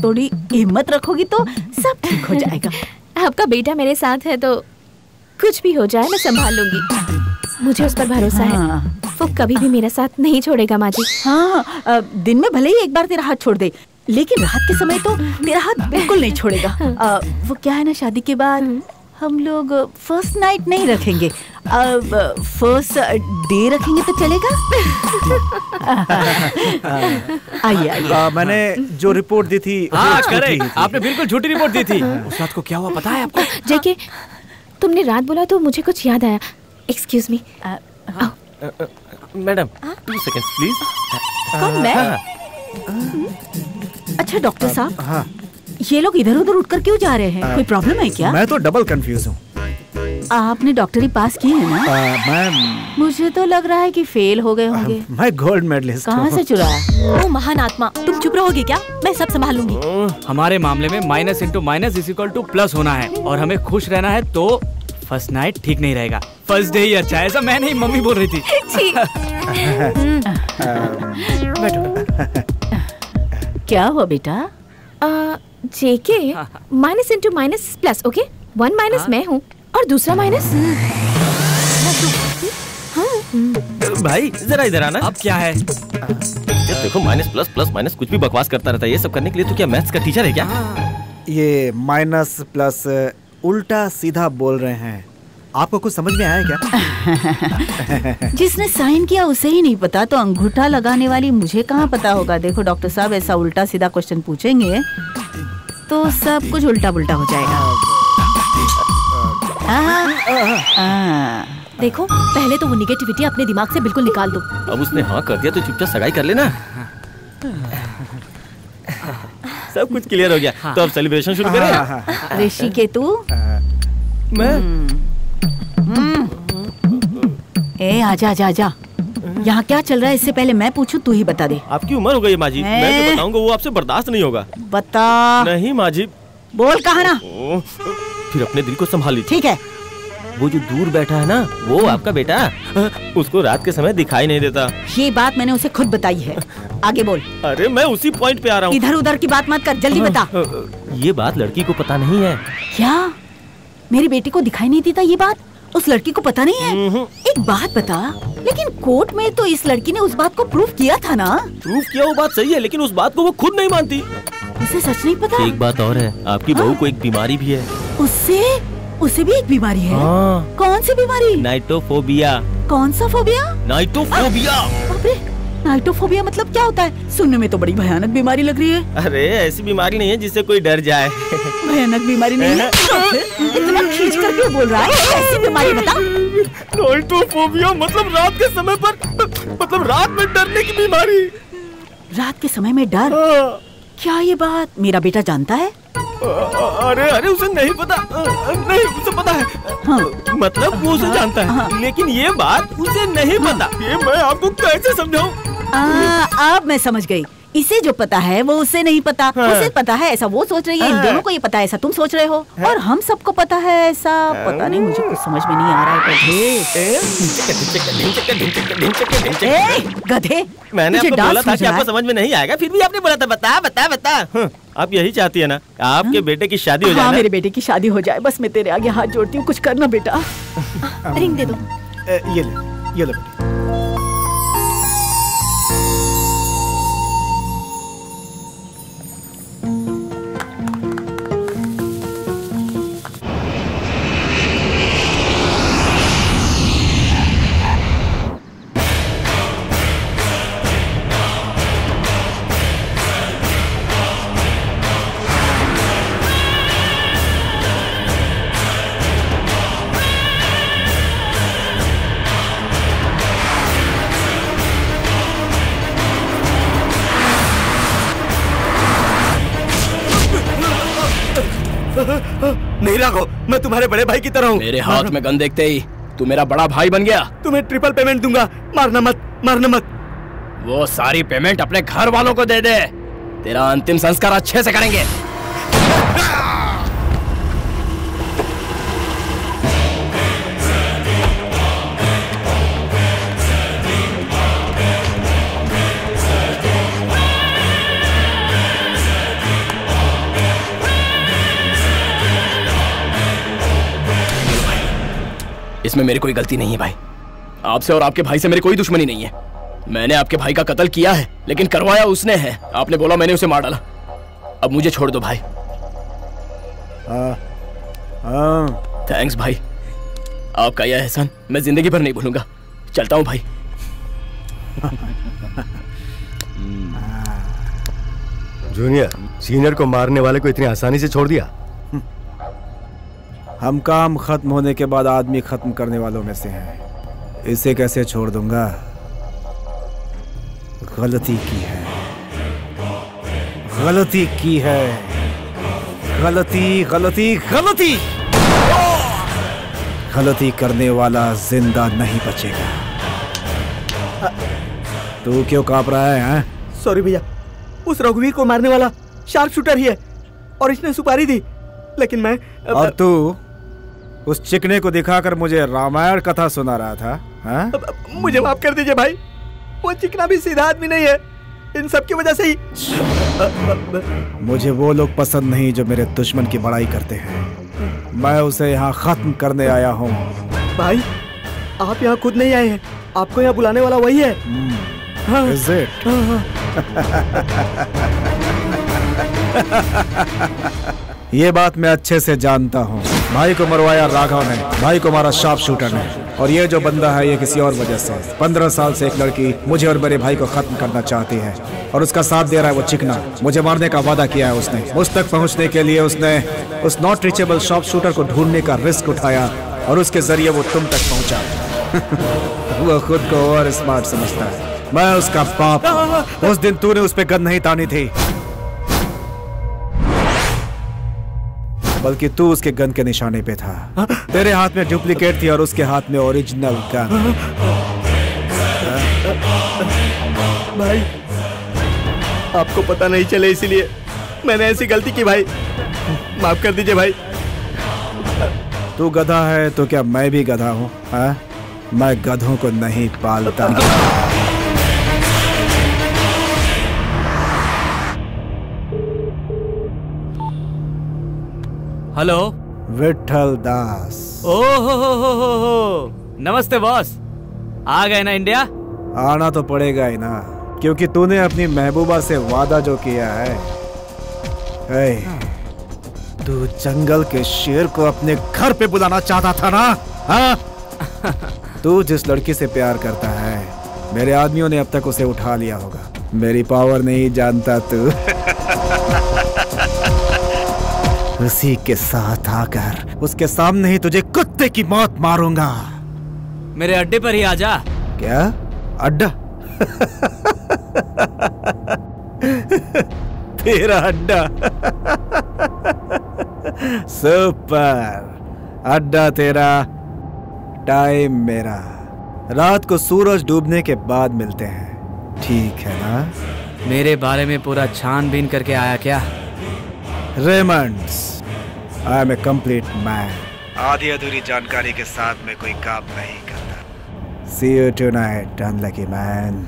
थोड़ी हिम्मत रखोगी तो सब ठीक हो जाएगा। आपका बेटा मेरे साथ है तो कुछ भी हो जाए मैं संभाल लूंगी। मुझे उस पर भरोसा है। वो कभी भी मेरा साथ नहीं छोड़ेगा माँ जी। हाँ, दिन में भले ही एक बार तेरा हाथ छोड़ दे, लेकिन रात के समय तो तेरा हाथ बिल्कुल नहीं छोड़ेगा। वो क्या है ना, शादी के बाद हम लोग फर्स्ट नाइट नहीं रखेंगे, फर्स्ट डे रखेंगे तो चलेगा? आइए। मैंने जो रिपोर्ट दी थी, हाँ करेक्ट, आपने बिल्कुल झूठी रिपोर्ट दी थी। उस रात को क्या हुआ पता है आपको? जेके, तुमने रात बोला तो मुझे कुछ याद आया। Excuse me. Madam 2 second please. कौन मैं? अच्छा डॉक्टर साहब, हाँ। ये लोग इधर उधर उठकर क्यों जा रहे हैं? कोई प्रॉब्लम है क्या? मैं तो डबल कंफ्यूज हूँ। आपने डॉक्टरी पास की है ना? मैं मुझे तो लग रहा है कि फेल हो गए होंगे। मैं गोल्ड मेडलिस्ट। कहाँ से चुराया? ओ महान आत्मा, तुम चुप रहोगे क्या? मैं सब संभाल लूंगी। हमारे मामले में minus into minus is equal two plus होना है, और हमें खुश रहना है, तो फर्स्ट नाइट ठीक नहीं रहेगा, फर्स्ट डे ही अच्छा है। ऐसा मैं नहीं, मम्मी बोल रही थी। क्या हुआ बेटा? जेके, minus into minus plus, okay? 1 minus मैं हूँ और दूसरा माइनस। भाई जरा इधर आना। अब क्या है? देखो, माइनस प्लस प्लस माइनस कुछ भी बकवास करता रहता है। ये सब करने के लिए तो क्या मैथ्स का टीचर है क्या? ये माइनस प्लस उल्टा सीधा बोल रहे हैं। आपको कुछ समझ में आया क्या? जिसने साइन किया उसे ही नहीं पता तो अंगूठा लगाने वाली मुझे कहाँ पता होगा। देखो डॉक्टर साहब, ऐसा उल्टा सीधा क्वेश्चन पूछेंगे तो सब कुछ उल्टा पुल्टा हो जाएगा। देखो, पहले तो वो निगेटिविटी अपने दिमाग से बिल्कुल निकाल दो। अब उसने हाँ कर दिया तो चुपचाप सगाई कर लेना। सब कुछ क्लियर हो गया। हाँ। तो अब सेलिब्रेशन शुरू करें। ऋषिकेतु, मैं आजा आजा आजा। यहाँ क्या चल रहा है इससे पहले मैं पूछूं, तू ही बता दे। आपकी उम्र हो गई माँ जी, मैं जो बताऊंगा वो आपसे बर्दाश्त नहीं होगा। बता। नहीं माँ जी। बोल कहा ना। फिर अपने दिल को संभाल लीजिए। ठीक है। वो जो दूर बैठा है ना, वो आपका बेटा, उसको रात के समय दिखाई नहीं देता। ये बात मैंने उसे खुद बताई है। आगे बोल। अरे मैं उसी पॉइंट पे आ रहा हूँ। इधर उधर की बात मत कर, जल्दी बता। ये बात लड़की को पता नहीं है। क्या? मेरी बेटी को दिखाई नहीं देता ये बात? उस लड़की को पता नहीं है? एक बात बता, लेकिन कोर्ट में तो इस लड़की ने उस बात को प्रूफ किया था ना? प्रूफ किया वो बात सही है, लेकिन उस बात को वो खुद नहीं मानती। उसे सच नहीं पता। एक बात और है, आपकी बहू को एक बीमारी भी है। उसे भी एक बीमारी है? हाँ। कौन सी बीमारी? नाइटोफोबिया। कौन सा फोबिया? नाइटोफोबिया। नाइटोफोबिया मतलब क्या होता है? सुनने में तो बड़ी भयानक बीमारी लग रही है। अरे ऐसी बीमारी नहीं है जिससे कोई डर जाए। भयानक बीमारी नहीं है? इतना खींच कर क्यों बोल रहा है? ऐसी बीमारी बता। नाइटोफोबिया मतलब रात के समय पर, मतलब रात में डरने की बीमारी। रात के समय में डर? क्या ये बात मेरा बेटा जानता है? अरे उसे नहीं पता। नहीं, उसे पता है। हाँ। मतलब वो उसे जानता है। हाँ। लेकिन ये बात उसे नहीं पता। ये मैं आपको कैसे समझाऊं? अब मैं समझ गई। इसे जो पता है वो उसे नहीं पता। हाँ। उसे पता है ऐसा वो सोच रही है। इन दोनों को ये पता है ऐसा तुम सोच रहे हो। और हम सबको पता है ऐसा। पता नहीं, मुझे कुछ समझ में नहीं आ रहा है। गधे, मैंने आपको बोला था कि आपको समझ में नहीं आएगा, फिर भी आपने बोला था बता बता बता। आप यही चाहती है ना, आपके बेटे की शादी हो जाए? हाँ, मेरे बेटे की शादी हो जाए, बस मैं तेरे आगे हाथ जोड़ती हूँ, कुछ करना बेटा। रिंग दे दो। ये ले। नहीं राघव, मैं तुम्हारे बड़े भाई की तरह हूँ। मेरे हाथ में गन देखते ही तू मेरा बड़ा भाई बन गया। तुम्हें ट्रिपल पेमेंट दूंगा, मारना मत। वो सारी पेमेंट अपने घर वालों को दे दे, तेरा अंतिम संस्कार अच्छे से करेंगे। इसमें मेरी कोई गलती नहीं है भाई। आपसे और आपके भाई से मेरी कोई दुश्मनी नहीं है। मैंने आपके भाई का कत्ल किया है, लेकिन करवाया उसने है। आपने बोला, मैंने उसे मार डाला। अब मुझे छोड़ दो भाई। थैंक्स भाई, आपका यह एहसान मैं जिंदगी भर नहीं भूलूंगा। चलता हूं भाई। जूनियर, सीनियर को मारने वाले को इतनी आसानी से छोड़ दिया? हम काम खत्म होने के बाद आदमी खत्म करने वालों में से हैं। इसे कैसे छोड़ दूंगा? गलती की है, गलती की है, गलती गलती गलती गलती करने वाला जिंदा नहीं बचेगा। तू क्यों कांप रहा है? सॉरी भैया, उस रघुवीर को मारने वाला शार्प शूटर ही है और इसने सुपारी दी, लेकिन मैं और तू उस चिकने को दिखाकर मुझे रामायण कथा सुना रहा था। हाँ? मुझे माफ कर दीजिए भाई, वो चिकना भी सीधा आदमी नहीं है, इन सब की वजह से ही। मुझे वो लोग पसंद नहीं जो मेरे दुश्मन की बड़ाई करते हैं। मैं उसे यहाँ खत्म करने आया हूँ। भाई, आप यहाँ खुद नहीं आए हैं, आपको यहाँ बुलाने वाला वही है। हाँ। Is it? ये बात मैं अच्छे से जानता हूँ। भाई को मरवाया राघव ने, भाई को मारा शार्प शूटर ने, और ये जो बंदा है ये किसी और वजह से। 15 साल से एक लड़की मुझे और मेरे भाई को खत्म करना चाहती है और उसका साथ दे रहा है वो चिकना। मुझे मारने का वादा किया है उसने। उस तक पहुँचने के लिए उसने उस नॉट रीचेबल शार्प शूटर को ढूंढने का रिस्क उठाया और उसके जरिए वो तुम तक पहुँचा। वो खुद को और स्मार्ट समझता है। मैं उसका बाप। उस दिन तूने उस पे गन नहीं तानी थी, बल्कि तू उसके गन के निशाने पे था। तेरे हाथ में डुप्लीकेट थी और उसके हाथ में ओरिजिनल गन। भाई, आपको पता नहीं चले इसीलिए मैंने ऐसी गलती की भाई, माफ कर दीजिए भाई। तू गधा है तो क्या मैं भी गधा हूँ? मैं गधों को नहीं पालता। हेलो, विठल दास। ओहो, नमस्ते बॉस। आ गए ना इंडिया? आना तो पड़ेगा ही ना, क्योंकि तूने अपनी महबूबा से वादा जो किया है। तू जंगल के शेर को अपने घर पे बुलाना चाहता था ना? हाँ? तू जिस लड़की से प्यार करता है, मेरे आदमियों ने अब तक उसे उठा लिया होगा। मेरी पावर नहीं जानता तू? उसी के साथ आकर उसके सामने ही तुझे कुत्ते की मौत मारूंगा। मेरे अड्डे पर ही आजा। क्या अड्डा? तेरा अड्डा? सुपर। अड्डा तेरा, टाइम मेरा। रात को सूरज डूबने के बाद मिलते हैं, ठीक है ना? मेरे बारे में पूरा छानबीन करके आया क्या? Raymonds, I am a complete man. आधी अधूरी जानकारी के साथ में कोई काम नहीं करता। सी यू टुनाइट, अनलकी मैन।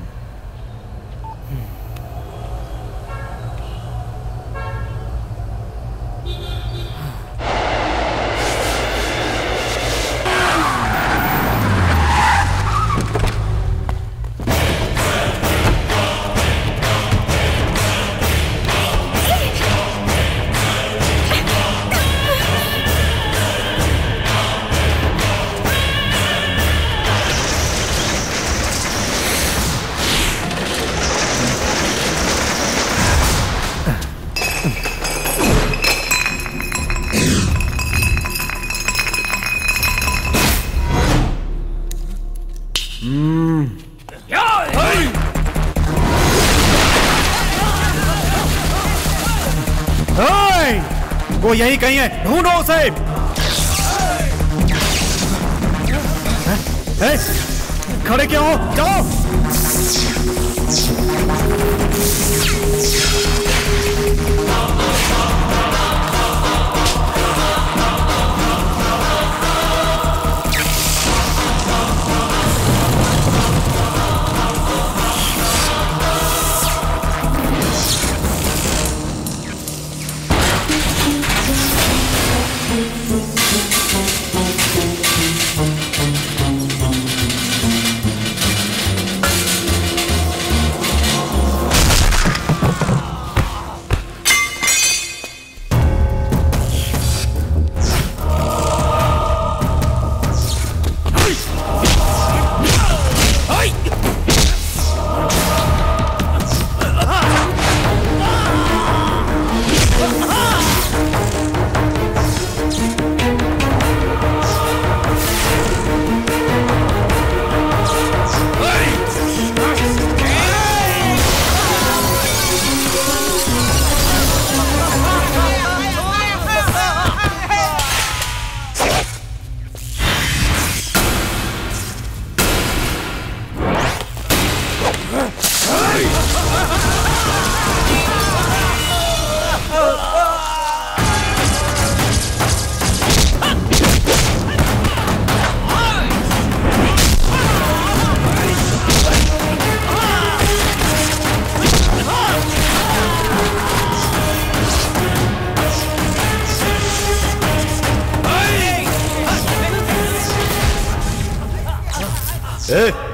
वो यही कहीं है, ढूंढो उसे। खड़े क्यों हो? जाओ।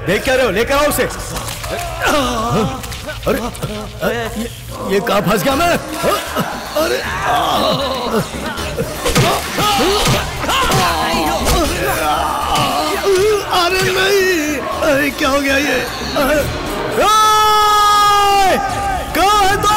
देख क्या रहे हो? लेकर आओ उसे। अरे ये कहाँ फंस गया मैं? अरे अरे नहीं, अरे क्या हो गया ये? कहाँ है तू?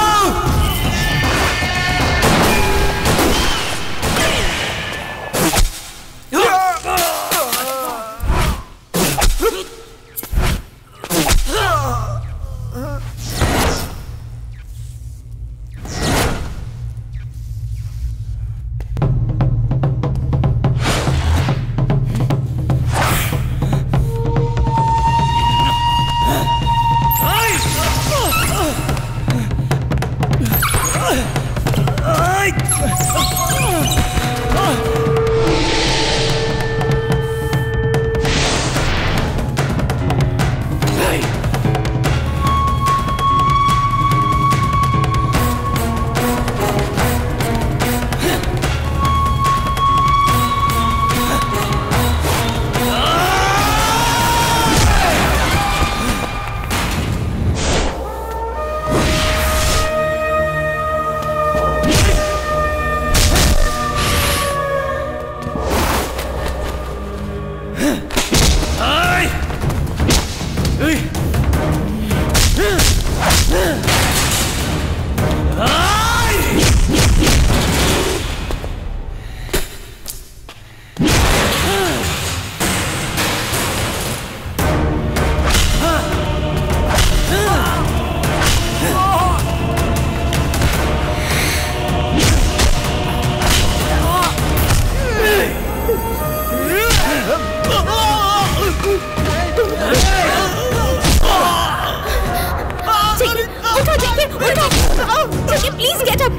Please get up.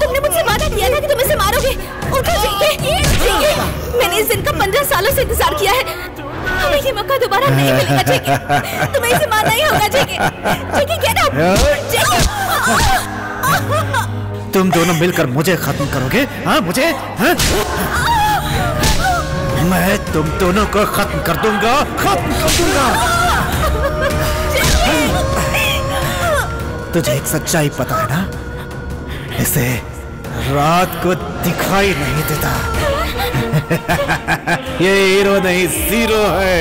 तुमने मुझसे वादा किया था कि तुम इसे मारोगे। उठो जेके। मैंने इस दिन का 15 सालों से इंतजार किया है। हमें ये मौका दोबारा नहीं मिलेगा जेके। तुम्हें इसे मारना ही होगा जेके। जेके गेट अप। तुम दोनों मिलकर मुझे खत्म करोगे? हाँ मुझे? हाँ? मैं तुम दोनों को खत्म कर दूंगा, खत्म कर दूंगा। तुझे एक सच्चाई पता है ना? इसे रात को दिखाई नहीं देता। ये हीरो नहीं जीरो है।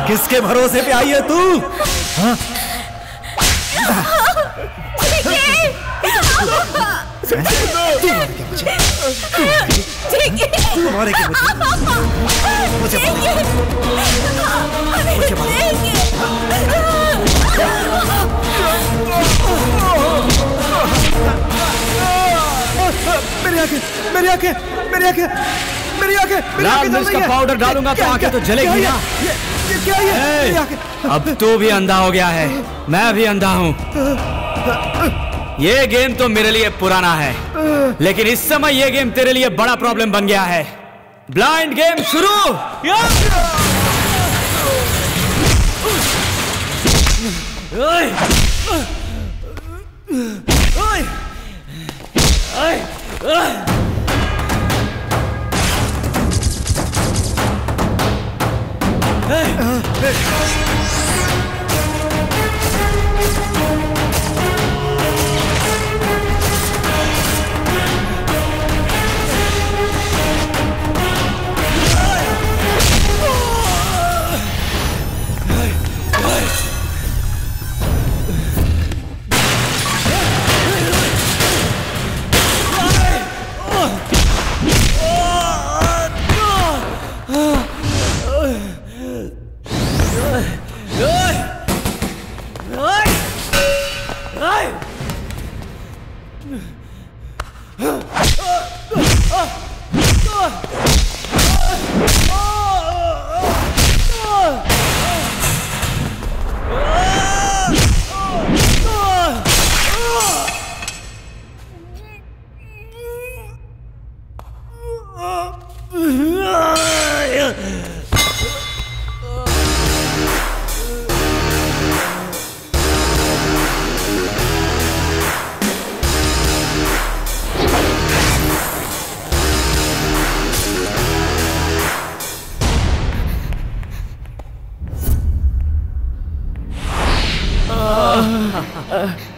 किसके भरोसे पे आई है तू? हाँ? तू मारेगी मुझे। मेरी आंखें, मेरी आंखें, मेरी आंखें, मेरी आंखें। लाल मिर्च का पाउडर डालूंगा तो आंखें तो जलेगी ना। क्या है? अब तू भी अंधा हो गया है, मैं भी अंधा हूँ। ये गेम तो मेरे लिए पुराना है, लेकिन इस समय ये गेम तेरे लिए बड़ा प्रॉब्लम बन गया है। ब्लाइंड गेम शुरू।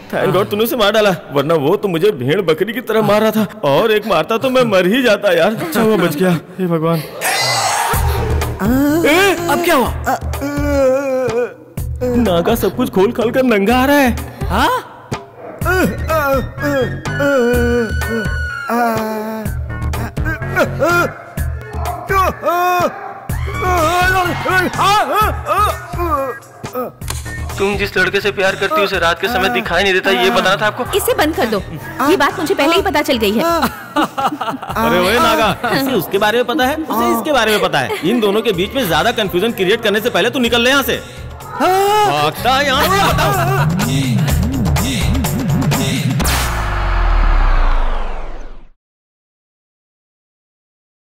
थैंक गॉड तूने उसे मार डाला, वरना वो तो मुझे भेड़ बकरी की तरह मार रहा था, और एक मारता तो मैं मर ही जाता यार। अच्छा वो बच गया, हे भगवान। अब क्या हुआ? नागा सब कुछ खोल खोल कर नंगा आ रहा है। हाँ? तुम जिस लड़के से प्यार करती हो उसे रात के समय दिखाई नहीं देता, ये बताना था आपको। इसे बंद कर दो, ये बात मुझे पहले ही पता चल गई है। अरे ओए नागा, इसे उसके बारे में पता है, उसे इसके बारे में पता है। इन दोनों के बीच में ज्यादा कंफ्यूजन क्रिएट करने से पहले तू निकल ले यहाँ से। भागता यहाँ से।